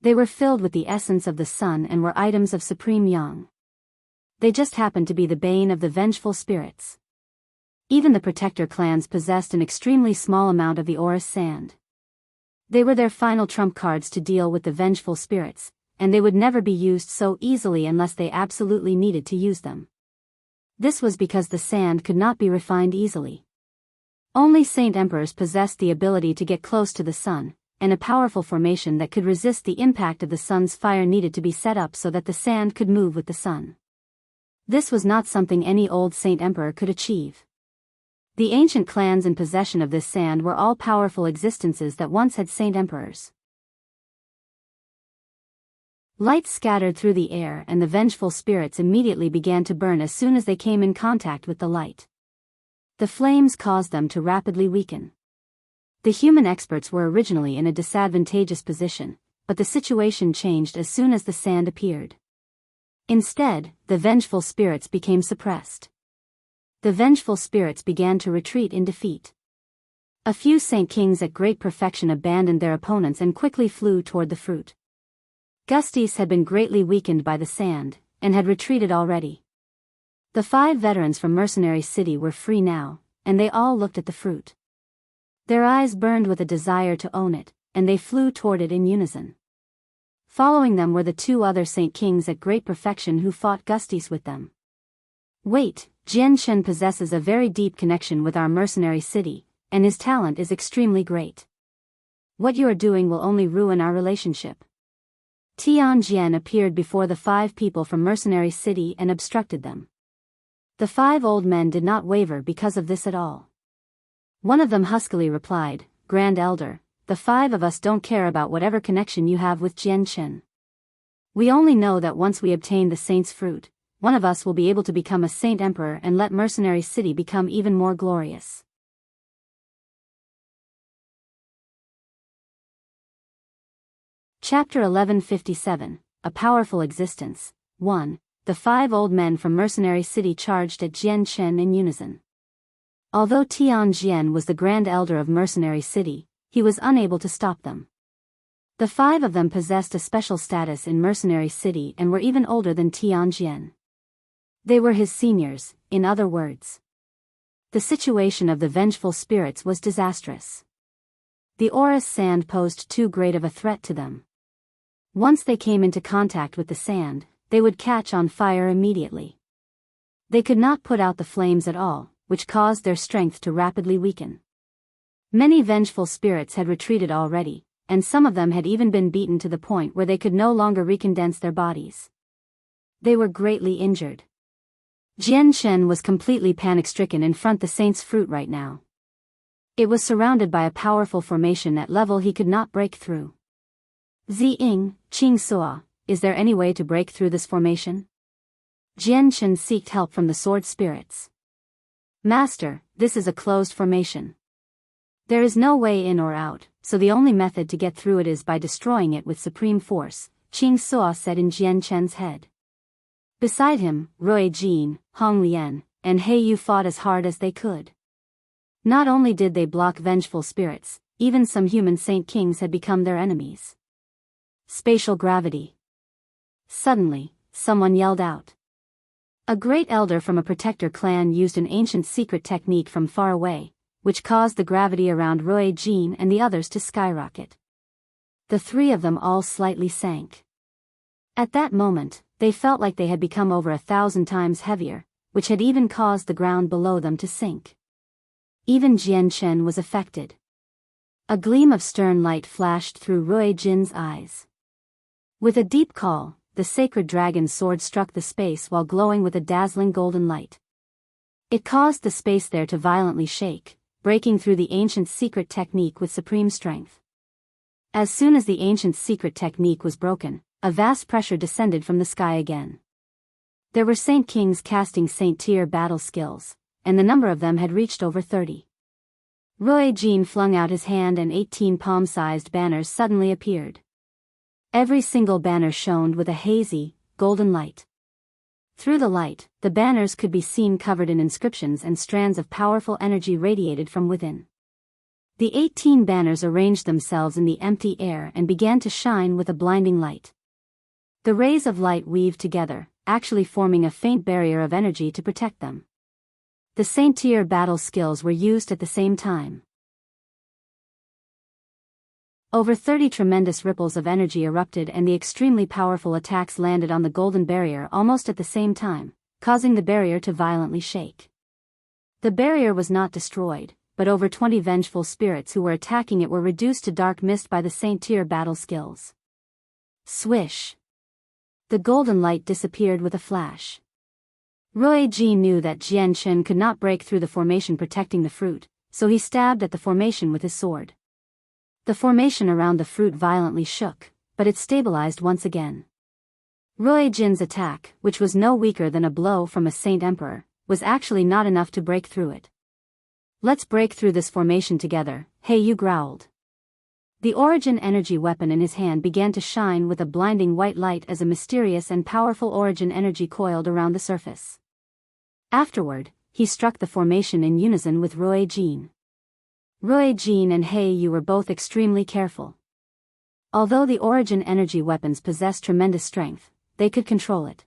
Speaker 1: They were filled with the essence of the sun and were items of supreme yang. They just happened to be the bane of the vengeful spirits. Even the Protector clans possessed an extremely small amount of the Aurous sand. They were their final trump cards to deal with the vengeful spirits, and they would never be used so easily unless they absolutely needed to use them. This was because the sand could not be refined easily. Only Saint Emperors possessed the ability to get close to the sun, and a powerful formation that could resist the impact of the sun's fire needed to be set up so that the sand could move with the sun. This was not something any old Saint Emperor could achieve. The ancient clans in possession of this sand were all powerful existences that once had Saint Emperors. Light scattered through the air and the vengeful spirits immediately began to burn as soon as they came in contact with the light. The flames caused them to rapidly weaken. The human experts were originally in a disadvantageous position, but the situation changed as soon as the sand appeared. Instead, the vengeful spirits became suppressed. The vengeful spirits began to retreat in defeat. A few Saint Kings at great perfection abandoned their opponents and quickly flew toward the fruit. Gustis had been greatly weakened by the sand, and had retreated already. The 5 veterans from Mercenary City were free now, and they all looked at the fruit. Their eyes burned with a desire to own it, and they flew toward it in unison. Following them were the 2 other Saint Kings at great perfection who fought Gustis with them. Wait, Jian Shen possesses a very deep connection with our Mercenary City, and his talent is extremely great. What you are doing will only ruin our relationship. Tianjian appeared before the 5 people from Mercenary City and obstructed them. The 5 old men did not waver because of this at all. One of them huskily replied, "Grand Elder, the 5 of us don't care about whatever connection you have with Jian Shen. We only know that once we obtain the Saint's fruit, one of us will be able to become a Saint Emperor and let Mercenary City become even more glorious." Chapter 1157, A Powerful Existence. 1. The 5 old men from Mercenary City charged at Jian Chen in unison. Although Tian Jian was the Grand Elder of Mercenary City, he was unable to stop them. The 5 of them possessed a special status in Mercenary City and were even older than Tian Jian. They were his seniors, in other words. The situation of the vengeful spirits was disastrous. The Aurous sand posed too great of a threat to them. Once they came into contact with the sand, they would catch on fire immediately. They could not put out the flames at all, which caused their strength to rapidly weaken. Many vengeful spirits had retreated already, and some of them had even been beaten to the point where they could no longer recondense their bodies. They were greatly injured. Jian Chen was completely panic-stricken in front the saint's fruit right now. It was surrounded by a powerful formation at level he could not break through. Ziying, Qing Suo, is there any way to break through this formation? Jian Chen sought help from the sword spirits. Master, this is a closed formation. There is no way in or out, so the only method to get through it is by destroying it with supreme force, Qing Suo said in Jian Chen's head. Beside him, Rui Jin, Hong Lian, and He Yu fought as hard as they could. Not only did they block vengeful spirits, even some human saint kings had become their enemies. Spatial gravity. Suddenly, someone yelled out. A great elder from a protector clan used an ancient secret technique from far away, which caused the gravity around Rui Jin and the others to skyrocket. The 3 of them all slightly sank. At that moment, they felt like they had become over 1,000 times heavier, which had even caused the ground below them to sink. Even Jian Chen was affected. A gleam of stern light flashed through Rui Jin's eyes. With a deep call, the sacred dragon's sword struck the space while glowing with a dazzling golden light. It caused the space there to violently shake, breaking through the ancient secret technique with supreme strength. As soon as the ancient secret technique was broken, a vast pressure descended from the sky again. There were saint kings casting saint-tier battle skills, and the number of them had reached over 30. Rui Jin flung out his hand and 18 palm-sized banners suddenly appeared. Every single banner shone with a hazy, golden light. Through the light, the banners could be seen covered in inscriptions and strands of powerful energy radiated from within. The 18 banners arranged themselves in the empty air and began to shine with a blinding light. The rays of light weaved together, actually forming a faint barrier of energy to protect them. The saint-tier battle skills were used at the same time. Over 30 tremendous ripples of energy erupted and the extremely powerful attacks landed on the golden barrier almost at the same time, causing the barrier to violently shake. The barrier was not destroyed, but over 20 vengeful spirits who were attacking it were reduced to dark mist by the saint-tier battle skills. Swish! The golden light disappeared with a flash. Rui Jin knew that Jian Chen could not break through the formation protecting the fruit, so he stabbed at the formation with his sword. The formation around the fruit violently shook, but it stabilized once again. Rui Jin's attack, which was no weaker than a blow from a Saint Emperor, was actually not enough to break through it. Let's break through this formation together, He Yu growled. The origin energy weapon in his hand began to shine with a blinding white light as a mysterious and powerful origin energy coiled around the surface. Afterward, he struck the formation in unison with Rui Jin. Rui Jin and He Yu were both extremely careful. Although the origin energy weapons possessed tremendous strength, they could control it.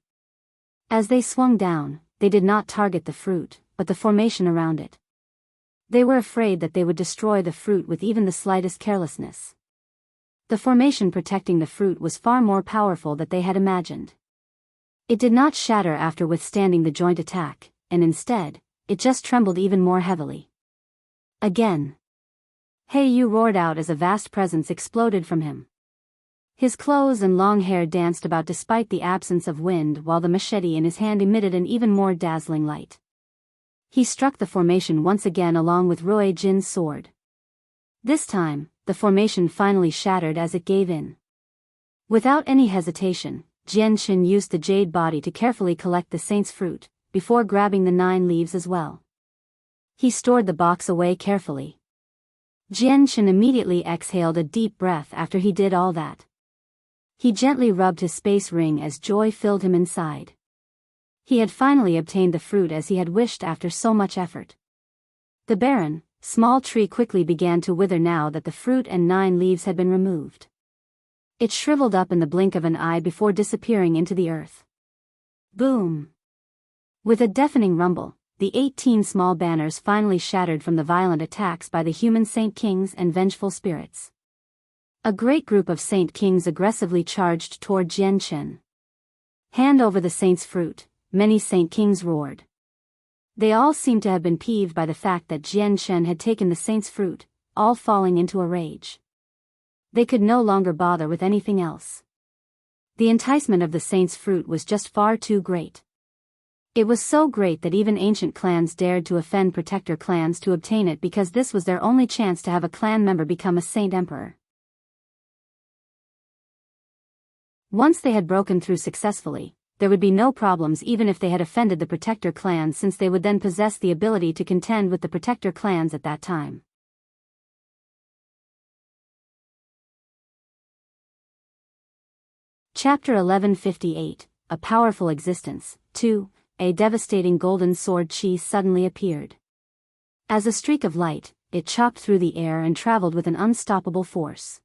Speaker 1: As they swung down, they did not target the fruit, but the formation around it. They were afraid that they would destroy the fruit with even the slightest carelessness. The formation protecting the fruit was far more powerful than they had imagined. It did not shatter after withstanding the joint attack, and instead, it just trembled even more heavily. Again. He Yu roared out as a vast presence exploded from him. His clothes and long hair danced about despite the absence of wind while the machete in his hand emitted an even more dazzling light. He struck the formation once again along with Rui Jin's sword. This time, the formation finally shattered as it gave in. Without any hesitation, Jian Chen used the jade body to carefully collect the saint's fruit, before grabbing the 9 leaves as well. He stored the box away carefully. Jian Chen immediately exhaled a deep breath after he did all that. He gently rubbed his space ring as joy filled him inside. He had finally obtained the fruit as he had wished after so much effort. The barren, small tree quickly began to wither now that the fruit and 9 leaves had been removed. It shriveled up in the blink of an eye before disappearing into the earth. Boom! With a deafening rumble, the 18 small banners finally shattered from the violent attacks by the human Saint Kings and vengeful spirits. A great group of Saint Kings aggressively charged toward Jianchen. Hand over the Saint's fruit, many Saint Kings roared. They all seemed to have been peeved by the fact that Jianchen had taken the Saint's fruit, all falling into a rage. They could no longer bother with anything else. The enticement of the Saint's fruit was just far too great. It was so great that even ancient clans dared to offend protector clans to obtain it because this was their only chance to have a clan member become a Saint Emperor. Once they had broken through successfully, there would be no problems even if they had offended the protector clans, since they would then possess the ability to contend with the protector clans at that time. Chapter 1158, A Powerful Existence. 2. A devastating golden sword chi suddenly appeared. As a streak of light, it chopped through the air and traveled with an unstoppable force.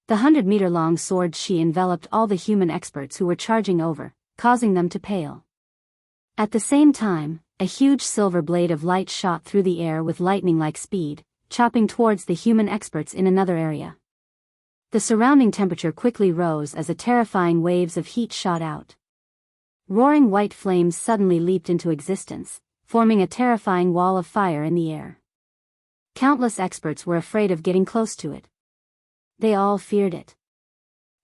Speaker 1: The 100-meter-long sword chi enveloped all the human experts who were charging over, causing them to pale. At the same time, a huge silver blade of light shot through the air with lightning-like speed, chopping towards the human experts in another area. The surrounding temperature quickly rose as terrifying waves of heat shot out. Roaring white flames suddenly leaped into existence, forming a terrifying wall of fire in the air. Countless experts were afraid of getting close to it. They all feared it.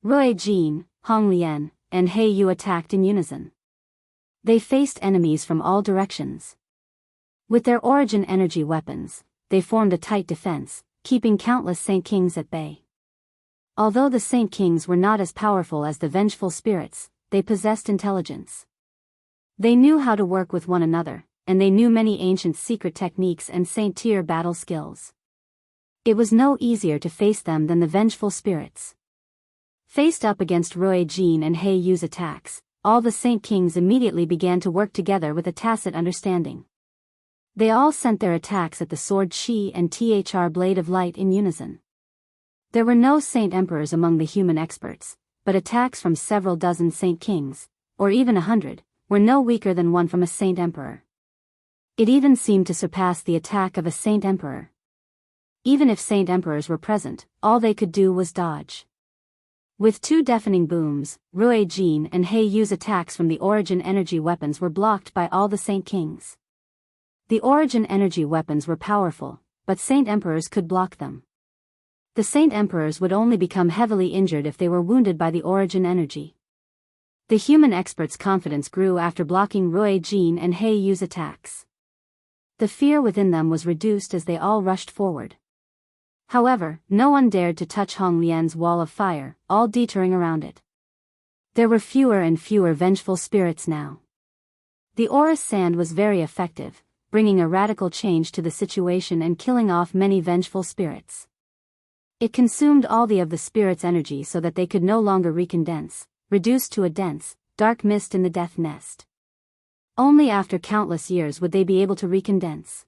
Speaker 1: Rui Jin, Hong Lian, and He Yu attacked in unison. They faced enemies from all directions. With their origin energy weapons, they formed a tight defense, keeping countless Saint Kings at bay. Although the Saint Kings were not as powerful as the vengeful spirits, they possessed intelligence. They knew how to work with one another, and they knew many ancient secret techniques and Saint-tier battle skills. It was no easier to face them than the vengeful spirits. Faced up against Rui Jin and He Yu's attacks, all the Saint Kings immediately began to work together with a tacit understanding. They all sent their attacks at the sword chi and thr blade of light in unison. There were no Saint Emperors among the human experts, but attacks from several dozen Saint Kings, or even 100, were no weaker than one from a Saint Emperor. It even seemed to surpass the attack of a Saint Emperor. Even if Saint Emperors were present, all they could do was dodge. With 2 deafening booms, Rui Jin and He Yu's attacks from the origin energy weapons were blocked by all the Saint Kings. The origin energy weapons were powerful, but Saint Emperors could block them. The Saint Emperors would only become heavily injured if they were wounded by the origin energy. The human experts' confidence grew after blocking Rui Jin and He Yu's attacks. The fear within them was reduced as they all rushed forward. However, no one dared to touch Hong Lian's wall of fire, all deterring around it. There were fewer and fewer vengeful spirits now. The Aurous sand was very effective, bringing a radical change to the situation and killing off many vengeful spirits. It consumed all of the spirits' energy so that they could no longer recondense, reduced to a dense, dark mist in the death nest. Only after countless years would they be able to recondense.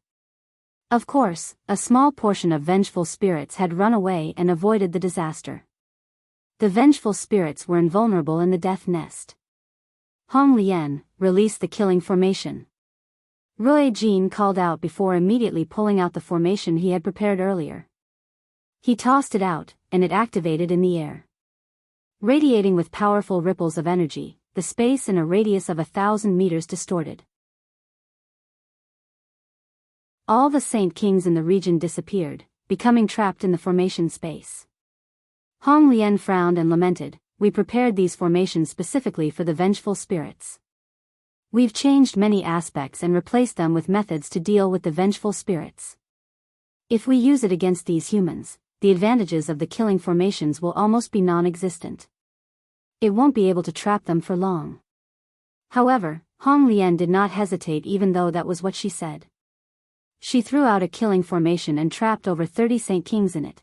Speaker 1: Of course, a small portion of vengeful spirits had run away and avoided the disaster. The vengeful spirits were invulnerable in the death nest. Hong Lian, release the killing formation. Rui Jin called out before immediately pulling out the formation he had prepared earlier. He tossed it out, and it activated in the air. Radiating with powerful ripples of energy, the space in a radius of 1,000 meters distorted. All the Saint Kings in the region disappeared, becoming trapped in the formation space. Hong Lian frowned and lamented, "We prepared these formations specifically for the vengeful spirits. We've changed many aspects and replaced them with methods to deal with the vengeful spirits. If we use it against these humans, the advantages of the killing formations will almost be non-existent. It won't be able to trap them for long." However, Hong Lian did not hesitate even though that was what she said. She threw out a killing formation and trapped over 30 Saint Kings in it.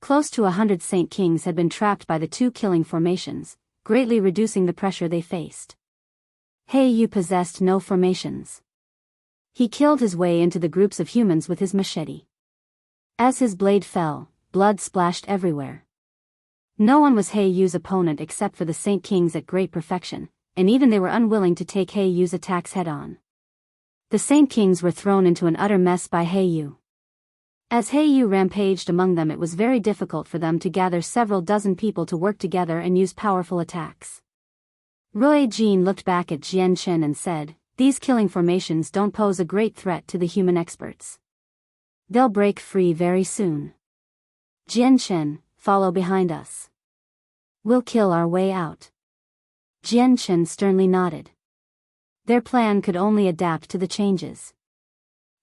Speaker 1: Close to 100 Saint Kings had been trapped by the two killing formations, greatly reducing the pressure they faced. Yu possessed no formations. He killed his way into the groups of humans with his machete. As his blade fell, blood splashed everywhere. No one was Yu's opponent except for the Saint Kings at great perfection, and even they were unwilling to take Yu's attacks head-on. The Saint Kings were thrown into an utter mess by Yu. As Yu rampaged among them, it was very difficult for them to gather several dozen people to work together and use powerful attacks. Rui Jin looked back at Jian Chen and said, "These killing formations don't pose a great threat to the human experts. They'll break free very soon. Jian Chen, follow behind us. We'll kill our way out." Jian Chen sternly nodded. Their plan could only adapt to the changes.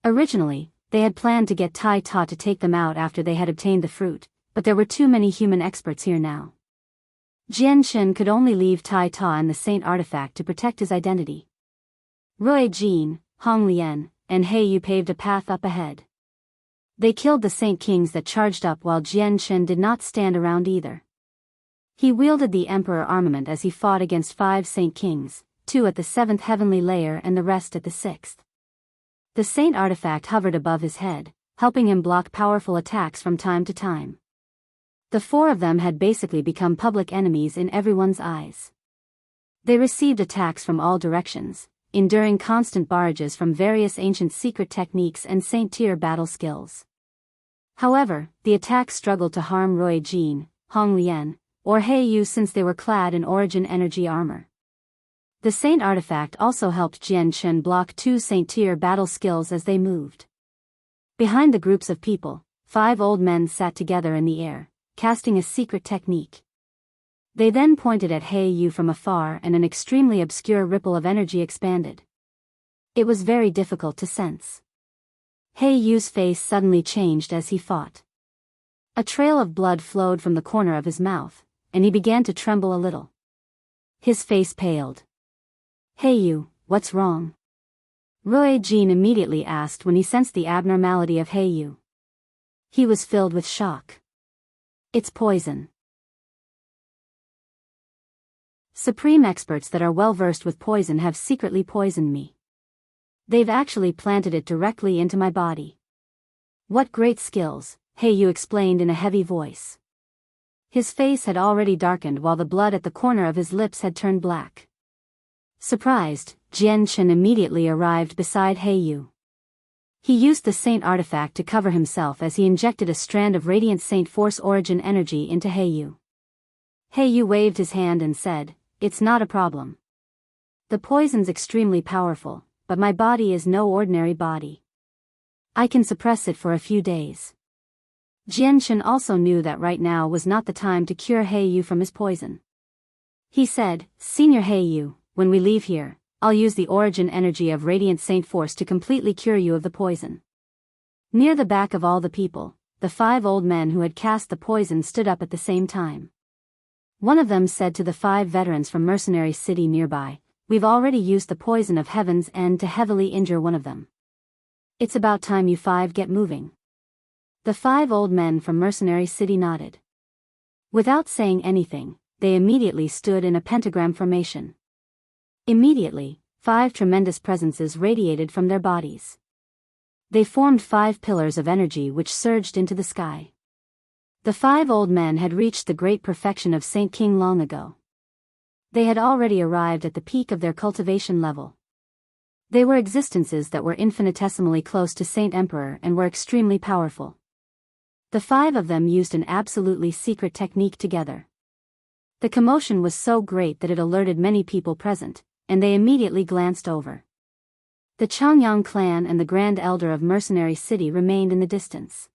Speaker 1: Originally, they had planned to get Tai Ta to take them out after they had obtained the fruit, but there were too many human experts here now. Jian Chen could only leave Tai Ta and the Saint Artifact to protect his identity. Rui Jin, Hong Lian, and Yu paved a path up ahead. They killed the Saint Kings that charged up while Jian Chen did not stand around either. He wielded the Emperor armament as he fought against 5 Saint Kings, 2 at the 7th heavenly layer and the rest at the 6th. The Saint Artifact hovered above his head, helping him block powerful attacks from time to time. The 4 of them had basically become public enemies in everyone's eyes. They received attacks from all directions, enduring constant barrages from various ancient secret techniques and Saint-tier battle skills. However, the attacks struggled to harm Rui Jin, Hong Lian, or Yu since they were clad in origin energy armor. The Saint Artifact also helped Jian Chen block 2 Saint-tier battle skills as they moved. Behind the groups of people, 5 old men sat together in the air, casting a secret technique. They then pointed at Yu from afar and an extremely obscure ripple of energy expanded. It was very difficult to sense. Yu's face suddenly changed as he fought. A trail of blood flowed from the corner of his mouth, and he began to tremble a little. His face paled. "Yu, what's wrong?" Rui Jin immediately asked when he sensed the abnormality of Yu. He was filled with shock. "It's poison." Supreme experts that are well versed with poison have secretly poisoned me. They've actually planted it directly into my body. What great skills, Yu explained in a heavy voice. His face had already darkened while the blood at the corner of his lips had turned black. Surprised, Jian Chen immediately arrived beside Yu. He used the Saint Artifact to cover himself as he injected a strand of radiant Saint Force origin energy into Yu. Yu waved his hand and said, "It's not a problem. The poison's extremely powerful, but my body is no ordinary body. I can suppress it for a few days." Jian Chen also knew that right now was not the time to cure Yu from his poison. He said, "Senior Yu, when we leave here, I'll use the origin energy of Radiant Saint Force to completely cure you of the poison." Near the back of all the people, the 5 old men who had cast the poison stood up at the same time. One of them said to the 5 veterans from Mercenary City nearby, "We've already used the poison of Heaven's End to heavily injure one of them. It's about time you 5 get moving." The 5 old men from Mercenary City nodded. Without saying anything, they immediately stood in a pentagram formation. Immediately, 5 tremendous presences radiated from their bodies. They formed 5 pillars of energy which surged into the sky. The 5 old men had reached the great perfection of Saint King long ago. They had already arrived at the peak of their cultivation level. They were existences that were infinitesimally close to Saint Emperor and were extremely powerful. The 5 of them used an absolutely secret technique together. The commotion was so great that it alerted many people present, and they immediately glanced over. The Changyang clan and the Grand Elder of Mercenary City remained in the distance.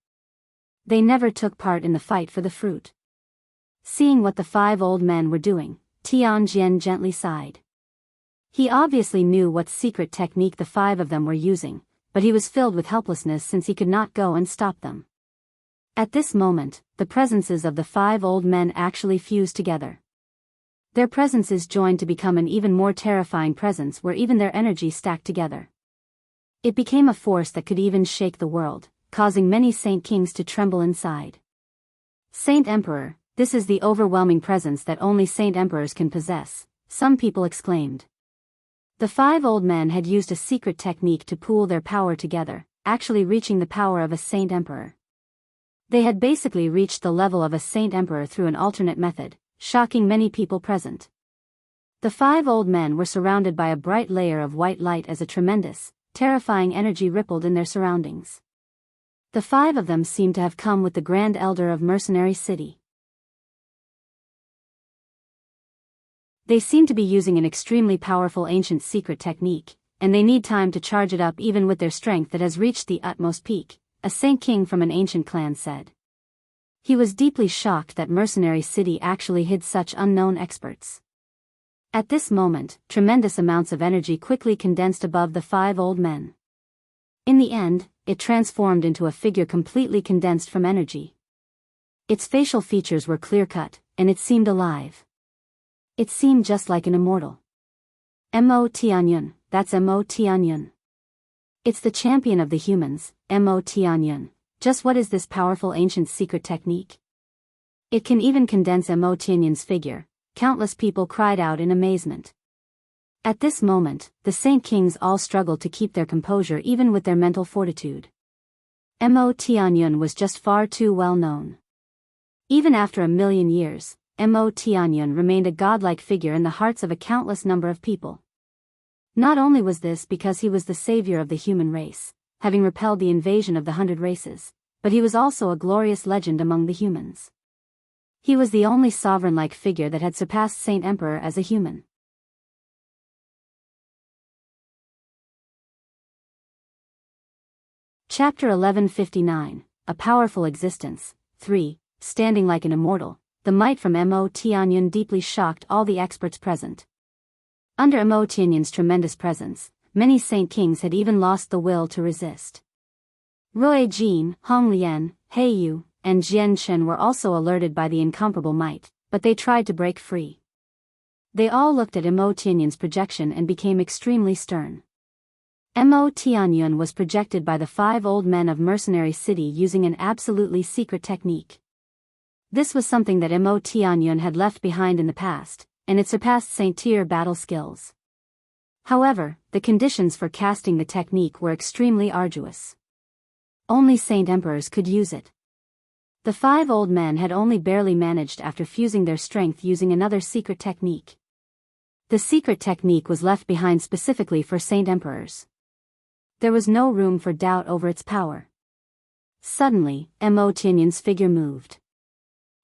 Speaker 1: They never took part in the fight for the fruit. Seeing what the 5 old men were doing, Tianjian gently sighed. He obviously knew what secret technique the 5 of them were using, but he was filled with helplessness since he could not go and stop them. At this moment, the presences of the 5 old men actually fused together. Their presences joined to become an even more terrifying presence where even their energy stacked together. It became a force that could even shake the world, causing many Saint Kings to tremble inside. Saint Emperor, this is the overwhelming presence that only Saint Emperors can possess, some people exclaimed. The 5 old men had used a secret technique to pool their power together, actually reaching the power of a Saint Emperor. They had basically reached the level of a Saint Emperor through an alternate method, shocking many people present. The 5 old men were surrounded by a bright layer of white light as a tremendous, terrifying energy rippled in their surroundings. The 5 of them seemed to have come with the Grand Elder of Mercenary City. They seem to be using an extremely powerful ancient secret technique, and they need time to charge it up even with their strength that has reached the utmost peak, a Saint King from an ancient clan said. He was deeply shocked that Mercenary City actually hid such unknown experts. At this moment, tremendous amounts of energy quickly condensed above the 5 old men. In the end, it transformed into a figure completely condensed from energy. Its facial features were clear-cut, and it seemed alive. It seemed just like an immortal. Mo Tianyun, that's Mo Tianyun. It's the champion of the humans, Mo Tianyun. Just what is this powerful ancient secret technique? It can even condense Mo Tianyun's figure, countless people cried out in amazement. At this moment, the Saint Kings all struggled to keep their composure even with their mental fortitude. Mo Tianyun was just far too well known. Even after 1,000,000 years, Mo Tianyun remained a godlike figure in the hearts of a countless number of people. Not only was this because he was the savior of the human race, having repelled the invasion of the 100 races, but he was also a glorious legend among the humans. He was the only sovereign-like figure that had surpassed Saint Emperor as a human. Chapter 1159, A Powerful Existence, 3, Standing like an Immortal. The might from Mo Tianyun deeply shocked all the experts present. Under Mo Tianyun's tremendous presence, many Saint Kings had even lost the will to resist. Rui Jin, Hong Lian, He Yu, and Jian Chen were also alerted by the incomparable might, but they tried to break free. They all looked at Mo Tianyun's projection and became extremely stern. Mo Tianyun was projected by the 5 old men of Mercenary City using an absolutely secret technique. This was something that Mo Tianyun had left behind in the past, and it surpassed Saint-tier battle skills. However, the conditions for casting the technique were extremely arduous. Only Saint Emperors could use it. The 5 old men had only barely managed after fusing their strength using another secret technique. The secret technique was left behind specifically for Saint Emperors. There was no room for doubt over its power. Suddenly, Mo Tianyun's figure moved.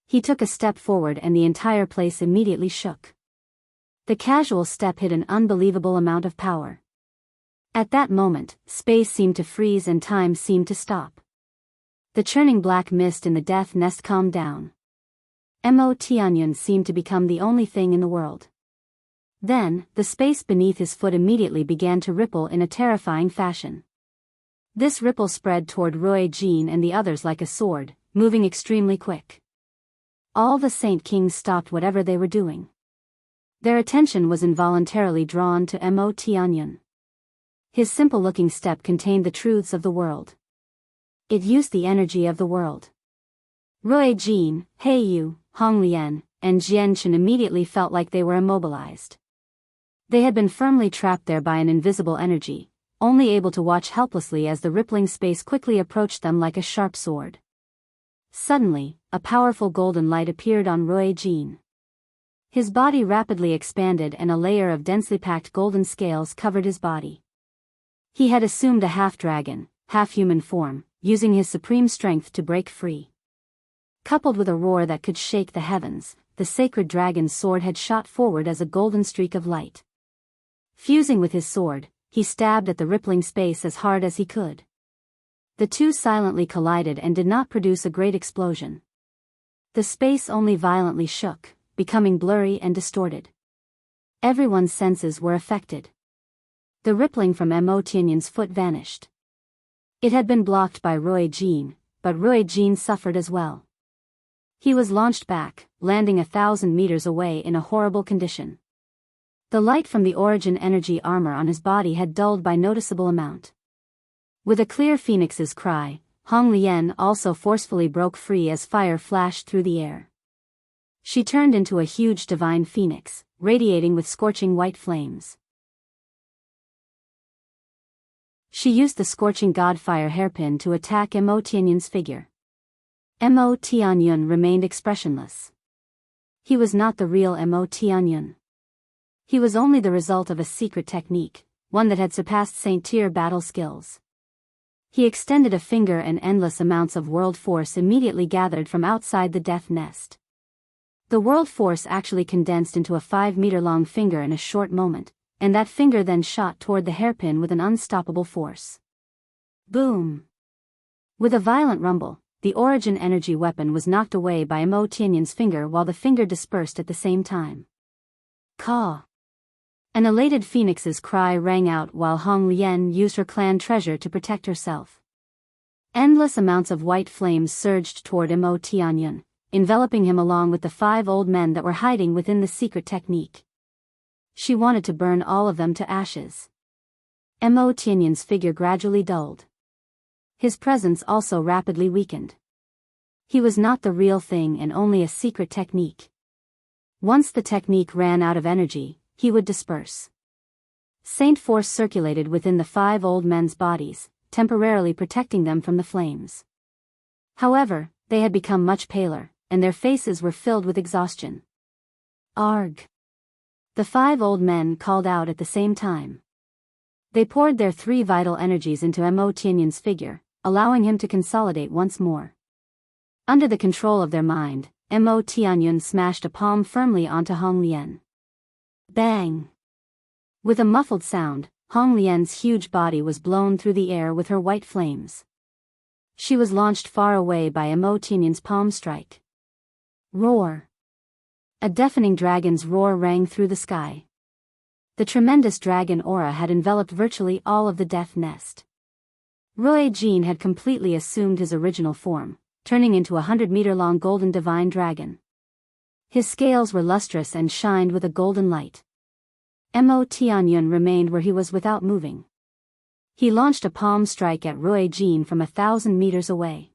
Speaker 1: He took a step forward and the entire place immediately shook. The casual step hid an unbelievable amount of power. At that moment, space seemed to freeze and time seemed to stop. The churning black mist in the death nest calmed down. Mo Tianyun seemed to become the only thing in the world. Then, the space beneath his foot immediately began to ripple in a terrifying fashion. This ripple spread toward Rui Jin and the others like a sword, moving extremely quick. All the Saint Kings stopped whatever they were doing. Their attention was involuntarily drawn to Mo Tianyun. His simple-looking step contained the truths of the world. It used the energy of the world. Rui Jin, He Yu, Hong Lian, and Jian Chen immediately felt like they were immobilized. They had been firmly trapped there by an invisible energy, only able to watch helplessly as the rippling space quickly approached them like a sharp sword. Suddenly, a powerful golden light appeared on Rui Jin. His body rapidly expanded and a layer of densely packed golden scales covered his body. He had assumed a half-dragon, half-human form, using his supreme strength to break free. Coupled with a roar that could shake the heavens, the sacred dragon's sword had shot forward as a golden streak of light. Fusing with his sword, he stabbed at the rippling space as hard as he could. The two silently collided and did not produce a great explosion. The space only violently shook, becoming blurry and distorted. Everyone's senses were affected. The rippling from Mo Tianyun's foot vanished. It had been blocked by Rui Jin, but Rui Jin suffered as well. He was launched back, landing 1,000 meters away in a horrible condition. The light from the origin energy armor on his body had dulled by noticeable amount. With a clear phoenix's cry, Hong Lian also forcefully broke free as fire flashed through the air. She turned into a huge divine phoenix, radiating with scorching white flames. She used the scorching god fire hairpin to attack Mo Tianyun's figure. Mo Tianyun remained expressionless. He was not the real Mo Tianyun. He was only the result of a secret technique, one that had surpassed Saint-Tier battle skills. He extended a finger and endless amounts of world force immediately gathered from outside the death nest. The world force actually condensed into a 5-meter-long finger in a short moment, and that finger then shot toward the hairpin with an unstoppable force. Boom! With a violent rumble, the origin energy weapon was knocked away by Mo Tianyun's finger while the finger dispersed at the same time. Caw! An elated phoenix's cry rang out while Hong Lian used her clan treasure to protect herself. Endless amounts of white flames surged toward Mo Tianyun, enveloping him along with the 5 old men that were hiding within the secret technique. She wanted to burn all of them to ashes. Mo Tianyun's figure gradually dulled. His presence also rapidly weakened. He was not the real thing and only a secret technique. Once the technique ran out of energy, he would disperse. Saint force circulated within the 5 old men's bodies, temporarily protecting them from the flames. However, they had become much paler, and their faces were filled with exhaustion. Arg! The 5 old men called out at the same time. They poured their 3 vital energies into Mo Tianyun's figure, allowing him to consolidate once more. Under the control of their mind, Mo Tianyun smashed a palm firmly onto Hong Lian. Bang! With a muffled sound, Hong Lian's huge body was blown through the air with her white flames. She was launched far away by Mo Tianyun's palm strike. Roar! A deafening dragon's roar rang through the sky. The tremendous dragon aura had enveloped virtually all of the death nest. Rui Jin had completely assumed his original form, turning into a 100-meter-long golden divine dragon. His scales were lustrous and shined with a golden light. Mo Tianyun remained where he was without moving. He launched a palm strike at Rui Jin from 1,000 meters away.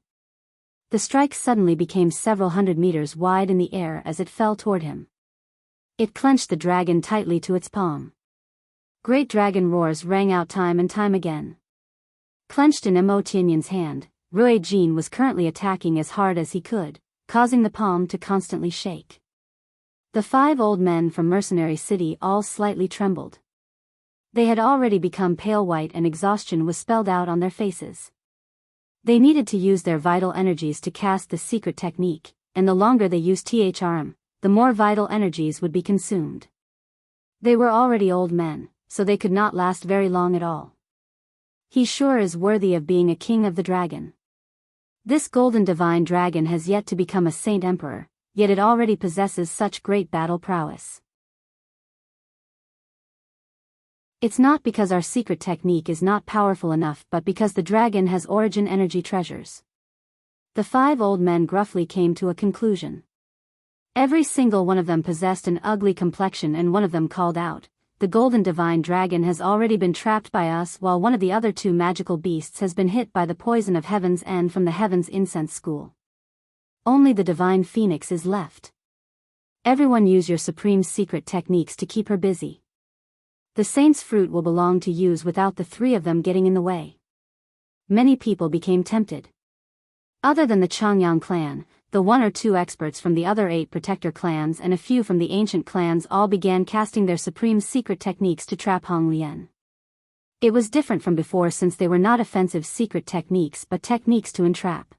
Speaker 1: The strike suddenly became several hundred meters wide in the air as it fell toward him. It clenched the dragon tightly to its palm. Great dragon roars rang out time and time again. Clenched in Mo Tianyun's hand, Rui Jin was currently attacking as hard as he could, causing the palm to constantly shake. The 5 old men from Mercenary City all slightly trembled. They had already become pale white and exhaustion was spelled out on their faces. They needed to use their vital energies to cast the secret technique, and the longer they used THRM, the more vital energies would be consumed. They were already old men, so they could not last very long at all. He sure is worthy of being a king of the dragon. This golden divine dragon has yet to become a saint emperor, yet it already possesses such great battle prowess. It's not because our secret technique is not powerful enough but because the dragon has origin energy treasures. The 5 old men gruffly came to a conclusion. Every single one of them possessed an ugly complexion and one of them called out, "The golden divine dragon has already been trapped by us while one of the other 2 magical beasts has been hit by the poison of Heaven's End from the Heaven's Incense School. Only the divine phoenix is left. Everyone use your supreme secret techniques to keep her busy. The saint's fruit will belong to use without the 3 of them getting in the way." Many people became tempted. Other than the Changyang clan, the 1 or 2 experts from the other 8 protector clans and a few from the ancient clans all began casting their supreme secret techniques to trap Hong Lian. It was different from before since they were not offensive secret techniques but techniques to entrap.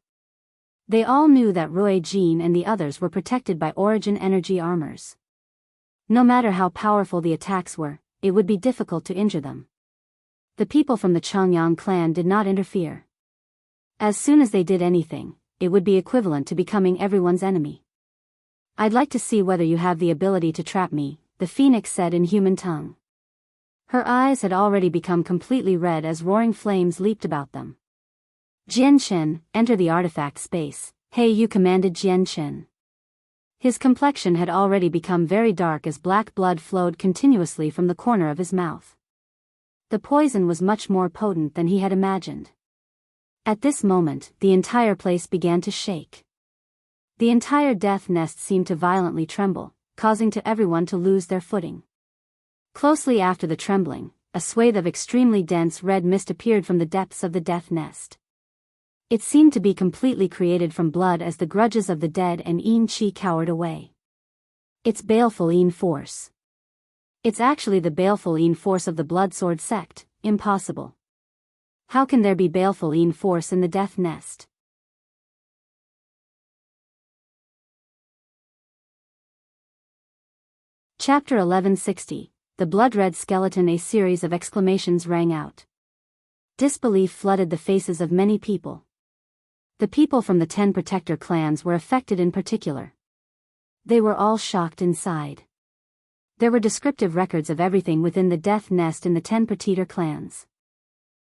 Speaker 1: They all knew that Rui Jin and the others were protected by origin energy armors. No matter how powerful the attacks were, it would be difficult to injure them. The people from the Changyang clan did not interfere. As soon as they did anything, it would be equivalent to becoming everyone's enemy. "I'd like to see whether you have the ability to trap me," the phoenix said in human tongue. Her eyes had already become completely red as roaring flames leaped about them. "Jian Chen, enter the artifact space," "Hey you," commanded Jian Chen. His complexion had already become very dark as black blood flowed continuously from the corner of his mouth. The poison was much more potent than he had imagined. At this moment, the entire place began to shake. The entire death nest seemed to violently tremble, causing to everyone to lose their footing. Closely after the trembling, a swathe of extremely dense red mist appeared from the depths of the death nest. It seemed to be completely created from blood as the grudges of the dead and Yin Chi cowered away. It's baleful Yin force. It's actually the baleful Yin force of the Blood Sword sect. Impossible. How can there be baleful Yin force in the death nest? Chapter 1160. The Blood-Red Skeleton. A series of exclamations rang out. Disbelief flooded the faces of many people. The people from the 10 protector clans were affected in particular. They were all shocked inside. There were descriptive records of everything within the death nest in the 10 protector clans.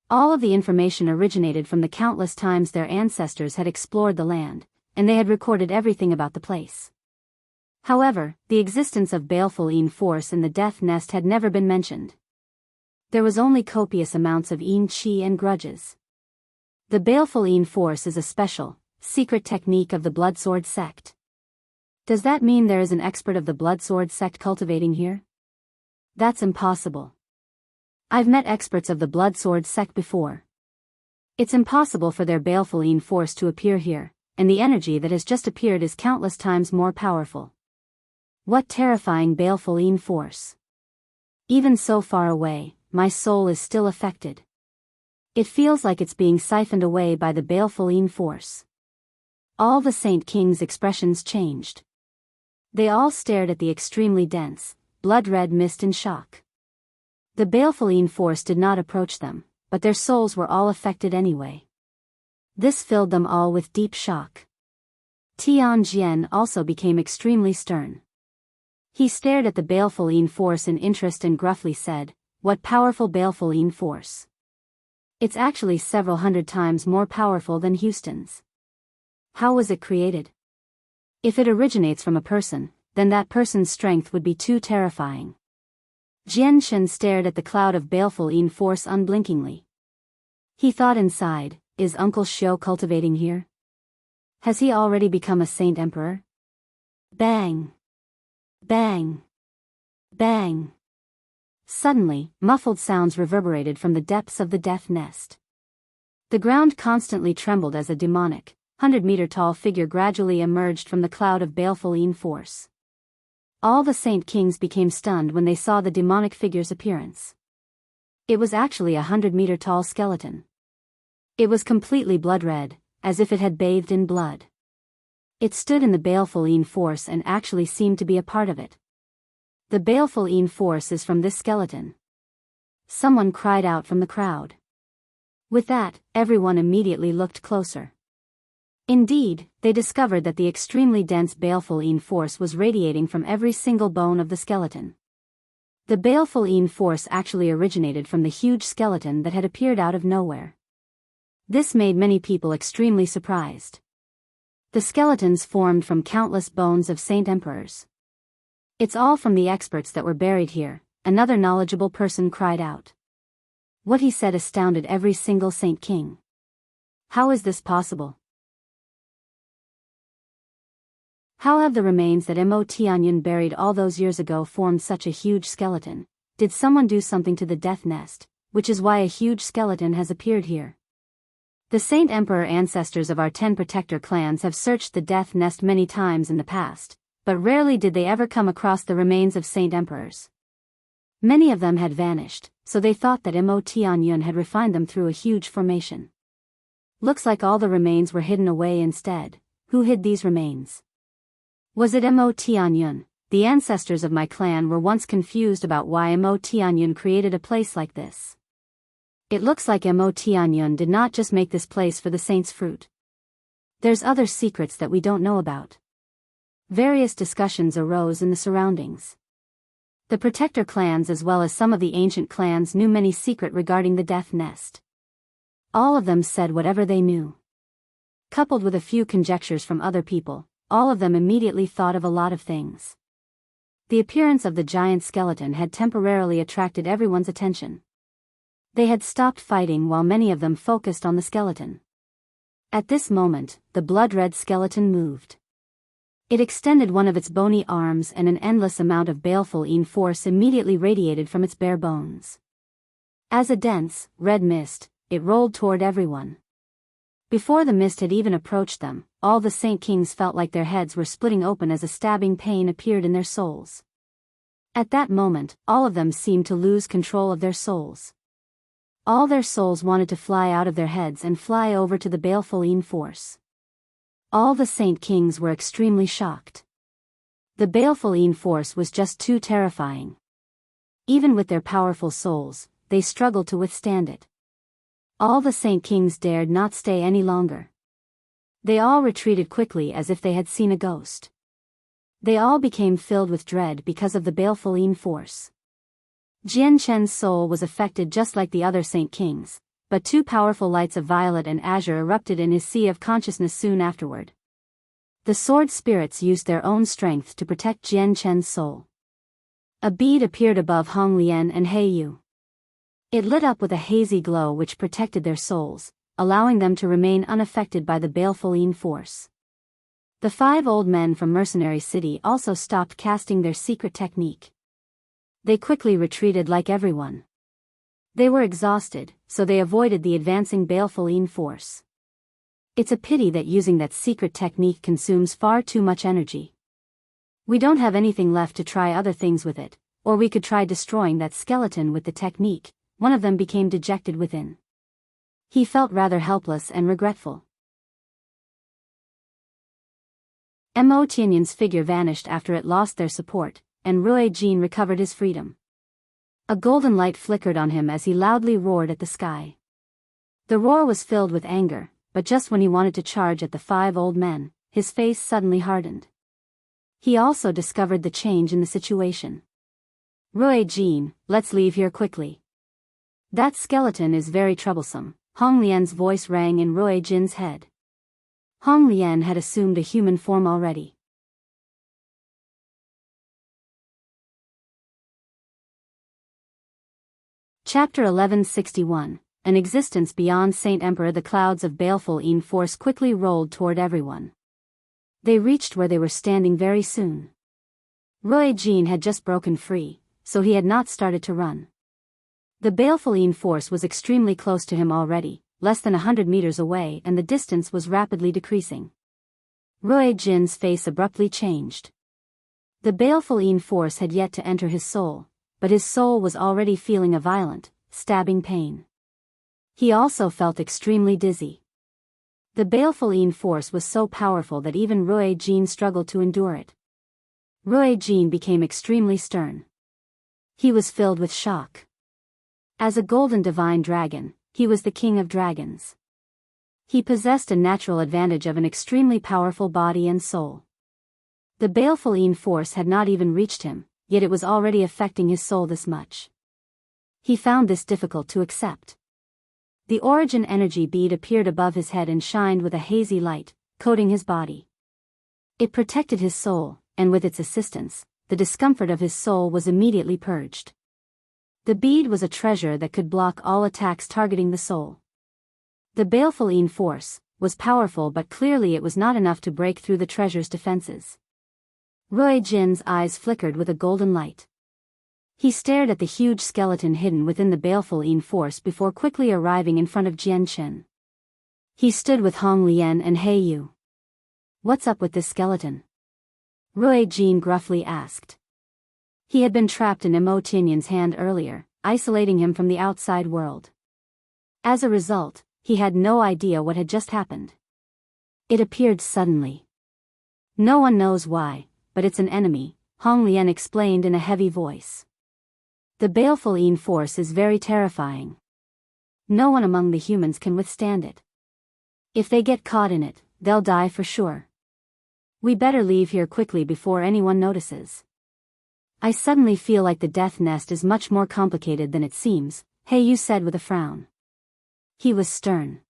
Speaker 1: All of the information originated from the countless times their ancestors had explored the land, and they had recorded everything about the place. However, the existence of baleful Yin force in the death nest had never been mentioned. There was only copious amounts of Yin Chi and grudges. The baleful Yin force is a special, secret technique of the Blood Sword sect. Does that mean there is an expert of the Blood Sword sect cultivating here? That's impossible. I've met experts of the Blood Sword sect before. It's impossible for their baleful Yin force to appear here, and the energy that has just appeared is countless times more powerful. What terrifying baleful Yin force! Even so far away, my soul is still affected. It feels like it's being siphoned away by the baleful Yin force. All the Saint King's expressions changed. They all stared at the extremely dense, blood-red mist in shock. The baleful Yin force did not approach them, but their souls were all affected anyway. This filled them all with deep shock. Tianjian also became extremely stern. He stared at the baleful Yin force in interest and gruffly said, "What powerful baleful Yin force! It's actually several hundred times more powerful than Houston's. How was it created? If it originates from a person, then that person's strength would be too terrifying." Jian Shen stared at the cloud of baleful Yin force unblinkingly. He thought inside, is Uncle Xiao cultivating here? Has he already become a Saint Emperor? Bang! Bang! Bang! Suddenly, muffled sounds reverberated from the depths of the death nest. The ground constantly trembled as a demonic, 100-meter-tall figure gradually emerged from the cloud of baleful Yin force. All the Saint Kings became stunned when they saw the demonic figure's appearance. It was actually a 100-meter-tall skeleton. It was completely blood-red, as if it had bathed in blood. It stood in the baleful Yin force and actually seemed to be a part of it. The baleful Yin force is from this skeleton. Someone cried out from the crowd. With that, everyone immediately looked closer. Indeed, they discovered that the extremely dense baleful Yin force was radiating from every single bone of the skeleton. The baleful Yin force actually originated from the huge skeleton that had appeared out of nowhere. This made many people extremely surprised. The skeletons formed from countless bones of Saint Emperors. It's all from the experts that were buried here, another knowledgeable person cried out. What he said astounded every single Saint King. How is this possible? How have the remains that Mo Tianyun buried all those years ago formed such a huge skeleton? Did someone do something to the death nest, which is why a huge skeleton has appeared here? The Saint Emperor ancestors of our 10 protector clans have searched the death nest many times in the past, but rarely did they ever come across the remains of Saint Emperors. Many of them had vanished, so they thought that Mo Tianyun had refined them through a huge formation. Looks like all the remains were hidden away instead. Who hid these remains? Was it Mo Tianyun? The ancestors of my clan were once confused about why Mo Tianyun created a place like this. It looks like Mo Tianyun did not just make this place for the saint's fruit. There's other secrets that we don't know about. Various discussions arose in the surroundings. The protector clans as well as some of the ancient clans knew many secrets regarding the death nest. All of them said whatever they knew. Coupled with a few conjectures from other people, all of them immediately thought of a lot of things. The appearance of the giant skeleton had temporarily attracted everyone's attention. They had stopped fighting while many of them focused on the skeleton. At this moment, the blood-red skeleton moved. It extended one of its bony arms and an endless amount of baleful force immediately radiated from its bare bones. As a dense, red mist, it rolled toward everyone. Before the mist had even approached them, all the Saint Kings felt like their heads were splitting open as a stabbing pain appeared in their souls. At that moment, all of them seemed to lose control of their souls. All their souls wanted to fly out of their heads and fly over to the baleful force. All the Saint Kings were extremely shocked. The baleful force was just too terrifying. Even with their powerful souls, they struggled to withstand it. All the Saint Kings dared not stay any longer. They all retreated quickly as if they had seen a ghost. They all became filled with dread because of the baleful force. Jian Chen's soul was affected just like the other Saint Kings, but two powerful lights of violet and azure erupted in his sea of consciousness soon afterward. The sword spirits used their own strength to protect Jian Chen's soul. A bead appeared above Hong Lian and He Yu. It lit up with a hazy glow which protected their souls, allowing them to remain unaffected by the baleful force. The 5 old men from Mercenary City also stopped casting their secret technique. They quickly retreated like everyone. They were exhausted, so they avoided the advancing baleful force. It's a pity that using that secret technique consumes far too much energy. We don't have anything left to try other things with it, or we could try destroying that skeleton with the technique. One of them became dejected within. He felt rather helpless and regretful. Mo Tianyan's figure vanished after it lost their support, and Rui Jin recovered his freedom. A golden light flickered on him as he loudly roared at the sky. The roar was filled with anger, but just when he wanted to charge at the 5 old men, his face suddenly hardened. He also discovered the change in the situation. Rui Jin, let's leave here quickly. That skeleton is very troublesome, Hong Lian's voice rang in Rui Jin's head. Hong Lian had assumed a human form already. Chapter 1161, An Existence Beyond Saint Emperor. The clouds of baleful force quickly rolled toward everyone. They reached where they were standing very soon. Rui Jin had just broken free, so he had not started to run. The baleful force was extremely close to him already, less than 100 meters away, and the distance was rapidly decreasing. Rui Jin's face abruptly changed. The baleful force had yet to enter his soul, but his soul was already feeling a violent, stabbing pain. He also felt extremely dizzy. The baleful force was so powerful that even Rui Jin struggled to endure it. Rui Jin became extremely stern. He was filled with shock. As a golden divine dragon, he was the king of dragons. He possessed a natural advantage of an extremely powerful body and soul. The baleful force had not even reached him, yet it was already affecting his soul this much. He found this difficult to accept. The origin energy bead appeared above his head and shined with a hazy light, coating his body. It protected his soul, and with its assistance, the discomfort of his soul was immediately purged. The bead was a treasure that could block all attacks targeting the soul. The baleful force was powerful, but clearly it was not enough to break through the treasure's defenses. Rui Jin's eyes flickered with a golden light. He stared at the huge skeleton hidden within the baleful force before quickly arriving in front of Jian Chen. He stood with Hong Lian and He Yu. What's up with this skeleton? Rui Jin gruffly asked. He had been trapped in Mo Tianyan's hand earlier, isolating him from the outside world. As a result, he had no idea what had just happened. It appeared suddenly. No one knows why, but it's an enemy, Hong Lian explained in a heavy voice. The baleful force is very terrifying. No one among the humans can withstand it. If they get caught in it, they'll die for sure. We better leave here quickly before anyone notices. I suddenly feel like the death nest is much more complicated than it seems, He Yu said with a frown. He was stern.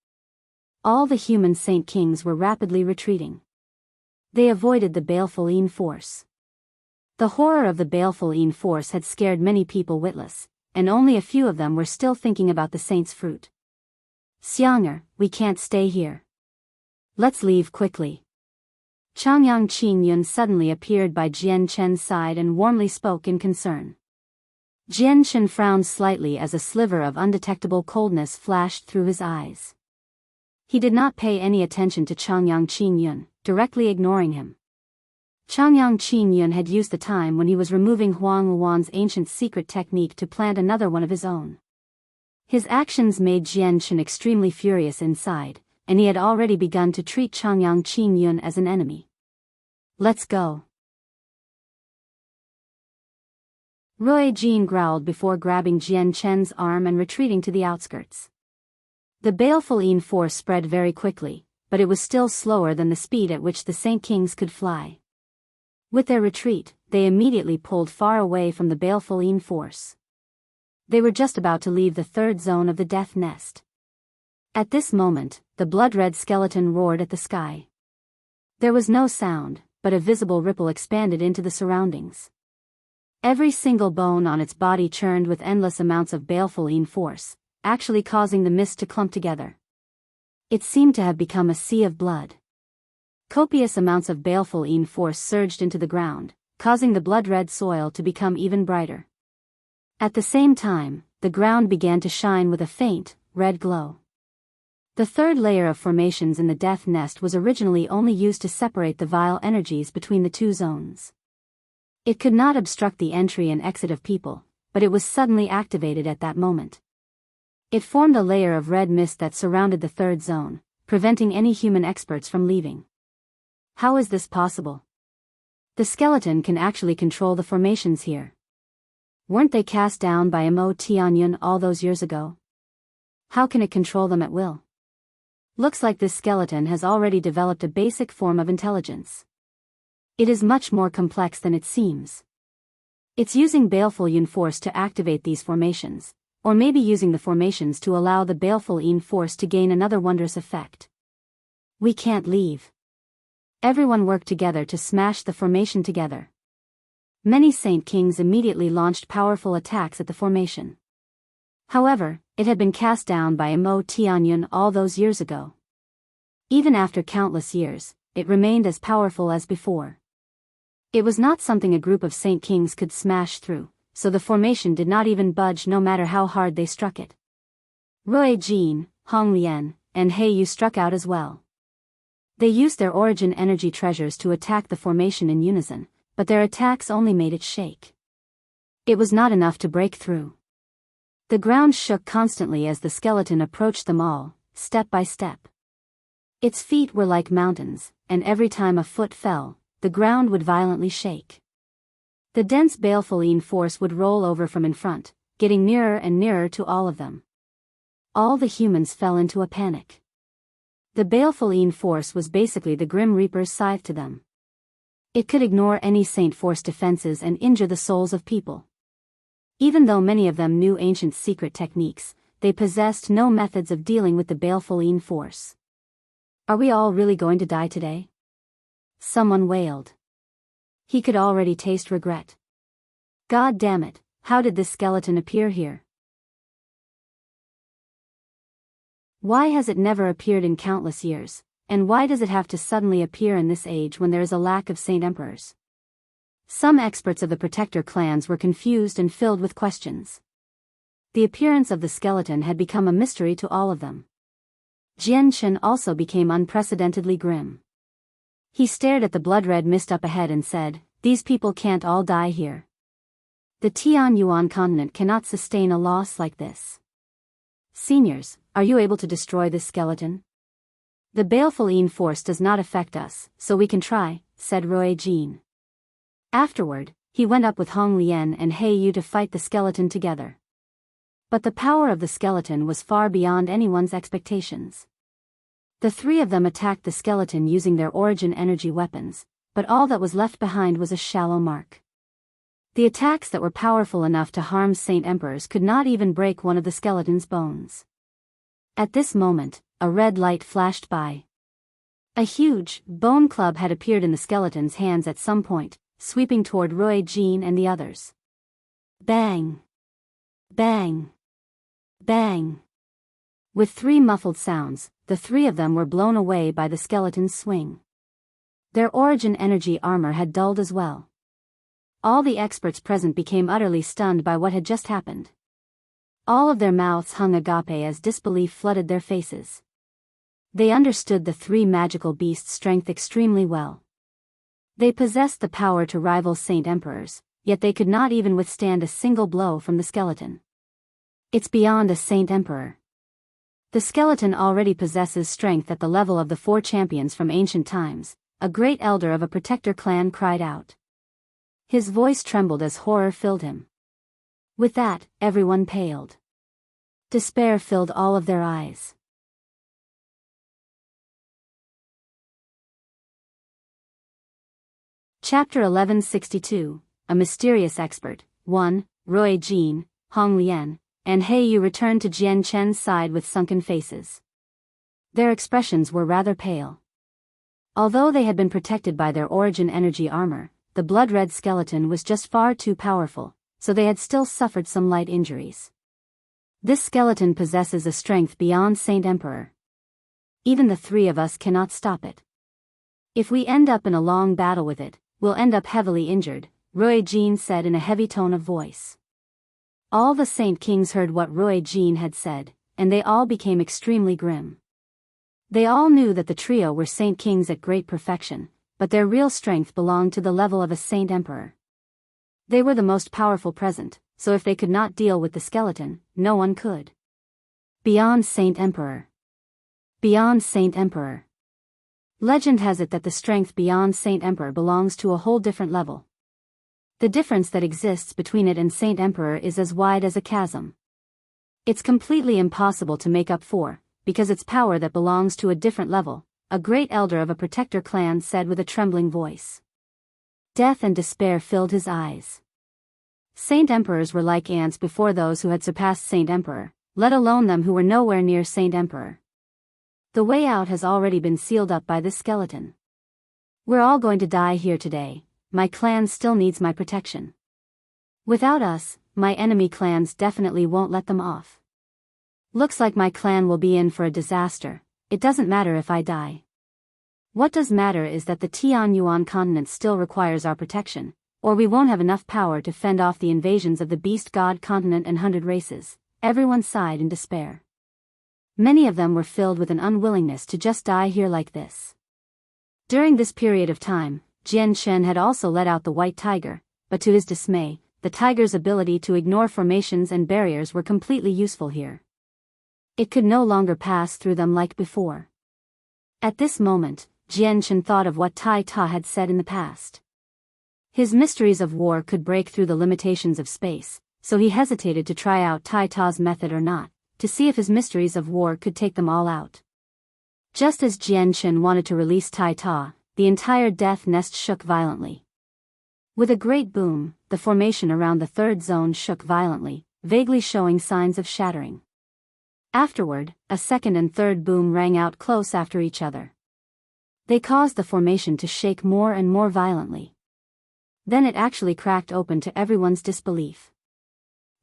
Speaker 1: All the human Saint Kings were rapidly retreating. They avoided the baleful force. The horror of the baleful force had scared many people witless, and only a few of them were still thinking about the saint's fruit. Xianger, we can't stay here. Let's leave quickly. Changyang Qingyun suddenly appeared by Jian Chen's side and warmly spoke in concern. Jian Chen frowned slightly as a sliver of undetectable coldness flashed through his eyes. He did not pay any attention to Changyang Qingyun, directly ignoring him. Changyang Qingyun had used the time when he was removing Huang Luan's ancient secret technique to plant another one of his own. His actions made Jian Chen extremely furious inside, and he had already begun to treat Changyang Qingyun as an enemy. Let's go. Rui Jin growled before grabbing Jian Chen's arm and retreating to the outskirts. The baleful Yin force spread very quickly, but it was still slower than the speed at which the Saint Kings could fly. With their retreat, they immediately pulled far away from the baleful Yin force. They were just about to leave the third zone of the death nest. At this moment, the blood-red skeleton roared at the sky. There was no sound, but a visible ripple expanded into the surroundings. Every single bone on its body churned with endless amounts of baleful Yin force, actually causing the mist to clump together. It seemed to have become a sea of blood. Copious amounts of baleful Yin force surged into the ground, causing the blood-red soil to become even brighter. At the same time, the ground began to shine with a faint, red glow. The third layer of formations in the death nest was originally only used to separate the vile energies between the two zones. It could not obstruct the entry and exit of people, but it was suddenly activated at that moment. It formed a layer of red mist that surrounded the third zone, preventing any human experts from leaving. How is this possible? The skeleton can actually control the formations here. Weren't they cast down by Mo Tianyun all those years ago? How can it control them at will? Looks like this skeleton has already developed a basic form of intelligence. It is much more complex than it seems. It's using baleful Yin force to activate these formations, or maybe using the formations to allow the baleful Yin force to gain another wondrous effect. We can't leave. Everyone worked together to smash the formation together. Many Saint Kings immediately launched powerful attacks at the formation. However, it had been cast down by Mo Tianyun all those years ago. Even after countless years, it remained as powerful as before. It was not something a group of Saint Kings could smash through, so the formation did not even budge no matter how hard they struck it. Rui Jin, Hong Lian, and He Yu struck out as well. They used their origin energy treasures to attack the formation in unison, but their attacks only made it shake. It was not enough to break through. The ground shook constantly as the skeleton approached them all, step by step. Its feet were like mountains, and every time a foot fell, the ground would violently shake. The dense baleful Yin force would roll over from in front, getting nearer and nearer to all of them. All the humans fell into a panic. The baleful Yin force was basically the Grim Reaper's scythe to them. It could ignore any Saint Force defenses and injure the souls of people. Even though many of them knew ancient secret techniques, they possessed no methods of dealing with the baleful Yin force. Are we all really going to die today? Someone wailed. He could already taste regret. God damn it, how did this skeleton appear here? Why has it never appeared in countless years, and why does it have to suddenly appear in this age when there is a lack of Saint Emperors? Some experts of the Protector clans were confused and filled with questions. The appearance of the skeleton had become a mystery to all of them. Jian Chen also became unprecedentedly grim. He stared at the blood-red mist up ahead and said, "These people can't all die here. The Tian Yuan continent cannot sustain a loss like this. Seniors, are you able to destroy this skeleton? The baleful Yin force does not affect us, so we can try," said Rui Jin. Afterward, he went up with Hong Lian and He Yu to fight the skeleton together. But the power of the skeleton was far beyond anyone's expectations. The three of them attacked the skeleton using their origin energy weapons, but all that was left behind was a shallow mark. The attacks that were powerful enough to harm Saint Emperors could not even break one of the skeleton's bones. At this moment, a red light flashed by. A huge, bone club had appeared in the skeleton's hands at some point, sweeping toward Rui Jin and the others. Bang! Bang! Bang! With 3 muffled sounds, the 3 of them were blown away by the skeleton's swing. Their origin energy armor had dulled as well. All the experts present became utterly stunned by what had just happened. All of their mouths hung agape as disbelief flooded their faces. They understood the 3 magical beasts' strength extremely well. They possessed the power to rival Saint Emperors, yet they could not even withstand a single blow from the skeleton. It's beyond a Saint Emperor. The skeleton already possesses strength at the level of the 4 champions from ancient times, a great elder of a protector clan cried out. His voice trembled as horror filled him. With that, everyone paled. Despair filled all of their eyes. Chapter 1162, A Mysterious Expert. 1. Roy Jin, Hong Lian, and He Yu returned to Jian Chen's side with sunken faces. Their expressions were rather pale. Although they had been protected by their origin energy armor, the blood-red skeleton was just far too powerful, so they had still suffered some light injuries. This skeleton possesses a strength beyond Saint Emperor. Even the 3 of us cannot stop it. If we end up in a long battle with it, we'll end up heavily injured, Roy Jin said in a heavy tone of voice. All the Saint Kings heard what Roy Jin had said, and they all became extremely grim. They all knew that the trio were Saint Kings at great perfection, but their real strength belonged to the level of a Saint Emperor. They were the most powerful present, so if they could not deal with the skeleton, no one could. Beyond Saint Emperor. Beyond Saint Emperor. Legend has it that the strength beyond Saint Emperor belongs to a whole different level. The difference that exists between it and Saint Emperor is as wide as a chasm. It's completely impossible to make up for, because it's power that belongs to a different level, a great elder of a protector clan said with a trembling voice. Death and despair filled his eyes. Saint Emperors were like ants before those who had surpassed Saint Emperor, let alone them who were nowhere near Saint Emperor. The way out has already been sealed up by this skeleton. We're all going to die here today. My clan still needs my protection. Without us, my enemy clans definitely won't let them off. Looks like my clan will be in for a disaster. It doesn't matter if I die. What does matter is that the Tianyuan continent still requires our protection, or we won't have enough power to fend off the invasions of the Beast God continent and 100 races. Everyone sighed in despair. Many of them were filled with an unwillingness to just die here like this. During this period of time, Jian Chen had also let out the white tiger, but to his dismay, the tiger's ability to ignore formations and barriers were completely useful here. It could no longer pass through them like before. At this moment, Jian Chen thought of what Tai Ta had said in the past. His mysteries of war could break through the limitations of space, so he hesitated to try out Tai Ta's method or not, to see if his mysteries of war could take them all out. Just as Jian Chen wanted to release Tai Ta, the entire death nest shook violently. With a great boom, the formation around the 3rd zone shook violently, vaguely showing signs of shattering. Afterward, a 2nd and 3rd boom rang out close after each other. They caused the formation to shake more and more violently. Then it actually cracked open to everyone's disbelief.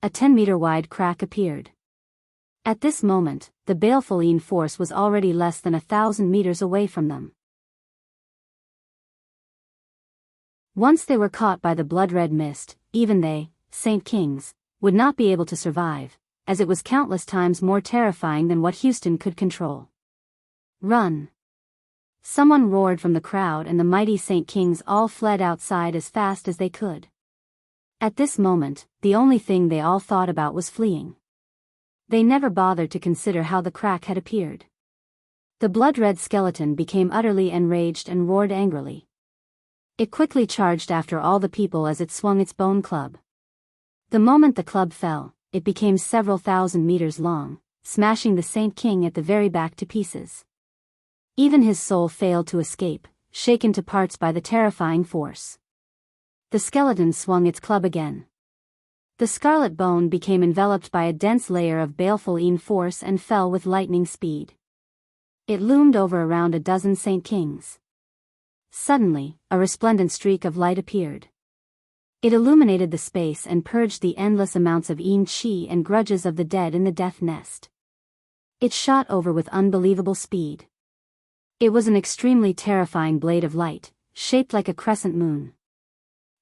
Speaker 1: A 10-meter-wide crack appeared. At this moment, the baleful force was already less than 1,000 meters away from them. Once they were caught by the blood-red mist, even they, Saint Kings, would not be able to survive, as it was countless times more terrifying than what Houston could control. Run! Someone roared from the crowd and the mighty Saint Kings all fled outside as fast as they could. At this moment, the only thing they all thought about was fleeing. They never bothered to consider how the crack had appeared. The blood-red skeleton became utterly enraged and roared angrily. It quickly charged after all the people as it swung its bone club. The moment the club fell, it became several thousand meters long, smashing the Saint King at the very back to pieces. Even his soul failed to escape, shaken to parts by the terrifying force. The skeleton swung its club again. The scarlet bone became enveloped by a dense layer of baleful force and fell with lightning speed. It loomed over around a dozen Saint Kings. Suddenly, a resplendent streak of light appeared. It illuminated the space and purged the endless amounts of qi and grudges of the dead in the death nest. It shot over with unbelievable speed. It was an extremely terrifying blade of light, shaped like a crescent moon.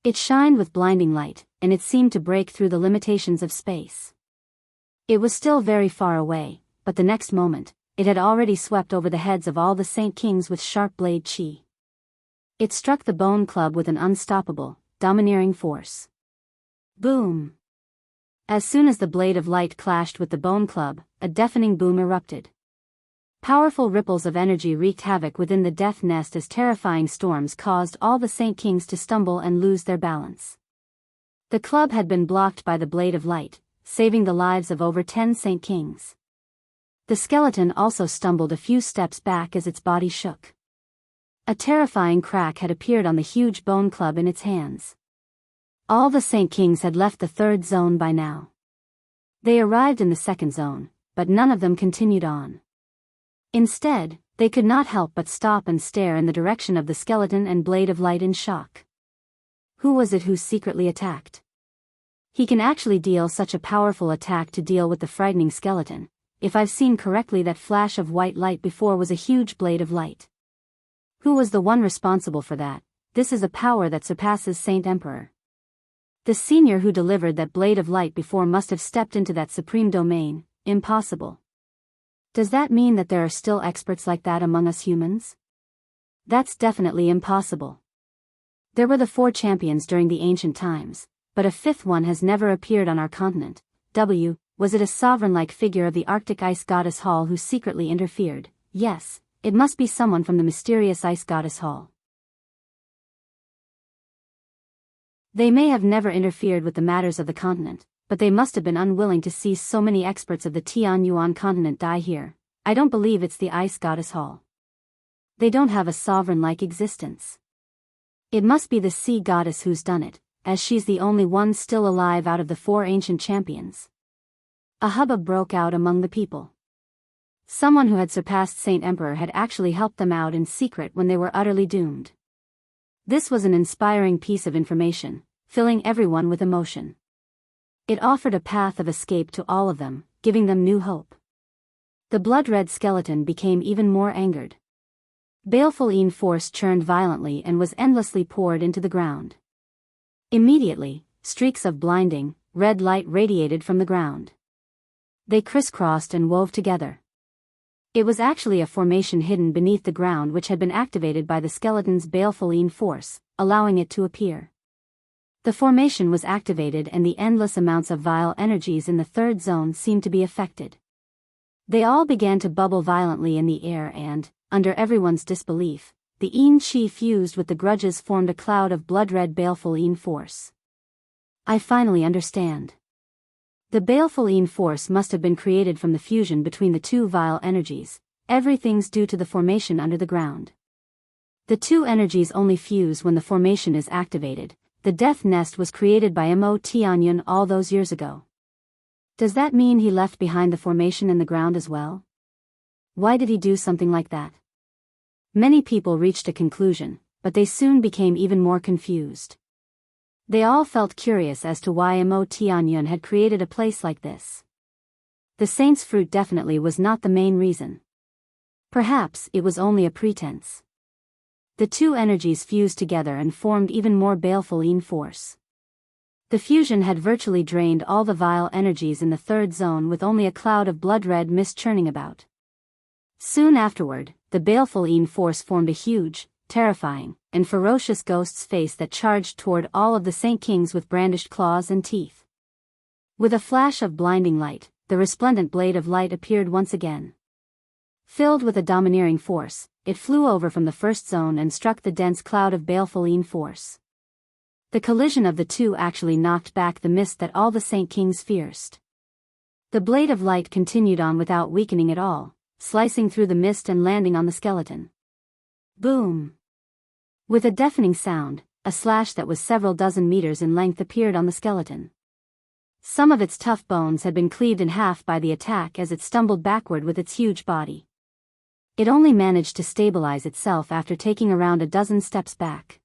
Speaker 1: It shined with blinding light, and it seemed to break through the limitations of space. It was still very far away, but the next moment, it had already swept over the heads of all the Saint Kings with sharp blade chi. It struck the bone club with an unstoppable, domineering force. Boom! As soon as the blade of light clashed with the bone club, a deafening boom erupted. Powerful ripples of energy wreaked havoc within the death nest as terrifying storms caused all the Saint Kings to stumble and lose their balance. The club had been blocked by the blade of light, saving the lives of over 10 Saint Kings. The skeleton also stumbled a few steps back as its body shook. A terrifying crack had appeared on the huge bone club in its hands. All the Saint Kings had left the third zone by now. They arrived in the second zone, but none of them continued on. Instead, they could not help but stop and stare in the direction of the skeleton and blade of light in shock. Who was it who secretly attacked? He can actually deal such a powerful attack to deal with the frightening skeleton. If I've seen correctly, that flash of white light before was a huge blade of light. Who was the one responsible for that? This is a power that surpasses Saint Emperor. The senior who delivered that blade of light before must have stepped into that supreme domain. Impossible. Does that mean that there are still experts like that among us humans? That's definitely impossible. There were the 4 champions during the ancient times, but a 5th one has never appeared on our continent. Was it a sovereign-like figure of the Arctic ice goddess Hall who secretly interfered? Yes, it must be someone from the mysterious ice goddess Hall. They may have never interfered with the matters of the continent, but they must have been unwilling to see so many experts of the Tianyuan continent die here. I don't believe it's the ice goddess Hall. They don't have a sovereign-like existence. It must be the sea goddess who's done it, as she's the only one still alive out of the 4 ancient champions. A hubbub broke out among the people. Someone who had surpassed Saint Emperor had actually helped them out in secret when they were utterly doomed. This was an inspiring piece of information, filling everyone with emotion. It offered a path of escape to all of them, giving them new hope. The blood-red skeleton became even more angered. Baleful force churned violently and was endlessly poured into the ground. Immediately, streaks of blinding, red light radiated from the ground. They crisscrossed and wove together. It was actually a formation hidden beneath the ground which had been activated by the skeleton's baleful force, allowing it to appear. The formation was activated and the endless amounts of vile energies in the third zone seemed to be affected. They all began to bubble violently in the air and, under everyone's disbelief, the chi fused with the grudges formed a cloud of blood-red baleful force. I finally understand. The baleful force must have been created from the fusion between the 2 vile energies. Everything's due to the formation under the ground. The 2 energies only fuse when the formation is activated. The death nest was created by Mo Tianyun all those years ago. Does that mean he left behind the formation in the ground as well? Why did he do something like that? Many people reached a conclusion, but they soon became even more confused. They all felt curious as to why Mo Tianyun had created a place like this. The saint's fruit definitely was not the main reason. Perhaps it was only a pretense. The 2 energies fused together and formed even more baleful force. The fusion had virtually drained all the vile energies in the third zone with only a cloud of blood-red mist churning about. Soon afterward, the baleful force formed a huge, terrifying, and ferocious ghost's face that charged toward all of the Saint Kings with brandished claws and teeth. With a flash of blinding light, the resplendent blade of light appeared once again. Filled with a domineering force, it flew over from the first zone and struck the dense cloud of baleful force. The collision of the 2 actually knocked back the mist that all the Saint Kings feared. The blade of light continued on without weakening at all, slicing through the mist and landing on the skeleton. Boom! With a deafening sound, a slash that was several dozen meters in length appeared on the skeleton. Some of its tough bones had been cleaved in half by the attack as it stumbled backward with its huge body. It only managed to stabilize itself after taking around a dozen steps back.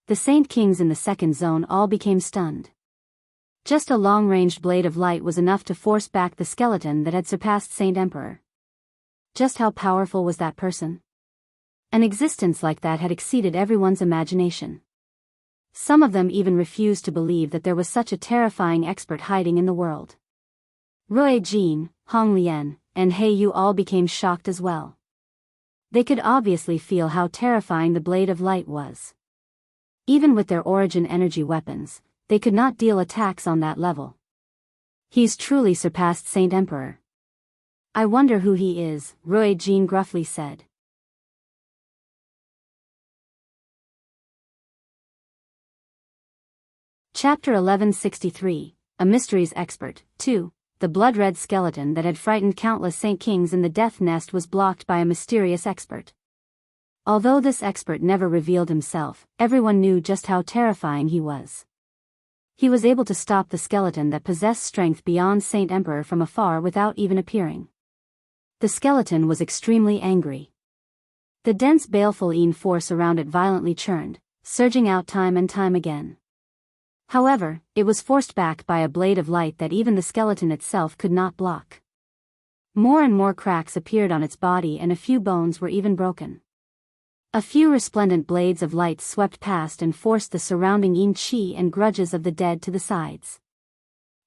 Speaker 1: The Saint Kings in the second zone all became stunned. Just a long-ranged blade of light was enough to force back the skeleton that had surpassed Saint Emperor. Just how powerful was that person? An existence like that had exceeded everyone's imagination. Some of them even refused to believe that there was such a terrifying expert hiding in the world. Rui Jin, Hong Lian, and He Yu all became shocked as well. They could obviously feel how terrifying the blade of light was. Even with their origin energy weapons, they could not deal attacks on that level. He's truly surpassed Saint Emperor. I wonder who he is, Rui Jin gruffly said. Chapter 1163, A Mysteries Expert, 2. The blood-red skeleton that had frightened countless Saint Kings in the death nest was blocked by a mysterious expert. Although this expert never revealed himself, everyone knew just how terrifying he was. He was able to stop the skeleton that possessed strength beyond Saint Emperor from afar without even appearing. The skeleton was extremely angry. The dense baleful force around it violently churned, surging out time and time again. However, it was forced back by a blade of light that even the skeleton itself could not block. More and more cracks appeared on its body and a few bones were even broken. A few resplendent blades of light swept past and forced the surrounding yin qi and grudges of the dead to the sides.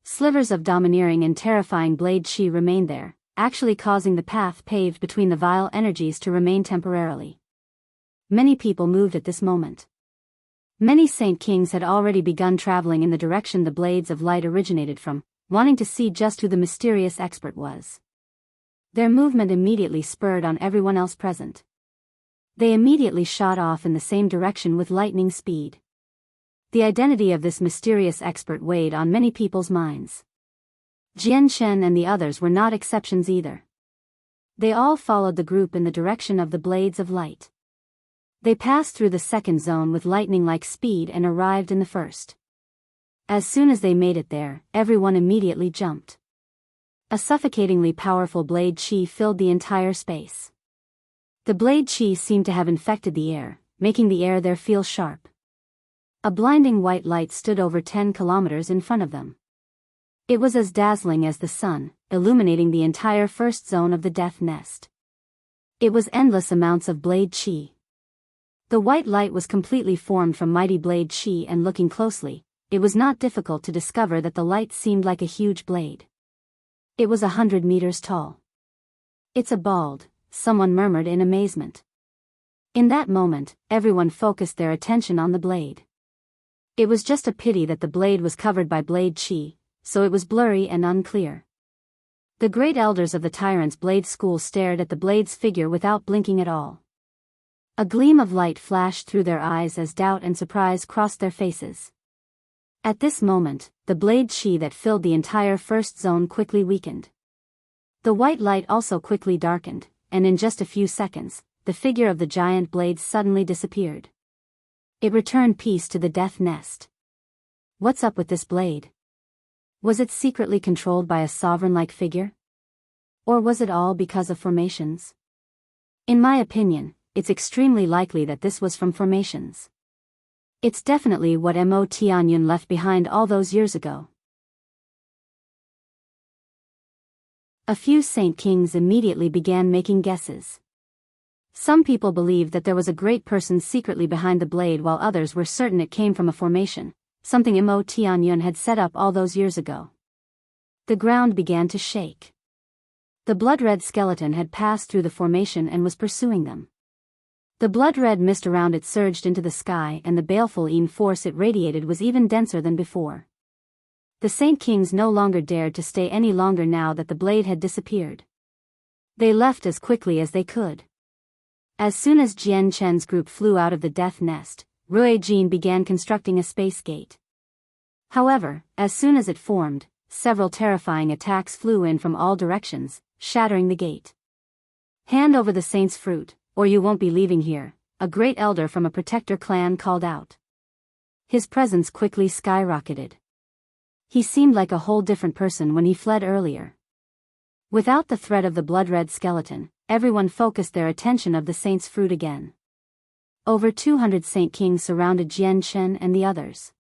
Speaker 1: Slivers of domineering and terrifying blade qi remained there, actually causing the path paved between the vile energies to remain temporarily. Many people moved at this moment. Many Saint Kings had already begun traveling in the direction the blades of light originated from, wanting to see just who the mysterious expert was. Their movement immediately spurred on everyone else present. They immediately shot off in the same direction with lightning speed. The identity of this mysterious expert weighed on many people's minds. Jian Chen and the others were not exceptions either. They all followed the group in the direction of the blades of light. They passed through the second zone with lightning-like speed and arrived in the first. As soon as they made it there, everyone immediately jumped. A suffocatingly powerful blade qi filled the entire space. The blade qi seemed to have infected the air, making the air there feel sharp. A blinding white light stood over 10 kilometers in front of them. It was as dazzling as the sun, illuminating the entire first zone of the death nest. It was endless amounts of blade qi. The white light was completely formed from mighty blade qi, and looking closely, it was not difficult to discover that the light seemed like a huge blade. It was 100 meters tall. It's a bald, someone murmured in amazement. In that moment, everyone focused their attention on the blade. It was just a pity that the blade was covered by blade qi, so it was blurry and unclear. The great elders of the Tyrant's Blade School stared at the blade's figure without blinking at all. A gleam of light flashed through their eyes as doubt and surprise crossed their faces. At this moment, the blade qi that filled the entire first zone quickly weakened. The white light also quickly darkened, and in just a few seconds, the figure of the giant blade suddenly disappeared. It returned peace to the death nest. What's up with this blade? Was it secretly controlled by a sovereign-like figure? Or was it all because of formations? In my opinion, it's extremely likely that this was from formations. It's definitely what Mo Tianyun left behind all those years ago. A few Saint Kings immediately began making guesses. Some people believed that there was a great person secretly behind the blade, while others were certain it came from a formation, something Mo Tianyun had set up all those years ago. The ground began to shake. The blood-red skeleton had passed through the formation and was pursuing them. The blood-red mist around it surged into the sky, and the baleful force it radiated was even denser than before. The Saint Kings no longer dared to stay any longer now that the blade had disappeared. They left as quickly as they could. As soon as Jian Chen's group flew out of the death nest, Rui Jin began constructing a space gate. However, as soon as it formed, several terrifying attacks flew in from all directions, shattering the gate. "Hand over the saint's fruit, or you won't be leaving here," a great elder from a protector clan called out. His presence quickly skyrocketed. He seemed like a whole different person when he fled earlier. Without the threat of the blood-red skeleton, everyone focused their attention of the saint's fruit again. Over 200 Saint Kings surrounded Jian Chen and the others.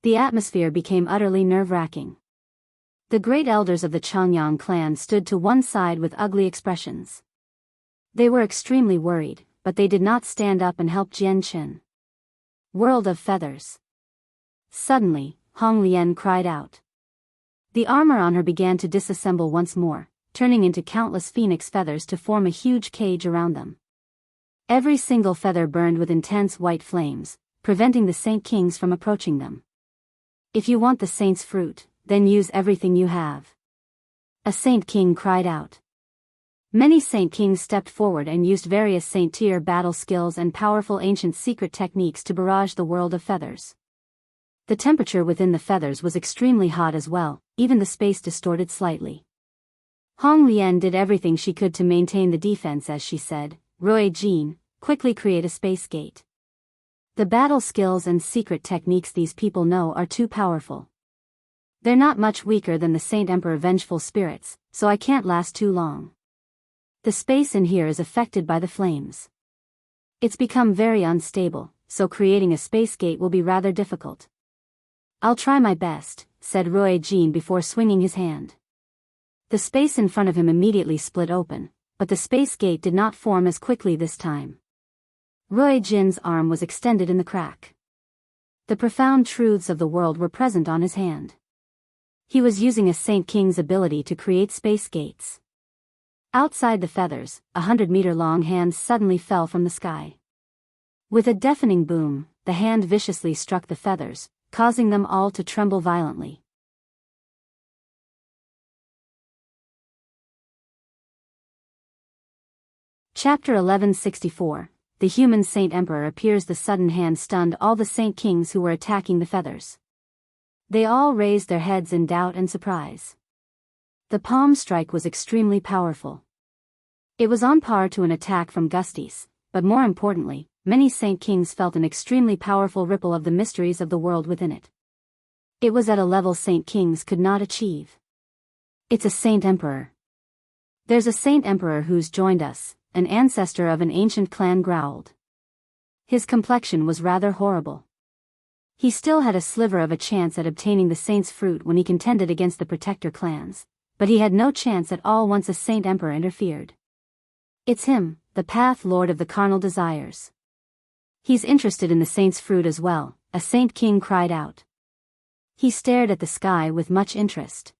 Speaker 1: The atmosphere became utterly nerve-wracking. The great elders of the Changyang clan stood to one side with ugly expressions. They were extremely worried, but they did not stand up and help Jian Chen. World of Feathers. Suddenly, Hong Lian cried out. The armor on her began to disassemble once more, turning into countless phoenix feathers to form a huge cage around them. Every single feather burned with intense white flames, preventing the Saint Kings from approaching them. If you want the Saint's fruit, then use everything you have. A Saint King cried out. Many Saint Kings stepped forward and used various Saint-tier battle skills and powerful ancient secret techniques to barrage the world of feathers. The temperature within the feathers was extremely hot as well, even the space distorted slightly. Hong Lian did everything she could to maintain the defense as she said, Roy Jean, quickly create a space gate. The battle skills and secret techniques these people know are too powerful. They're not much weaker than the Saint Emperor vengeful spirits, so I can't last too long. The space in here is affected by the flames. It's become very unstable, so creating a space gate will be rather difficult. I'll try my best, said Roy Jean before swinging his hand. The space in front of him immediately split open, but the space gate did not form as quickly this time. Roy Jin's arm was extended in the crack. The profound truths of the world were present on his hand. He was using a Saint King's ability to create space gates. Outside the feathers, 100-meter-long hands suddenly fell from the sky. With a deafening boom, the hand viciously struck the feathers, causing them all to tremble violently. Chapter 1164. The human Saint Emperor appears. The sudden hand stunned all the Saint Kings who were attacking the feathers. They all raised their heads in doubt and surprise. The palm strike was extremely powerful. It was on par to an attack from Gustis, but more importantly, many Saint Kings felt an extremely powerful ripple of the mysteries of the world within it. It was at a level Saint Kings could not achieve. It's a Saint Emperor. There's a Saint Emperor who's joined us, an ancestor of an ancient clan growled. His complexion was rather horrible. He still had a sliver of a chance at obtaining the Saint's fruit when he contended against the Protector clans, but he had no chance at all once a Saint Emperor interfered. It's him, the Path Lord of the Carnal Desires. He's interested in the Saint's fruit as well, a Saint King cried out. He stared at the sky with much interest.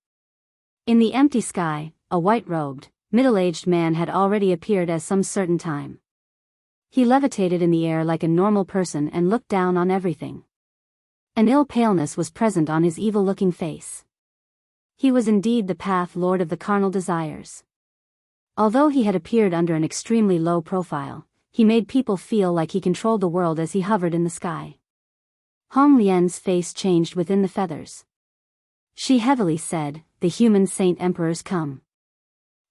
Speaker 1: In the empty sky, a white-robed, middle-aged man had already appeared as some certain time. He levitated in the air like a normal person and looked down on everything. An ill paleness was present on his evil-looking face. He was indeed the Path Lord of the Carnal Desires. Although he had appeared under an extremely low profile, he made people feel like he controlled the world as he hovered in the sky. Hong Lian's face changed within the feathers. She heavily said, "The human Saint Emperor's come.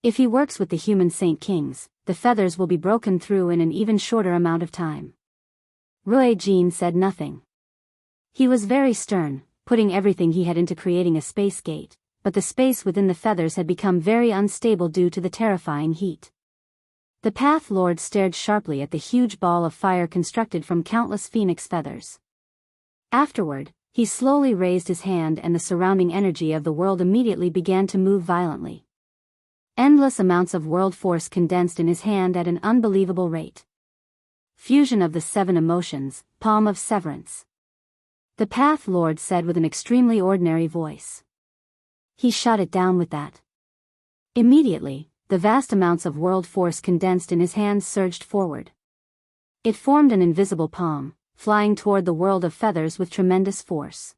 Speaker 1: If he works with the human Saint Kings, the feathers will be broken through in an even shorter amount of time." Roy Jean said nothing. He was very stern, putting everything he had into creating a space gate, but the space within the feathers had become very unstable due to the terrifying heat. The Path Lord stared sharply at the huge ball of fire constructed from countless phoenix feathers. Afterward, he slowly raised his hand and the surrounding energy of the world immediately began to move violently. Endless amounts of world force condensed in his hand at an unbelievable rate. Fusion of the 7 emotions, palm of severance. The Path Lord said with an extremely ordinary voice. He shot it down with that. Immediately, the vast amounts of world force condensed in his hands surged forward. It formed an invisible palm, flying toward the world of feathers with tremendous force.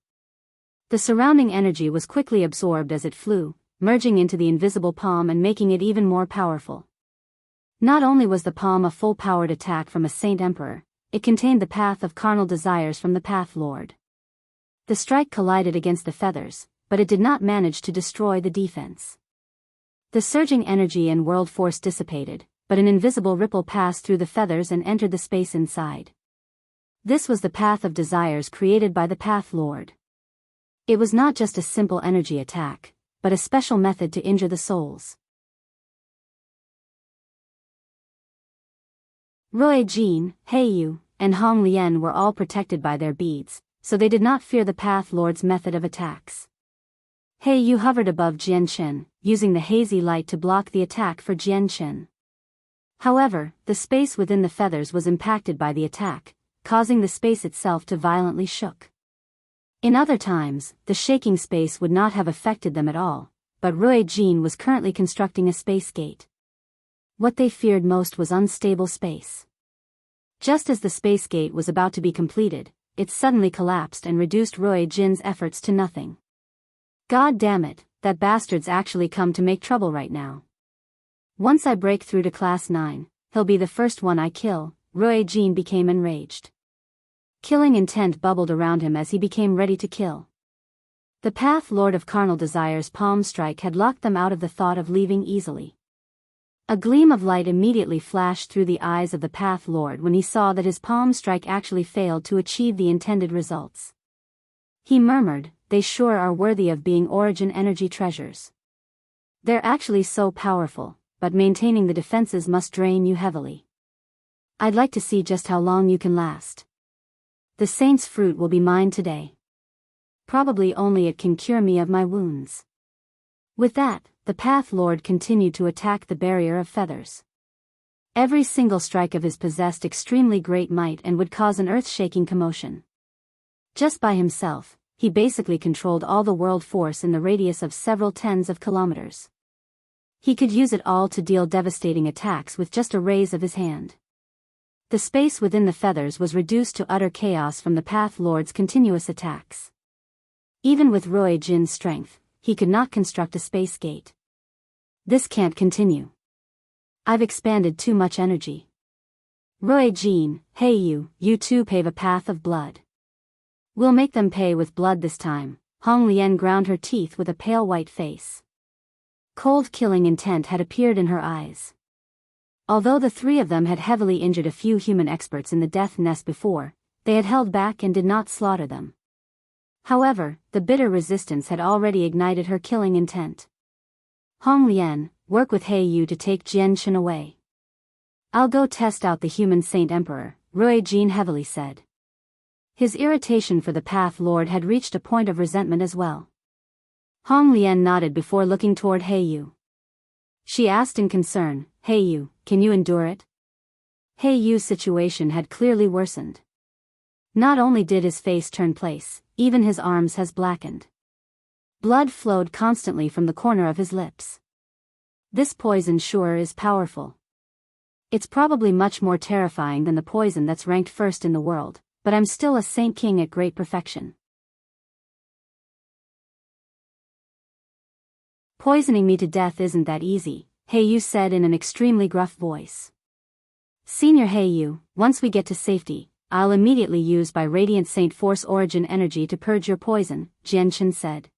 Speaker 1: The surrounding energy was quickly absorbed as it flew, merging into the invisible palm and making it even more powerful. Not only was the palm a full-powered attack from a Saint Emperor, it contained the path of carnal desires from the Path Lord. The strike collided against the feathers, but it did not manage to destroy the defense. The surging energy and world force dissipated, but an invisible ripple passed through the feathers and entered the space inside. This was the path of desires created by the Path Lord. It was not just a simple energy attack, but a special method to injure the souls. Roy Jean, Heiyu, and Hong Lian were all protected by their beads, so they did not fear the Path Lord's method of attacks. Yu hovered above Jianchen, using the hazy light to block the attack for Jianchen. However, the space within the feathers was impacted by the attack, causing the space itself to violently shook. In other times, the shaking space would not have affected them at all, but Rui Jin was currently constructing a space gate. What they feared most was unstable space. Just as the space gate was about to be completed, it suddenly collapsed and reduced Rui Jin's efforts to nothing. God damn it, that bastard's actually come to make trouble right now. Once I break through to Class 9, he'll be the first one I kill. Rui Jin became enraged. Killing intent bubbled around him as he became ready to kill. The Path Lord of Carnal Desire's palm strike had locked them out of the thought of leaving easily. A gleam of light immediately flashed through the eyes of the Path Lord when he saw that his palm strike actually failed to achieve the intended results. He murmured, "They sure are worthy of being origin energy treasures. They're actually so powerful, but maintaining the defenses must drain you heavily. I'd like to see just how long you can last. The saint's fruit will be mine today. Probably only it can cure me of my wounds." With that, the Path Lord continued to attack the barrier of feathers. Every single strike of his possessed extremely great might and would cause an earth-shaking commotion. Just by himself, he basically controlled all the world force in the radius of several tens of kilometers. He could use it all to deal devastating attacks with just a raise of his hand. The space within the feathers was reduced to utter chaos from the Path Lord's continuous attacks. Even with Rui Jin's strength, he could not construct a space gate. This can't continue. I've expanded too much energy. Rui Jin, you too pave a path of blood. We'll make them pay with blood this time. Hong Lian ground her teeth with a pale white face. Cold killing intent had appeared in her eyes. Although the three of them had heavily injured a few human experts in the death nest before, they had held back and did not slaughter them. However, the bitter resistance had already ignited her killing intent. Hong Lian, work with Yu to take Jianchen away. I'll go test out the human Saint Emperor, Rui Jin heavily said. His irritation for the Path Lord had reached a point of resentment as well. Hong Lian nodded before looking toward Yu. She asked in concern, Yu, can you endure it? Yu's situation had clearly worsened. Not only did his face turn place, even his arms has blackened. Blood flowed constantly from the corner of his lips. This poison sure is powerful. It's probably much more terrifying than the poison that's ranked first in the world, but I'm still a Saint King at great perfection. Poisoning me to death isn't that easy, Yu said in an extremely gruff voice. Senior Yu, once we get to safety, I'll immediately use by Radiant Saint Force origin energy to purge your poison, Jianchen said.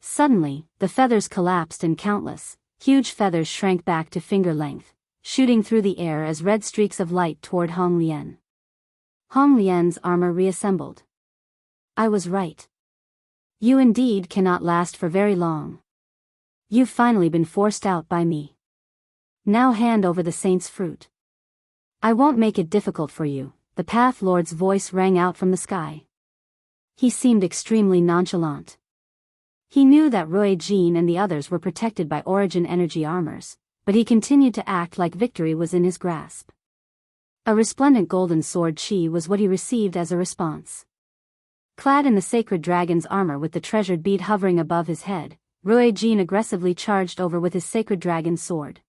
Speaker 1: Suddenly, the feathers collapsed and countless, huge feathers shrank back to finger length, shooting through the air as red streaks of light toward Hong Lian. Hong Lian's armor reassembled. I was right. You indeed cannot last for very long. You've finally been forced out by me. Now hand over the saint's fruit. I won't make it difficult for you. The Path Lord's voice rang out from the sky. He seemed extremely nonchalant. He knew that Rui Jin and the others were protected by origin energy armors, but he continued to act like victory was in his grasp. A resplendent golden sword chi was what he received as a response. Clad in the sacred dragon's armor with the treasured bead hovering above his head, Rui Jin aggressively charged over with his sacred dragon sword.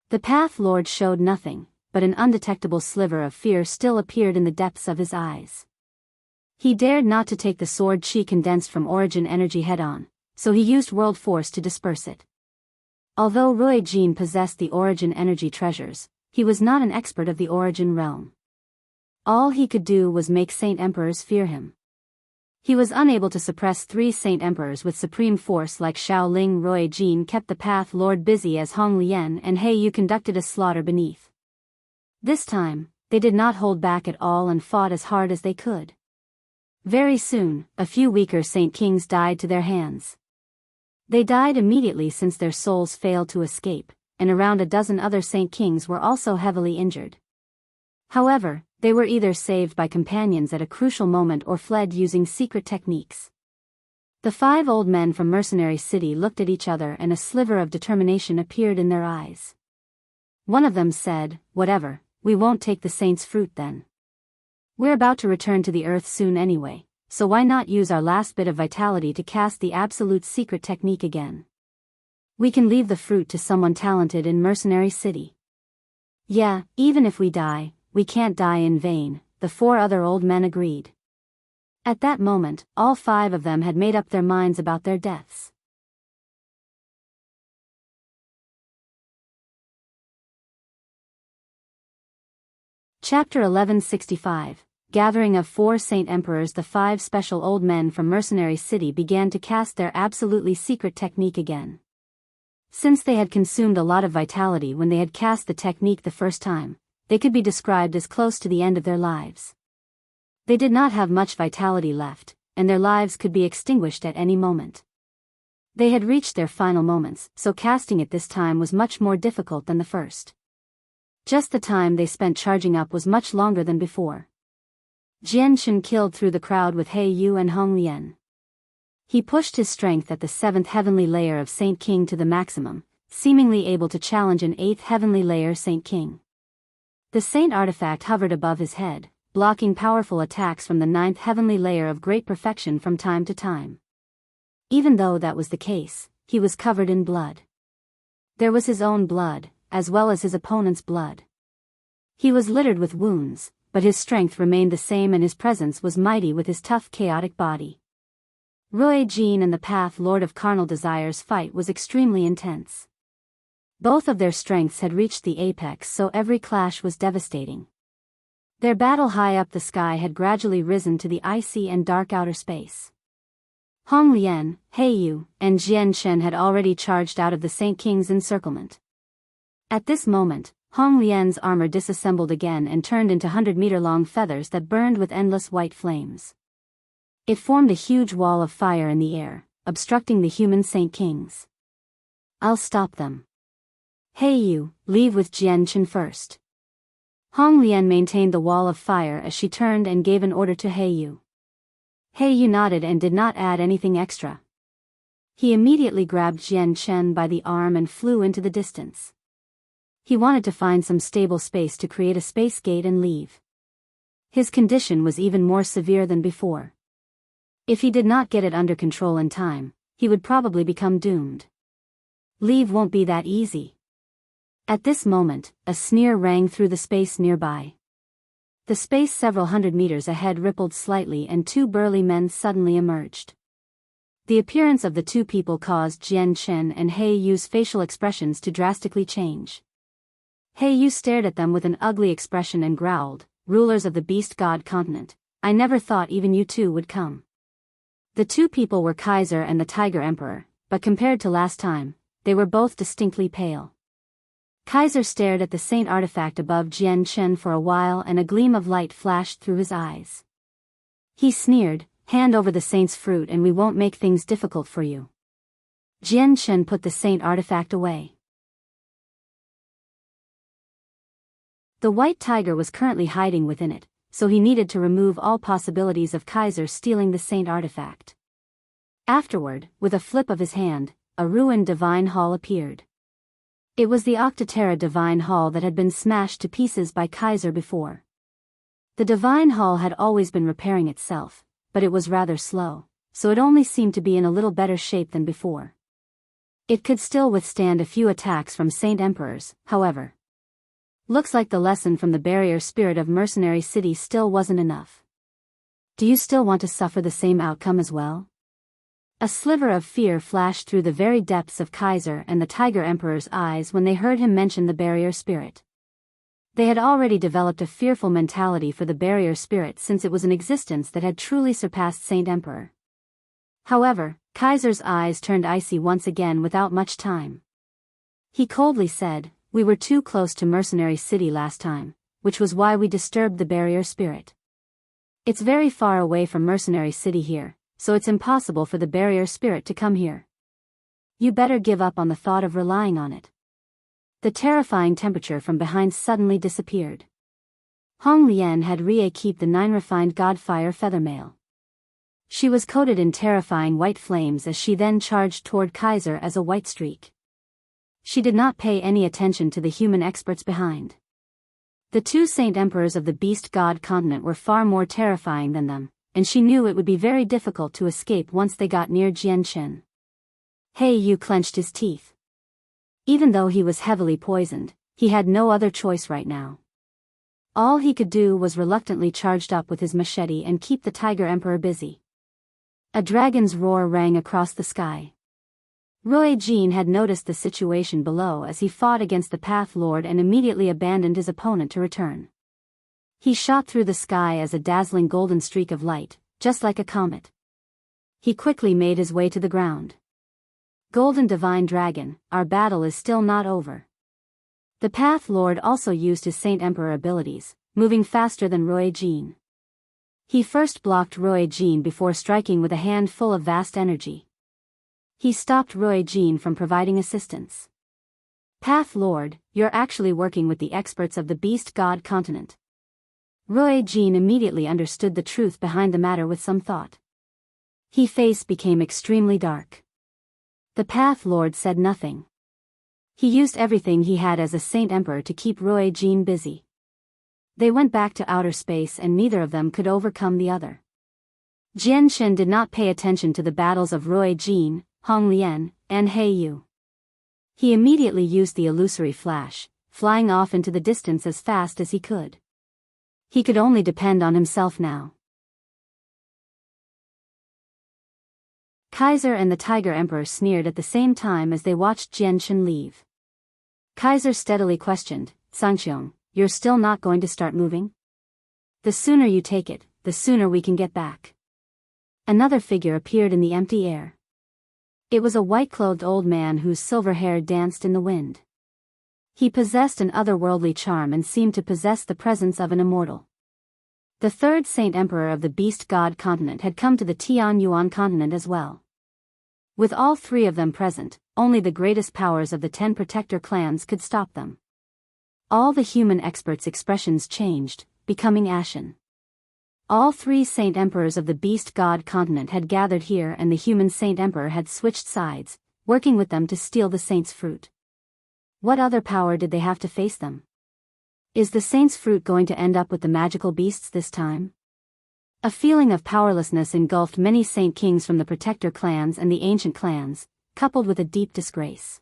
Speaker 1: The Path Lord showed nothing, but an undetectable sliver of fear still appeared in the depths of his eyes. He dared not to take the sword chi condensed from origin energy head-on, so he used world force to disperse it. Although Rui Jin possessed the origin energy treasures, he was not an expert of the origin realm. All he could do was make Saint Emperors fear him. He was unable to suppress 3 Saint Emperors with supreme force like Shaoling. Rui Jin kept the Path Lord busy as Hong Lian and Yu conducted a slaughter beneath. This time, they did not hold back at all and fought as hard as they could. Very soon, a few weaker Saint Kings died to their hands. They died immediately since their souls failed to escape, and around a dozen other Saint Kings were also heavily injured. However, They were either saved by companions at a crucial moment or fled using secret techniques. The 5 old men from Mercenary City looked at each other and a sliver of determination appeared in their eyes. One of them said, "Whatever, we won't take the saint's fruit then. We're about to return to the earth soon anyway, so why not use our last bit of vitality to cast the absolute secret technique again? We can leave the fruit to someone talented in Mercenary City." "Yeah, even if we die, we can't die in vain," the 4 other old men agreed. At that moment, all 5 of them had made up their minds about their deaths. Chapter 1165, Gathering of 4 Saint Emperors. The 5 special old men from Mercenary City began to cast their absolutely secret technique again. Since they had consumed a lot of vitality when they had cast the technique the first time, they could be described as close to the end of their lives. They did not have much vitality left, and their lives could be extinguished at any moment. They had reached their final moments, so casting it this time was much more difficult than the first. Just the time they spent charging up was much longer than before. Jian Chen killed through the crowd with He Yu and Hong Lian. He pushed his strength at the 7th heavenly layer of Saint King to the maximum, seemingly able to challenge an 8th heavenly layer Saint King. The Saint artifact hovered above his head, blocking powerful attacks from the 9th heavenly layer of great perfection from time to time. Even though that was the case, he was covered in blood. There was his own blood, as well as his opponent's blood. He was littered with wounds, but his strength remained the same and his presence was mighty with his tough chaotic body. Rui Jin and the Path Lord of Carnal Desires fight was extremely intense. Both of their strengths had reached the apex, so every clash was devastating. Their battle high up the sky had gradually risen to the icy and dark outer space. Hong Lian, He Yu, and Jian Chen had already charged out of the Saint King's encirclement. At this moment, Hong Lian's armor disassembled again and turned into 100-meter-long feathers that burned with endless white flames. It formed a huge wall of fire in the air, obstructing the human Saint Kings. "I'll stop them. He Yu, leave with Jian Chen first." Hong Lian maintained the wall of fire as she turned and gave an order to He Yu. He Yu nodded and did not add anything extra. He immediately grabbed Jian Chen by the arm and flew into the distance. He wanted to find some stable space to create a space gate and leave. His condition was even more severe than before. If he did not get it under control in time, he would probably become doomed. Leave won't be that easy. At this moment, a sneer rang through the space nearby. The space several hundred meters ahead rippled slightly and 2 burly men suddenly emerged. The appearance of the 2 people caused Jian Chen and He Yu's facial expressions to drastically change. He Yu stared at them with an ugly expression and growled, "Rulers of the Beast God continent, I never thought even you 2 would come." The 2 people were Kaiser and the Tiger Emperor, but compared to last time, they were both distinctly pale. Kaiser stared at the saint artifact above Jian Chen for a while and a gleam of light flashed through his eyes. He sneered, "Hand over the saint's fruit and we won't make things difficult for you." Jian Chen put the saint artifact away. The white tiger was currently hiding within it, so he needed to remove all possibilities of Kaiser stealing the saint artifact. Afterward, with a flip of his hand, a ruined divine hall appeared. It was the Octaterra divine hall that had been smashed to pieces by Kaiser before. The divine hall had always been repairing itself, but it was rather slow, so it only seemed to be in a little better shape than before. It could still withstand a few attacks from Saint Emperors, however. Looks like the lesson from the barrier spirit of Mercenary City still wasn't enough. Do you still want to suffer the same outcome as well? A sliver of fear flashed through the very depths of Kaiser and the Tiger Emperor's eyes when they heard him mention the barrier spirit. They had already developed a fearful mentality for the barrier spirit since it was an existence that had truly surpassed Saint Emperor. However, Kaiser's eyes turned icy once again without much time. He coldly said, "We were too close to Mercenary City last time, which was why we disturbed the barrier spirit. It's very far away from Mercenary City here, so it's impossible for the barrier spirit to come here. You better give up on the thought of relying on it." The terrifying temperature from behind suddenly disappeared. Hong Lian had Rie keep the 9 refined godfire feathermail. She was coated in terrifying white flames as she then charged toward Kaiser as a white streak. She did not pay any attention to the human experts behind. The 2 Saint Emperors of the Beast God continent were far more terrifying than them, and she knew it would be very difficult to escape once they got near Jianchen. He Yu clenched his teeth. Even though he was heavily poisoned, he had no other choice right now. All he could do was reluctantly charged up with his machete and keep the Tiger Emperor busy. A dragon's roar rang across the sky. Roy Jean had noticed the situation below as he fought against the Path Lord and immediately abandoned his opponent to return. He shot through the sky as a dazzling golden streak of light, just like a comet. He quickly made his way to the ground. Golden Divine Dragon, our battle is still not over. The Path Lord also used his Saint Emperor abilities, moving faster than Roy Jean. He first blocked Roy Jean before striking with a hand full of vast energy. He stopped Roy Jean from providing assistance. Path Lord, you're actually working with the experts of the Beast God continent. Roy Jean immediately understood the truth behind the matter with some thought. His face became extremely dark. The Path Lord said nothing. He used everything he had as a Saint Emperor to keep Roy Jean busy. They went back to outer space and neither of them could overcome the other. Jian Shen did not pay attention to the battles of Roy Jean, Hong Lian, and He Yu. He immediately used the illusory flash, flying off into the distance as fast as he could. He could only depend on himself now. Kaiser and the Tiger Emperor sneered at the same time as they watched Jian Shen leave. Kaiser steadily questioned, "Sangxiong, you're still not going to start moving? The sooner you take it, the sooner we can get back." Another figure appeared in the empty air. It was a white-clothed old man whose silver hair danced in the wind. He possessed an otherworldly charm and seemed to possess the presence of an immortal. The 3rd Saint Emperor of the Beast God continent had come to the Tian Yuan continent as well. With all 3 of them present, only the greatest powers of the 10 protector clans could stop them. All the human experts' expressions changed, becoming ashen. All 3 Saint Emperors of the Beast God continent had gathered here and the human Saint Emperor had switched sides, working with them to steal the Saint's fruit. What other power did they have to face them? Is the Saint's fruit going to end up with the magical beasts this time? A feeling of powerlessness engulfed many Saint Kings from the Protector clans and the ancient clans, coupled with a deep disgrace.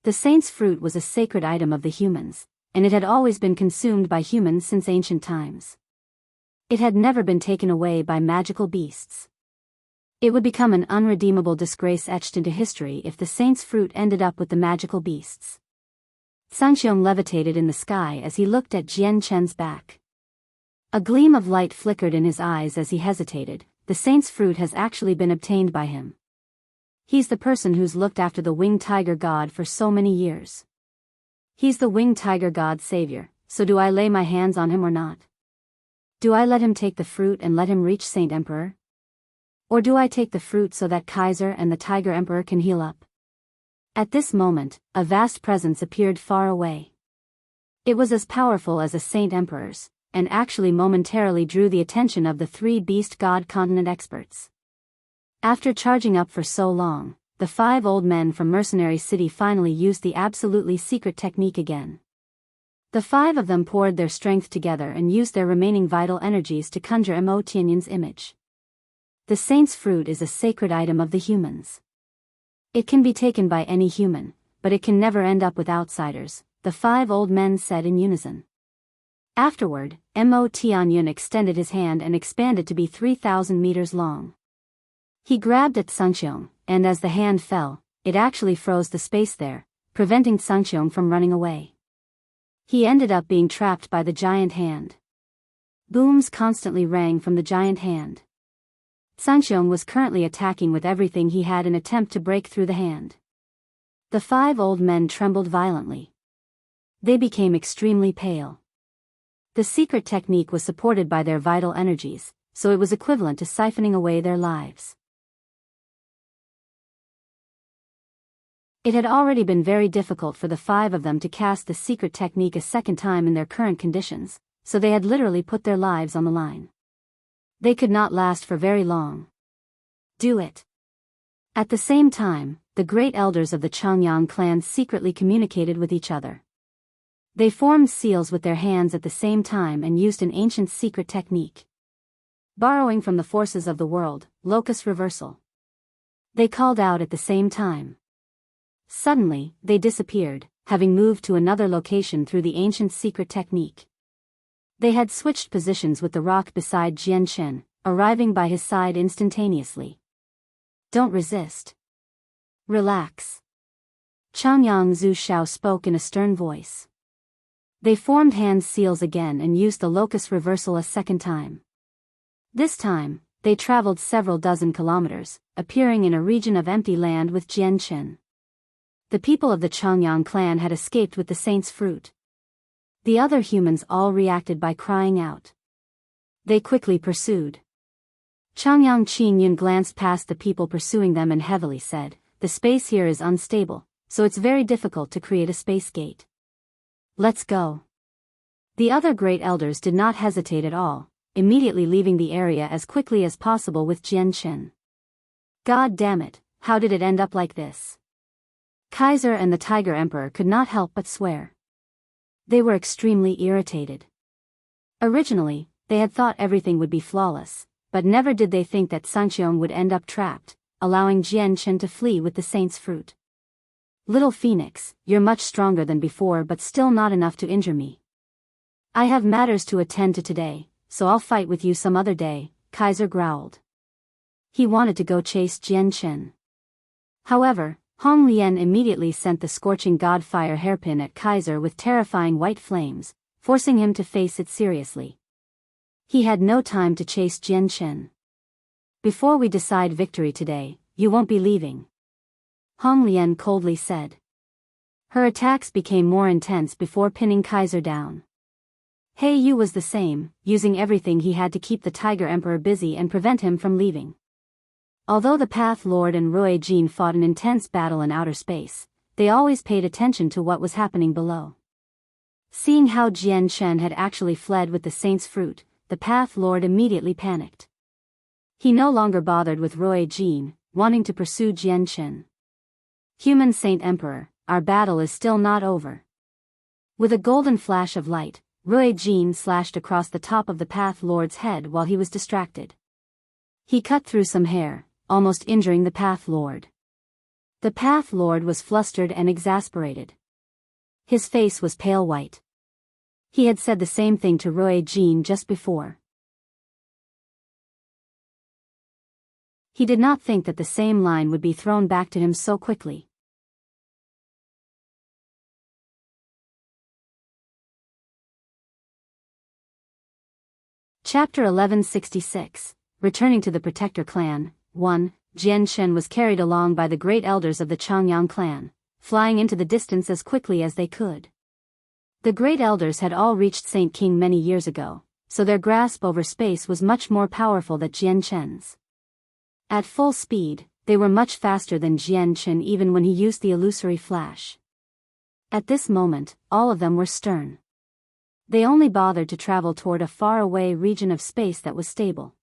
Speaker 1: The Saint's fruit was a sacred item of the humans, and it had always been consumed by humans since ancient times. It had never been taken away by magical beasts. It would become an unredeemable disgrace etched into history if the Saint's fruit ended up with the magical beasts. Sangxiong levitated in the sky as he looked at Jian Chen's back. A gleam of light flickered in his eyes as he hesitated. The Saint's fruit has actually been obtained by him. He's the person who's looked after the winged tiger god for so many years. He's the winged tiger god's savior, so do I lay my hands on him or not? Do I let him take the fruit and let him reach Saint Emperor? Or do I take the fruit so that Kaiser and the Tiger Emperor can heal up? At this moment, a vast presence appeared far away. It was as powerful as a Saint Emperor's, and actually momentarily drew the attention of the 3 Beast God continent experts. After charging up for so long, the 5 old men from Mercenary City finally used the absolutely secret technique again. The 5 of them poured their strength together and used their remaining vital energies to conjure Mo Tianyin's image. The Saint's fruit is a sacred item of the humans. It can be taken by any human, but it can never end up with outsiders, the 5 old men said in unison. Afterward, Mo Tianyin extended his hand and expanded to be 3,000 meters long. He grabbed at Sangxiong, and as the hand fell, it actually froze the space there, preventing Sangxiong from running away. He ended up being trapped by the giant hand. Booms constantly rang from the giant hand. Sangxiong was currently attacking with everything he had in an attempt to break through the hand. The 5 old men trembled violently. They became extremely pale. The secret technique was supported by their vital energies, so it was equivalent to siphoning away their lives. It had already been very difficult for the 5 of them to cast the secret technique a second time in their current conditions, so they had literally put their lives on the line. They could not last for very long. Do it. At the same time, the great elders of the Changyang clan secretly communicated with each other. They formed seals with their hands at the same time and used an ancient secret technique. Borrowing from the forces of the world, locus reversal. They called out at the same time. Suddenly, they disappeared, having moved to another location through the ancient secret technique. They had switched positions with the rock beside Jian Chen, arriving by his side instantaneously. Don't resist. Relax. Changyang Zhu Shao spoke in a stern voice. They formed hand seals again and used the locus reversal a second time. This time, they traveled several dozen kilometers, appearing in a region of empty land with Jian Chen. The people of the Changyang clan had escaped with the saint's fruit. The other humans all reacted by crying out. They quickly pursued. Changyang Qingyun glanced past the people pursuing them and heavily said, "The space here is unstable, so it's very difficult to create a space gate. Let's go." The other great elders did not hesitate at all, immediately leaving the area as quickly as possible with Jian Chen. God damn it, how did it end up like this? Kaiser and the Tiger Emperor could not help but swear. They were extremely irritated. Originally, they had thought everything would be flawless, but never did they think that Sanqiong would end up trapped, allowing Jian Chen to flee with the saint's fruit. Little Phoenix, you're much stronger than before but still not enough to injure me. I have matters to attend to today, so I'll fight with you some other day, Kaiser growled. He wanted to go chase Jian Chen. However, Hong Lian immediately sent the scorching god fire hairpin at Kaiser with terrifying white flames, forcing him to face it seriously. He had no time to chase Jian Chen. Before we decide victory today, you won't be leaving, Hong Lian coldly said. Her attacks became more intense before pinning Kaiser down. He Yu was the same, using everything he had to keep the Tiger Emperor busy and prevent him from leaving. Although the Path Lord and Rui Jin fought an intense battle in outer space, they always paid attention to what was happening below. Seeing how Jian Chen had actually fled with the saint's fruit, the Path Lord immediately panicked. He no longer bothered with Rui Jin, wanting to pursue Jian Chen. Human Saint Emperor, our battle is still not over. With a golden flash of light, Rui Jin slashed across the top of the Path Lord's head while he was distracted. He cut through some hair, almost injuring the Path Lord. The Path Lord was flustered and exasperated. His face was pale white. He had said the same thing to Rui Jin just before. He did not think that the same line would be thrown back to him so quickly. Chapter 1166, Returning to the Protector Clan. 1. Jian Chen was carried along by the great elders of the Changyang clan, flying into the distance as quickly as they could. The great elders had all reached Saint King many years ago, so their grasp over space was much more powerful than Jian Chen's. At full speed, they were much faster than Jian Chen even when he used the illusory flash. At this moment, all of them were stern. They only bothered to travel toward a far-away region of space that was stable.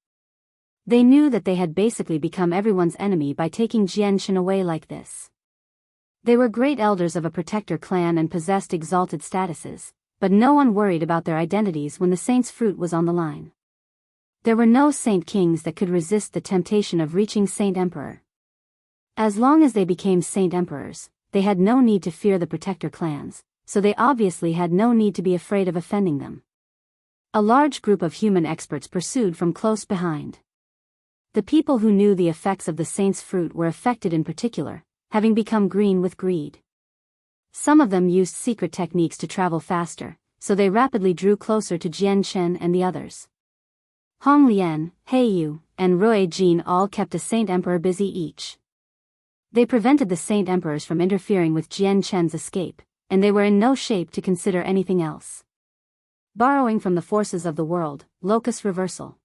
Speaker 1: They knew that they had basically become everyone's enemy by taking Jian Chen away like this. They were great elders of a protector clan and possessed exalted statuses, but no one worried about their identities when the saint's fruit was on the line. There were no saint kings that could resist the temptation of reaching Saint Emperor. As long as they became saint emperors, they had no need to fear the protector clans, so they obviously had no need to be afraid of offending them. A large group of human experts pursued from close behind. The people who knew the effects of the saint's fruit were affected in particular, having become green with greed. Some of them used secret techniques to travel faster, so they rapidly drew closer to Jian Chen and the others. Hong Lian, He Yu, and Rui Jin all kept a Saint Emperor busy each. They prevented the Saint Emperors from interfering with Jian Chen's escape, and they were in no shape to consider anything else. Borrowing from the forces of the world, locus reversal.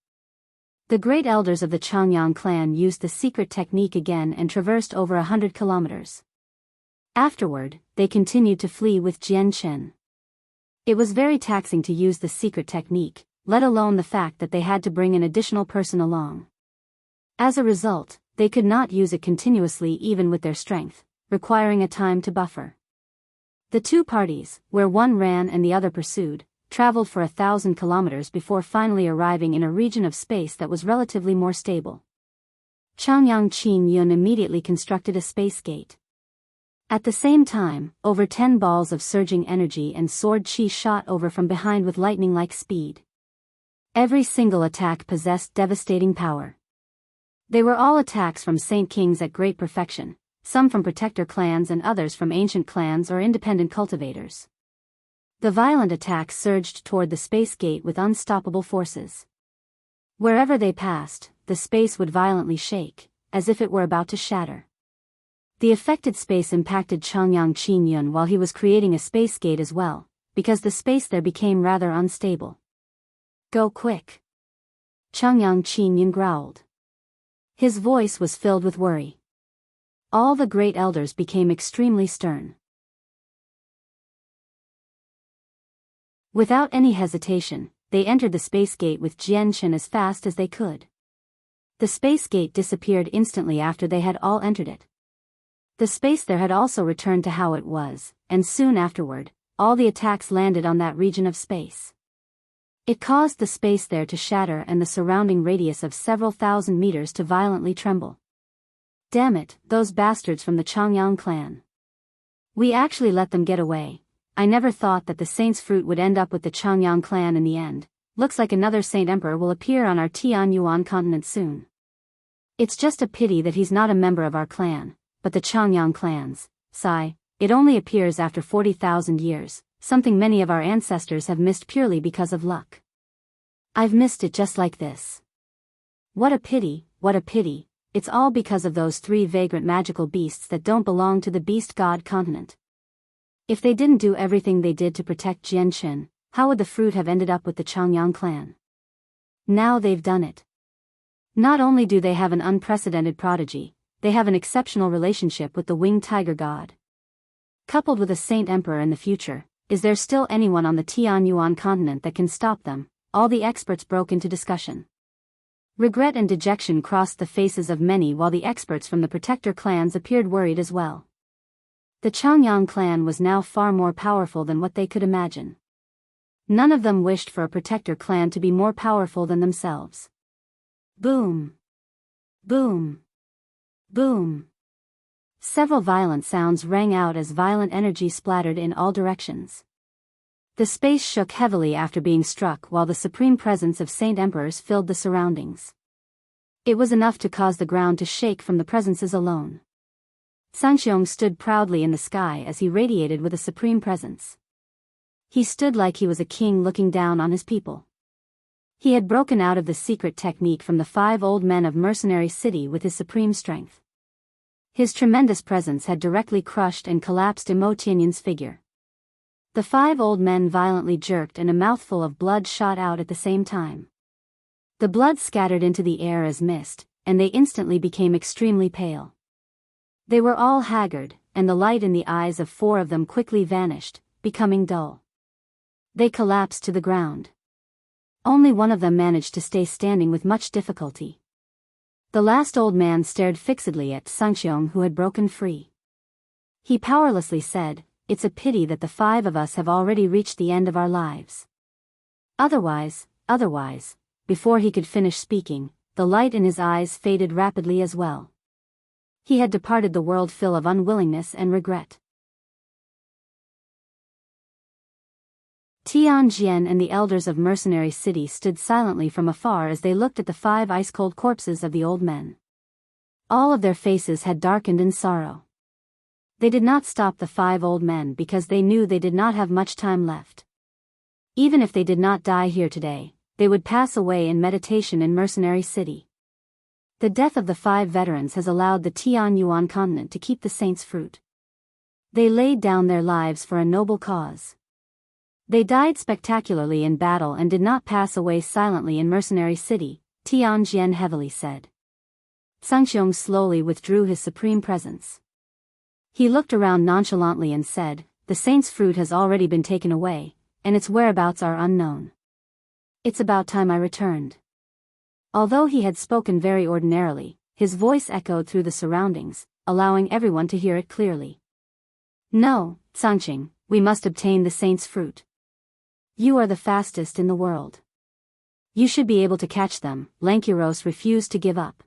Speaker 1: The great elders of the Changyang clan used the secret technique again and traversed over 100 kilometers. Afterward, they continued to flee with Jian Chen. It was very taxing to use the secret technique, let alone the fact that they had to bring an additional person along. As a result, they could not use it continuously even with their strength, requiring a time to buffer. The two parties, where one ran and the other pursued, traveled for 1,000 kilometers before finally arriving in a region of space that was relatively more stable. Changyang Qin Yun immediately constructed a space gate. At the same time, over 10 balls of surging energy and sword chi shot over from behind with lightning-like speed. Every single attack possessed devastating power. They were all attacks from Saint Kings at great perfection, some from protector clans and others from ancient clans or independent cultivators. The violent attacks surged toward the space gate with unstoppable forces. Wherever they passed, the space would violently shake, as if it were about to shatter. The affected space impacted Changyang Qinyun while he was creating a space gate as well, because the space there became rather unstable. Go quick. Changyang Qinyun growled. His voice was filled with worry. All the great elders became extremely stern. Without any hesitation, they entered the space gate with Jianchen as fast as they could. The space gate disappeared instantly after they had all entered it. The space there had also returned to how it was, and soon afterward, all the attacks landed on that region of space. It caused the space there to shatter and the surrounding radius of several thousand meters to violently tremble. Damn it, those bastards from the Changyang clan. We actually let them get away. I never thought that the Saint's fruit would end up with the Changyang clan in the end. Looks like another Saint Emperor will appear on our Tianyuan continent soon. It's just a pity that he's not a member of our clan. But the Changyang clans, sigh, it only appears after 40,000 years, something many of our ancestors have missed purely because of luck. I've missed it just like this. What a pity, it's all because of those 3 vagrant magical beasts that don't belong to the beast god continent. If they didn't do everything they did to protect Jianchen, how would the fruit have ended up with the Changyang clan? Now they've done it. Not only do they have an unprecedented prodigy, they have an exceptional relationship with the winged tiger god. Coupled with a Saint Emperor in the future, is there still anyone on the Tianyuan continent that can stop them? All the experts broke into discussion. Regret and dejection crossed the faces of many while the experts from the protector clans appeared worried as well. The Changyang clan was now far more powerful than what they could imagine. None of them wished for a protector clan to be more powerful than themselves. Boom! Boom! Boom! Several violent sounds rang out as violent energy splattered in all directions. The space shook heavily after being struck while the supreme presence of Saint Emperors filled the surroundings. It was enough to cause the ground to shake from the presences alone. Sangxiong stood proudly in the sky as he radiated with a supreme presence. He stood like he was a king looking down on his people. He had broken out of the secret technique from the 5 old men of Mercenary City with his supreme strength. His tremendous presence had directly crushed and collapsed Mo Tianyun's figure. The 5 old men violently jerked and a mouthful of blood shot out at the same time. The blood scattered into the air as mist, and they instantly became extremely pale. They were all haggard, and the light in the eyes of 4 of them quickly vanished, becoming dull. They collapsed to the ground. Only one of them managed to stay standing with much difficulty. The last old man stared fixedly at Sangxiong, who had broken free. He powerlessly said, "It's a pity that the 5 of us have already reached the end of our lives. Otherwise, before he could finish speaking, the light in his eyes faded rapidly as well. He had departed the world full of unwillingness and regret. Tianjian and the elders of Mercenary City stood silently from afar as they looked at the 5 ice-cold corpses of the old men. All of their faces had darkened in sorrow. They did not stop the 5 old men because they knew they did not have much time left. Even if they did not die here today, they would pass away in meditation in Mercenary City. The death of the 5 veterans has allowed the Tianyuan continent to keep the saint's fruit. They laid down their lives for a noble cause. They died spectacularly in battle and did not pass away silently in Mercenary City, Tianjian heavily said. Sangxiong slowly withdrew his supreme presence. He looked around nonchalantly and said, "The saint's fruit has already been taken away, and its whereabouts are unknown. It's about time I returned. Although he had spoken very ordinarily, his voice echoed through the surroundings, allowing everyone to hear it clearly. No, Sangqing, we must obtain the saint's fruit. You are the fastest in the world. You should be able to catch them. Aurous refused to give up.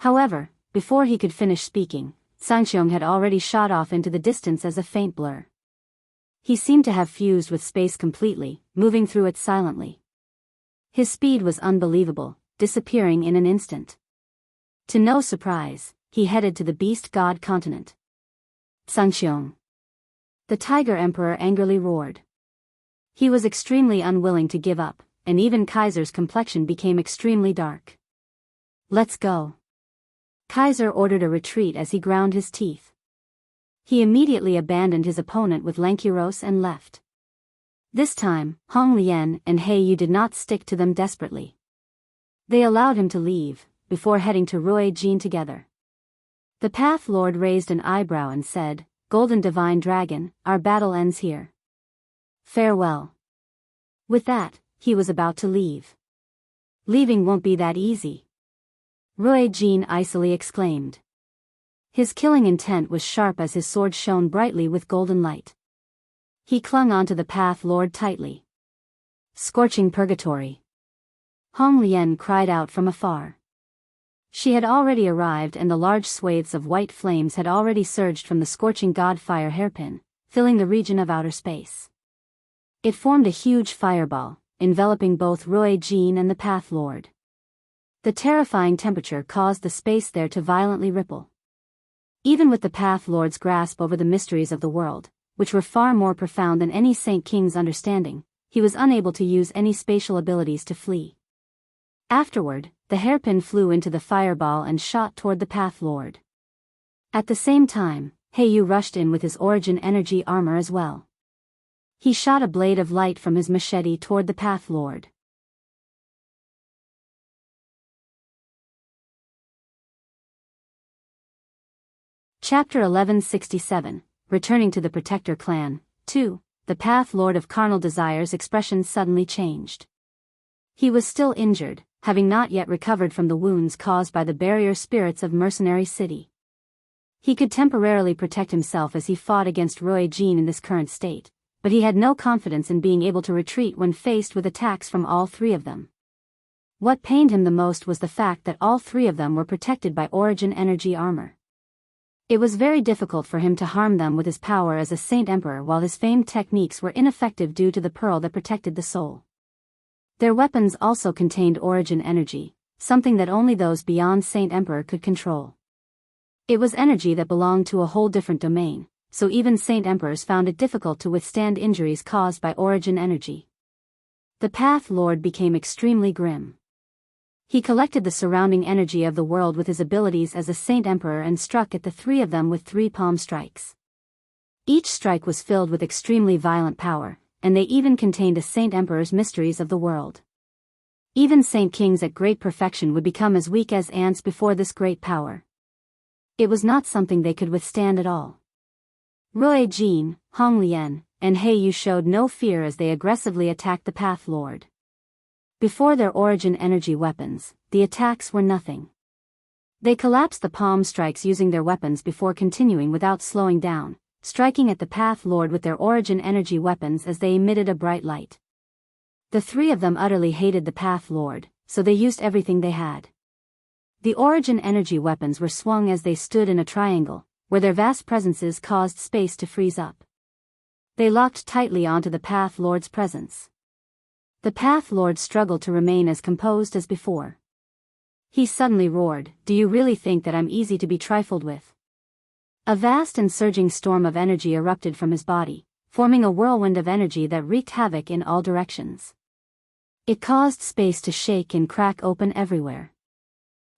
Speaker 1: However, before he could finish speaking, Sangqiong had already shot off into the distance as a faint blur. He seemed to have fused with space completely, moving through it silently. His speed was unbelievable, disappearing in an instant. To no surprise, he headed to the Beast God continent. Sangqiong. The Tiger Emperor angrily roared. He was extremely unwilling to give up, and even Kaiser's complexion became extremely dark. Let's go. Kaiser ordered a retreat as he ground his teeth. He immediately abandoned his opponent with Aurous and left. This time, Hong Lian and He Yu did not stick to them desperately. They allowed him to leave, before heading to Rui Jin together. The Path Lord raised an eyebrow and said, "Golden Divine Dragon, our battle ends here. Farewell." With that, he was about to leave. Leaving won't be that easy. Rui Jin icily exclaimed. His killing intent was sharp as his sword shone brightly with golden light. He clung onto the Path Lord tightly. Scorching purgatory. Hong Lian cried out from afar. She had already arrived and the large swathes of white flames had already surged from the scorching god fire hairpin, filling the region of outer space. It formed a huge fireball, enveloping both Rui Jin and the Path Lord. The terrifying temperature caused the space there to violently ripple. Even with the Path Lord's grasp over the mysteries of the world, which were far more profound than any Saint King's understanding, he was unable to use any spatial abilities to flee. Afterward, the hairpin flew into the fireball and shot toward the Path Lord. At the same time, He Yu rushed in with his origin energy armor as well. He shot a blade of light from his machete toward the Path Lord. Chapter 1167, Returning to the Protector Clan, 2, the Path Lord of Carnal Desire's expression suddenly changed. He was still injured, having not yet recovered from the wounds caused by the barrier spirits of Mercenary City. He could temporarily protect himself as he fought against Rui Jin in this current state, but he had no confidence in being able to retreat when faced with attacks from all three of them. What pained him the most was the fact that all three of them were protected by origin energy armor. It was very difficult for him to harm them with his power as a Saint Emperor while his famed techniques were ineffective due to the pearl that protected the soul. Their weapons also contained origin energy, something that only those beyond Saint Emperor could control. It was energy that belonged to a whole different domain, so even Saint Emperors found it difficult to withstand injuries caused by origin energy. The Path Lord became extremely grim. He collected the surrounding energy of the world with his abilities as a Saint Emperor and struck at the three of them with 3 palm strikes. Each strike was filled with extremely violent power, and they even contained a Saint Emperor's mysteries of the world. Even Saint Kings at great perfection would become as weak as ants before this great power. It was not something they could withstand at all. Rui Jin, Hong Lian, and He Yu showed no fear as they aggressively attacked the Path Lord. Before their origin energy weapons, the attacks were nothing. They collapsed the palm strikes using their weapons before continuing without slowing down, striking at the Path Lord with their origin energy weapons as they emitted a bright light. The three of them utterly hated the Path Lord, so they used everything they had. The origin energy weapons were swung as they stood in a triangle, where their vast presences caused space to freeze up. They locked tightly onto the Path Lord's presence. The Path Lord struggled to remain as composed as before. He suddenly roared, "Do you really think that I'm easy to be trifled with?" A vast and surging storm of energy erupted from his body, forming a whirlwind of energy that wreaked havoc in all directions. It caused space to shake and crack open everywhere.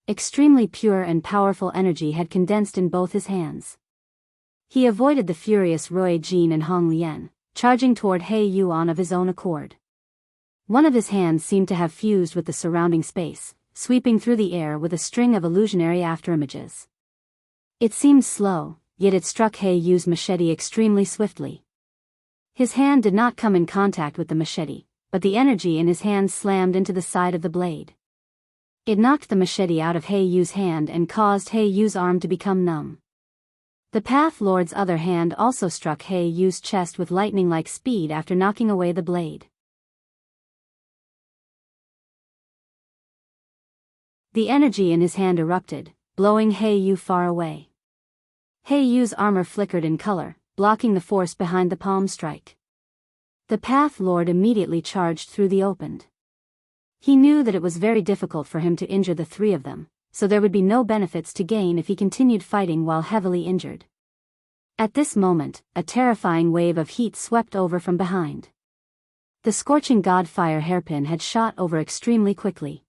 Speaker 1: Extremely pure and powerful energy had condensed in both his hands. He avoided the furious Rui Jin and Hong Lian, charging toward He Yu of his own accord. One of his hands seemed to have fused with the surrounding space, sweeping through the air with a string of illusionary afterimages. It seemed slow, yet it struck He Yu's machete extremely swiftly. His hand did not come in contact with the machete, but the energy in his hand slammed into the side of the blade. It knocked the machete out of He Yu's hand and caused He Yu's arm to become numb. The Path Lord's other hand also struck He Yu's chest with lightning-like speed after knocking away the blade. The energy in his hand erupted, blowing He Yu far away. He Yu's armor flickered in color, blocking the force behind the palm strike. The Path Lord immediately charged through the opened. He knew that it was very difficult for him to injure the three of them, so there would be no benefits to gain if he continued fighting while heavily injured. At this moment, a terrifying wave of heat swept over from behind. The scorching godfire hairpin had shot over extremely quickly.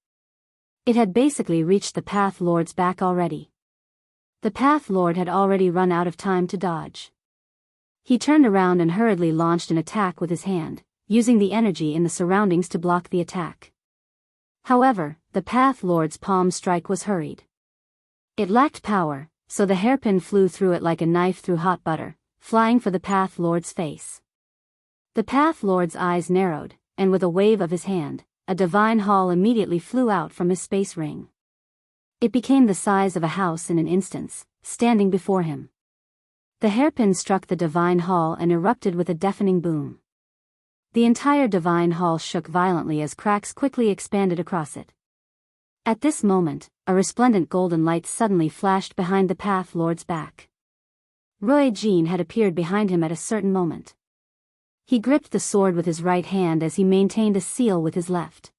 Speaker 1: It had basically reached the Path Lord's back already. The Path Lord had already run out of time to dodge. He turned around and hurriedly launched an attack with his hand, using the energy in the surroundings to block the attack. However, the Path Lord's palm strike was hurried. It lacked power, so the hairpin flew through it like a knife through hot butter, flying for the Path Lord's face. The Path Lord's eyes narrowed, and with a wave of his hand, a divine hall immediately flew out from his space ring. It became the size of a house in an instant, standing before him. The hairpin struck the divine hall and erupted with a deafening boom. The entire divine hall shook violently as cracks quickly expanded across it. At this moment, a resplendent golden light suddenly flashed behind the Path Lord's back. Rui Jin had appeared behind him at a certain moment. He gripped the sword with his right hand as he maintained a seal with his left.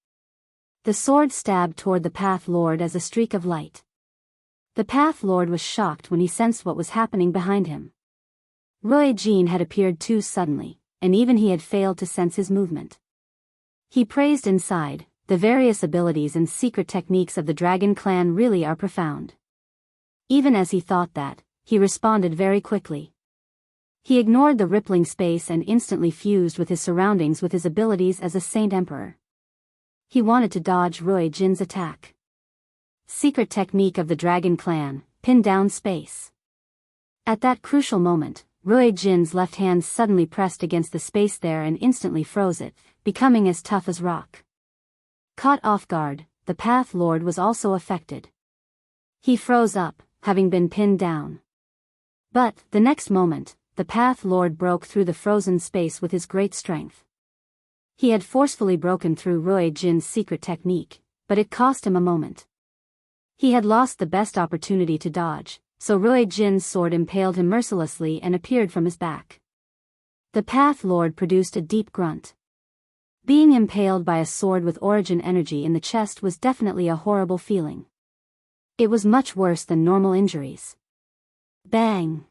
Speaker 1: The sword stabbed toward the Path Lord as a streak of light. The Path Lord was shocked when he sensed what was happening behind him. Rui Jin had appeared too suddenly, and even he had failed to sense his movement. He praised inside, the various abilities and secret techniques of the Dragon Clan really are profound. Even as he thought that, he responded very quickly. He ignored the rippling space and instantly fused with his surroundings with his abilities as a Saint Emperor. He wanted to dodge Rui Jin's attack. Secret technique of the Dragon Clan, pin down space. At that crucial moment, Rui Jin's left hand suddenly pressed against the space there and instantly froze it, becoming as tough as rock. Caught off guard, the Path Lord was also affected. He froze up, having been pinned down. But, the next moment, the Path Lord broke through the frozen space with his great strength. He had forcefully broken through Rui Jin's secret technique, but it cost him a moment. He had lost the best opportunity to dodge, so Rui Jin's sword impaled him mercilessly and appeared from his back. The Path Lord produced a deep grunt. Being impaled by a sword with origin energy in the chest was definitely a horrible feeling. It was much worse than normal injuries. Bang!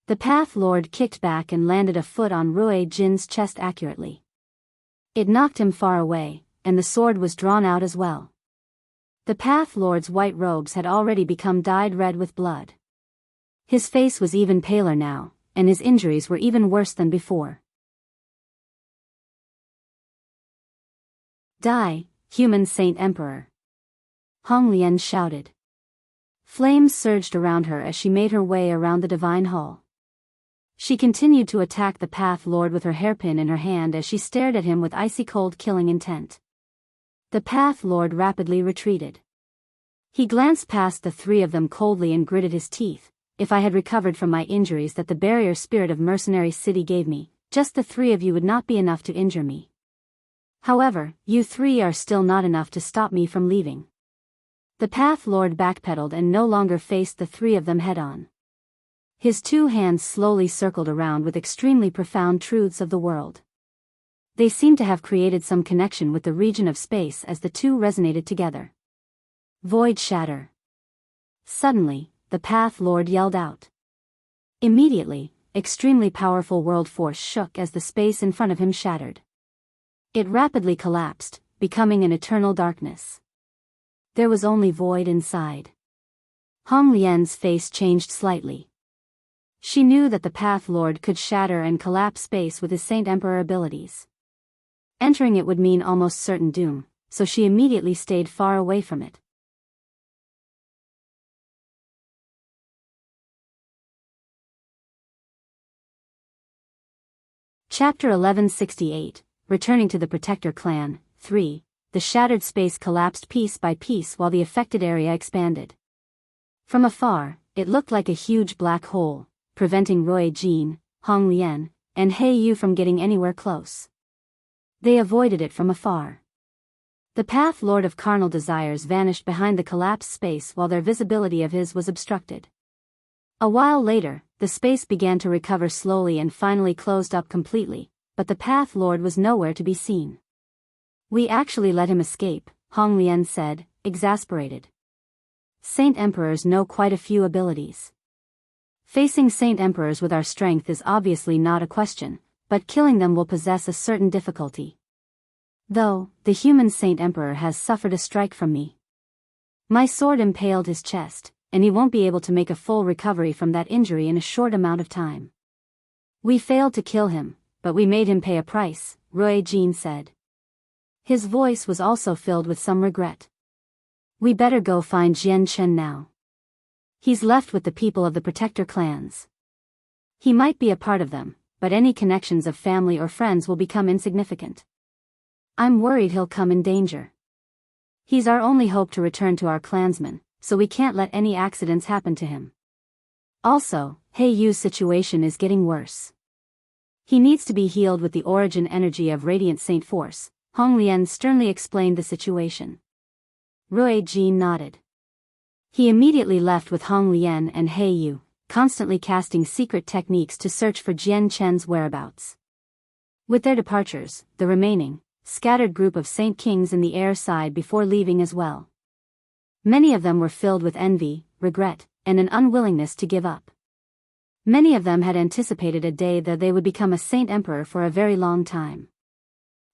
Speaker 1: The Path Lord kicked back and landed a foot on Rui Jin's chest accurately. It knocked him far away, and the sword was drawn out as well. The Path Lord's white robes had already become dyed red with blood. His face was even paler now, and his injuries were even worse than before. Die, human Saint Emperor! Hong Lian shouted. Flames surged around her as she made her way around the divine hall. She continued to attack the Path Lord with her hairpin in her hand as she stared at him with icy cold killing intent. The Path Lord rapidly retreated. He glanced past the three of them coldly and gritted his teeth. If I had recovered from my injuries that the barrier spirit of Mercenary City gave me, just the three of you would not be enough to injure me. However, you three are still not enough to stop me from leaving. The Path Lord backpedaled and no longer faced the three of them head-on. His two hands slowly circled around with extremely profound truths of the world. They seemed to have created some connection with the region of space as the two resonated together. Void shatter. Suddenly, the Path Lord yelled out. Immediately, extremely powerful world force shook as the space in front of him shattered. It rapidly collapsed, becoming an eternal darkness. There was only void inside. Hong Lian's face changed slightly. She knew that the Path Lord could shatter and collapse space with his Saint Emperor abilities. Entering it would mean almost certain doom, so she immediately stayed far away from it. Chapter 1168, Returning to the Protector Clan. 3. The shattered space collapsed piece by piece while the affected area expanded. From afar, it looked like a huge black hole, preventing Roy Jin, Hong Lian, and He Yu from getting anywhere close. They avoided it from afar. The Path Lord of Carnal Desires vanished behind the collapsed space while their visibility of his was obstructed. A while later, the space began to recover slowly and finally closed up completely, but the Path Lord was nowhere to be seen. We actually let him escape, Hong Lian said, exasperated. Saint Emperors know quite a few abilities. Facing Saint Emperors with our strength is obviously not a question, but killing them will possess a certain difficulty. Though, the human Saint Emperor has suffered a strike from me. My sword impaled his chest, and he won't be able to make a full recovery from that injury in a short amount of time. We failed to kill him, but we made him pay a price, Roy Jin said. His voice was also filled with some regret. We better go find Jian Chen now. He's left with the people of the Protector clans. He might be a part of them, but any connections of family or friends will become insignificant. I'm worried he'll come in danger. He's our only hope to return to our clansmen, so we can't let any accidents happen to him. Also, He Yu's situation is getting worse. He needs to be healed with the origin energy of Radiant Saint Force, Hong Lian sternly explained the situation. Roy Jin nodded. He immediately left with Hong Lian and He Yu, constantly casting secret techniques to search for Jian Chen's whereabouts. With their departures, the remaining, scattered group of Saint Kings in the air sighed before leaving as well. Many of them were filled with envy, regret, and an unwillingness to give up. Many of them had anticipated a day that they would become a Saint Emperor for a very long time.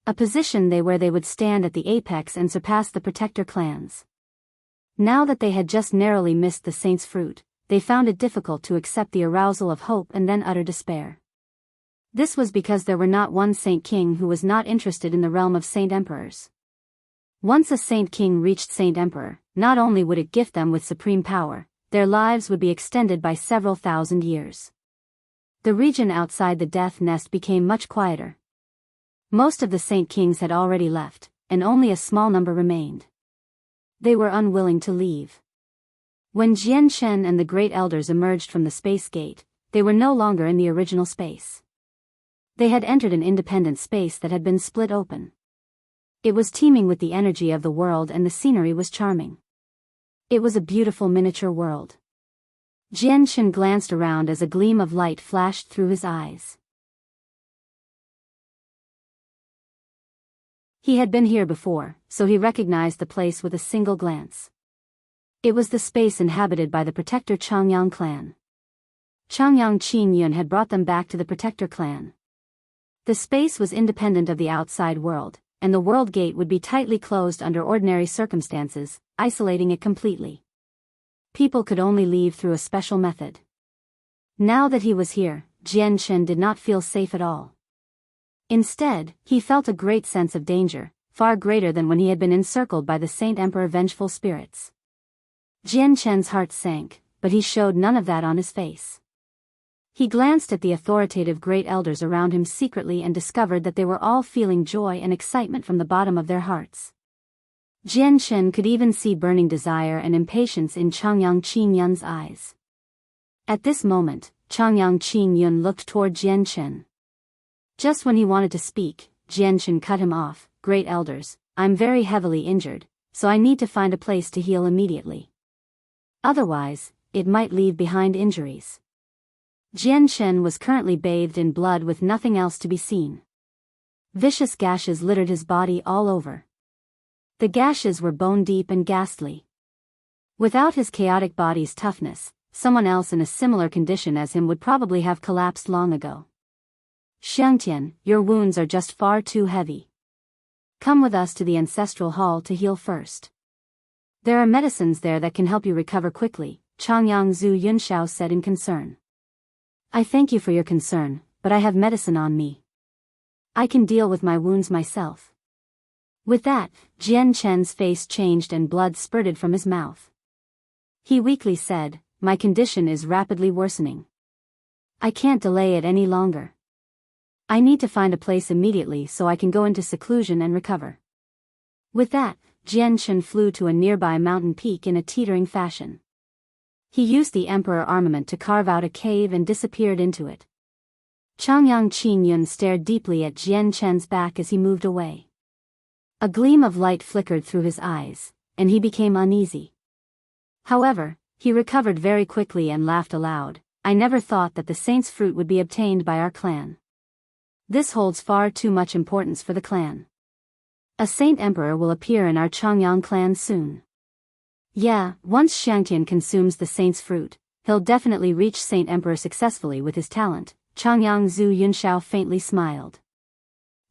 Speaker 1: A position where they would stand at the apex and surpass the Protector clans. Now that they had just narrowly missed the Saint's fruit, they found it difficult to accept the arousal of hope and then utter despair. This was because there were not one Saint King who was not interested in the realm of Saint Emperors. Once a Saint King reached Saint Emperor, not only would it gift them with supreme power, their lives would be extended by several thousand years. The region outside the Death Nest became much quieter. Most of the Saint Kings had already left, and only a small number remained. They were unwilling to leave. When Jian Chen and the Great Elders emerged from the space gate, they were no longer in the original space. They had entered an independent space that had been split open. It was teeming with the energy of the world and the scenery was charming. It was a beautiful miniature world. Jian Chen glanced around as a gleam of light flashed through his eyes. He had been here before, so he recognized the place with a single glance. It was the space inhabited by the Protector Changyang clan. Changyang Qingyun had brought them back to the Protector clan. The space was independent of the outside world, and the world gate would be tightly closed under ordinary circumstances, isolating it completely. People could only leave through a special method. Now that he was here, Jian Chen did not feel safe at all. Instead, he felt a great sense of danger, far greater than when he had been encircled by the Saint Emperor vengeful spirits. Jian Chen's heart sank, but he showed none of that on his face. He glanced at the authoritative Great Elders around him secretly and discovered that they were all feeling joy and excitement from the bottom of their hearts. Jian Chen could even see burning desire and impatience in Changyang Qingyun's eyes. At this moment, Changyang Qingyun looked toward Jian Chen. Just when he wanted to speak, Jian Chen cut him off. Great Elders, I'm very heavily injured, so I need to find a place to heal immediately. Otherwise, it might leave behind injuries. Jian Chen was currently bathed in blood with nothing else to be seen. Vicious gashes littered his body all over. The gashes were bone-deep and ghastly. Without his chaotic body's toughness, someone else in a similar condition as him would probably have collapsed long ago. Xiangtian, your wounds are just far too heavy. Come with us to the Ancestral Hall to heal first. There are medicines there that can help you recover quickly, Changyang Zhu Yunxiao said in concern. I thank you for your concern, but I have medicine on me. I can deal with my wounds myself. With that, Jian Chen's face changed and blood spurted from his mouth. He weakly said, my condition is rapidly worsening. I can't delay it any longer. I need to find a place immediately so I can go into seclusion and recover. With that, Jian Chen flew to a nearby mountain peak in a teetering fashion. He used the emperor armament to carve out a cave and disappeared into it. Changyang Qingyun stared deeply at Jian Chen's back as he moved away. A gleam of light flickered through his eyes, and he became uneasy. However, he recovered very quickly and laughed aloud. I never thought that the saint's fruit would be obtained by our clan. This holds far too much importance for the clan. A saint emperor will appear in our Changyang clan soon. Yeah, once Xiangtian consumes the saint's fruit, he'll definitely reach saint emperor successfully with his talent. Changyang Zhu Yunshao faintly smiled.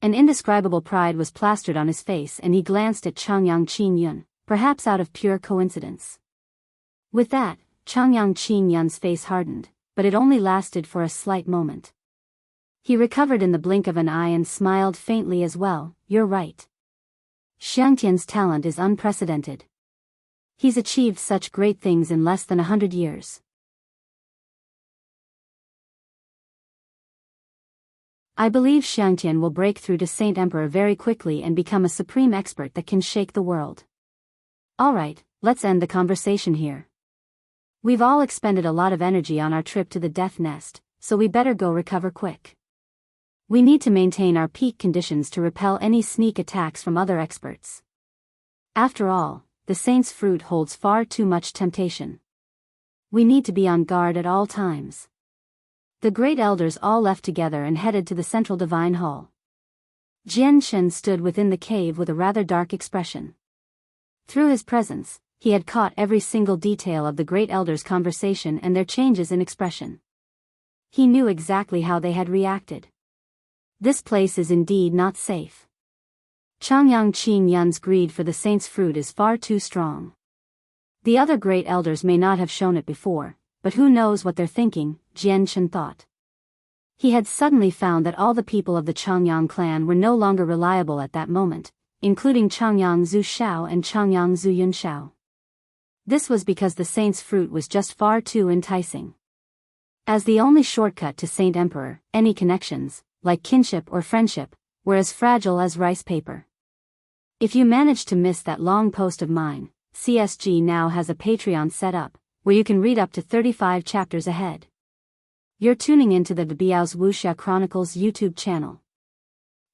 Speaker 1: An indescribable pride was plastered on his face and he glanced at Changyang Qingyun, perhaps out of pure coincidence. With that, Changyang Qingyun's face hardened, but it only lasted for a slight moment. He recovered in the blink of an eye and smiled faintly as well. You're right. Xiangtian's talent is unprecedented. He's achieved such great things in less than 100 years. I believe Xiangtian will break through to Saint Emperor very quickly and become a supreme expert that can shake the world. Alright, let's end the conversation here. We've all expended a lot of energy on our trip to the Death Nest, so we better go recover quick. We need to maintain our peak conditions to repel any sneak attacks from other experts. After all, the Saint's fruit holds far too much temptation. We need to be on guard at all times. The great elders all left together and headed to the central divine hall. Jian Shen stood within the cave with a rather dark expression. Through his presence, he had caught every single detail of the great elders' conversation and their changes in expression. He knew exactly how they had reacted. This place is indeed not safe. Changyang Qingyun's greed for the saint's fruit is far too strong. The other great elders may not have shown it before, but who knows what they're thinking, Jian Shen thought. He had suddenly found that all the people of the Changyang clan were no longer reliable at that moment, including Changyang Zhu Shao and Changyang Zhu Yunshao. This was because the saint's fruit was just far too enticing. As the only shortcut to Saint Emperor, any connections, like kinship or friendship, were as fragile as rice paper. If you managed to miss that long post of mine, CSG now has a Patreon set up, where you can read up to 35 chapters ahead. You're tuning into the Biyao's Wuxia Chronicles YouTube channel.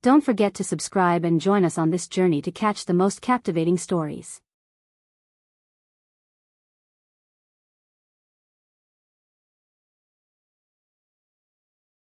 Speaker 1: Don't forget to subscribe and join us on this journey to catch the most captivating stories.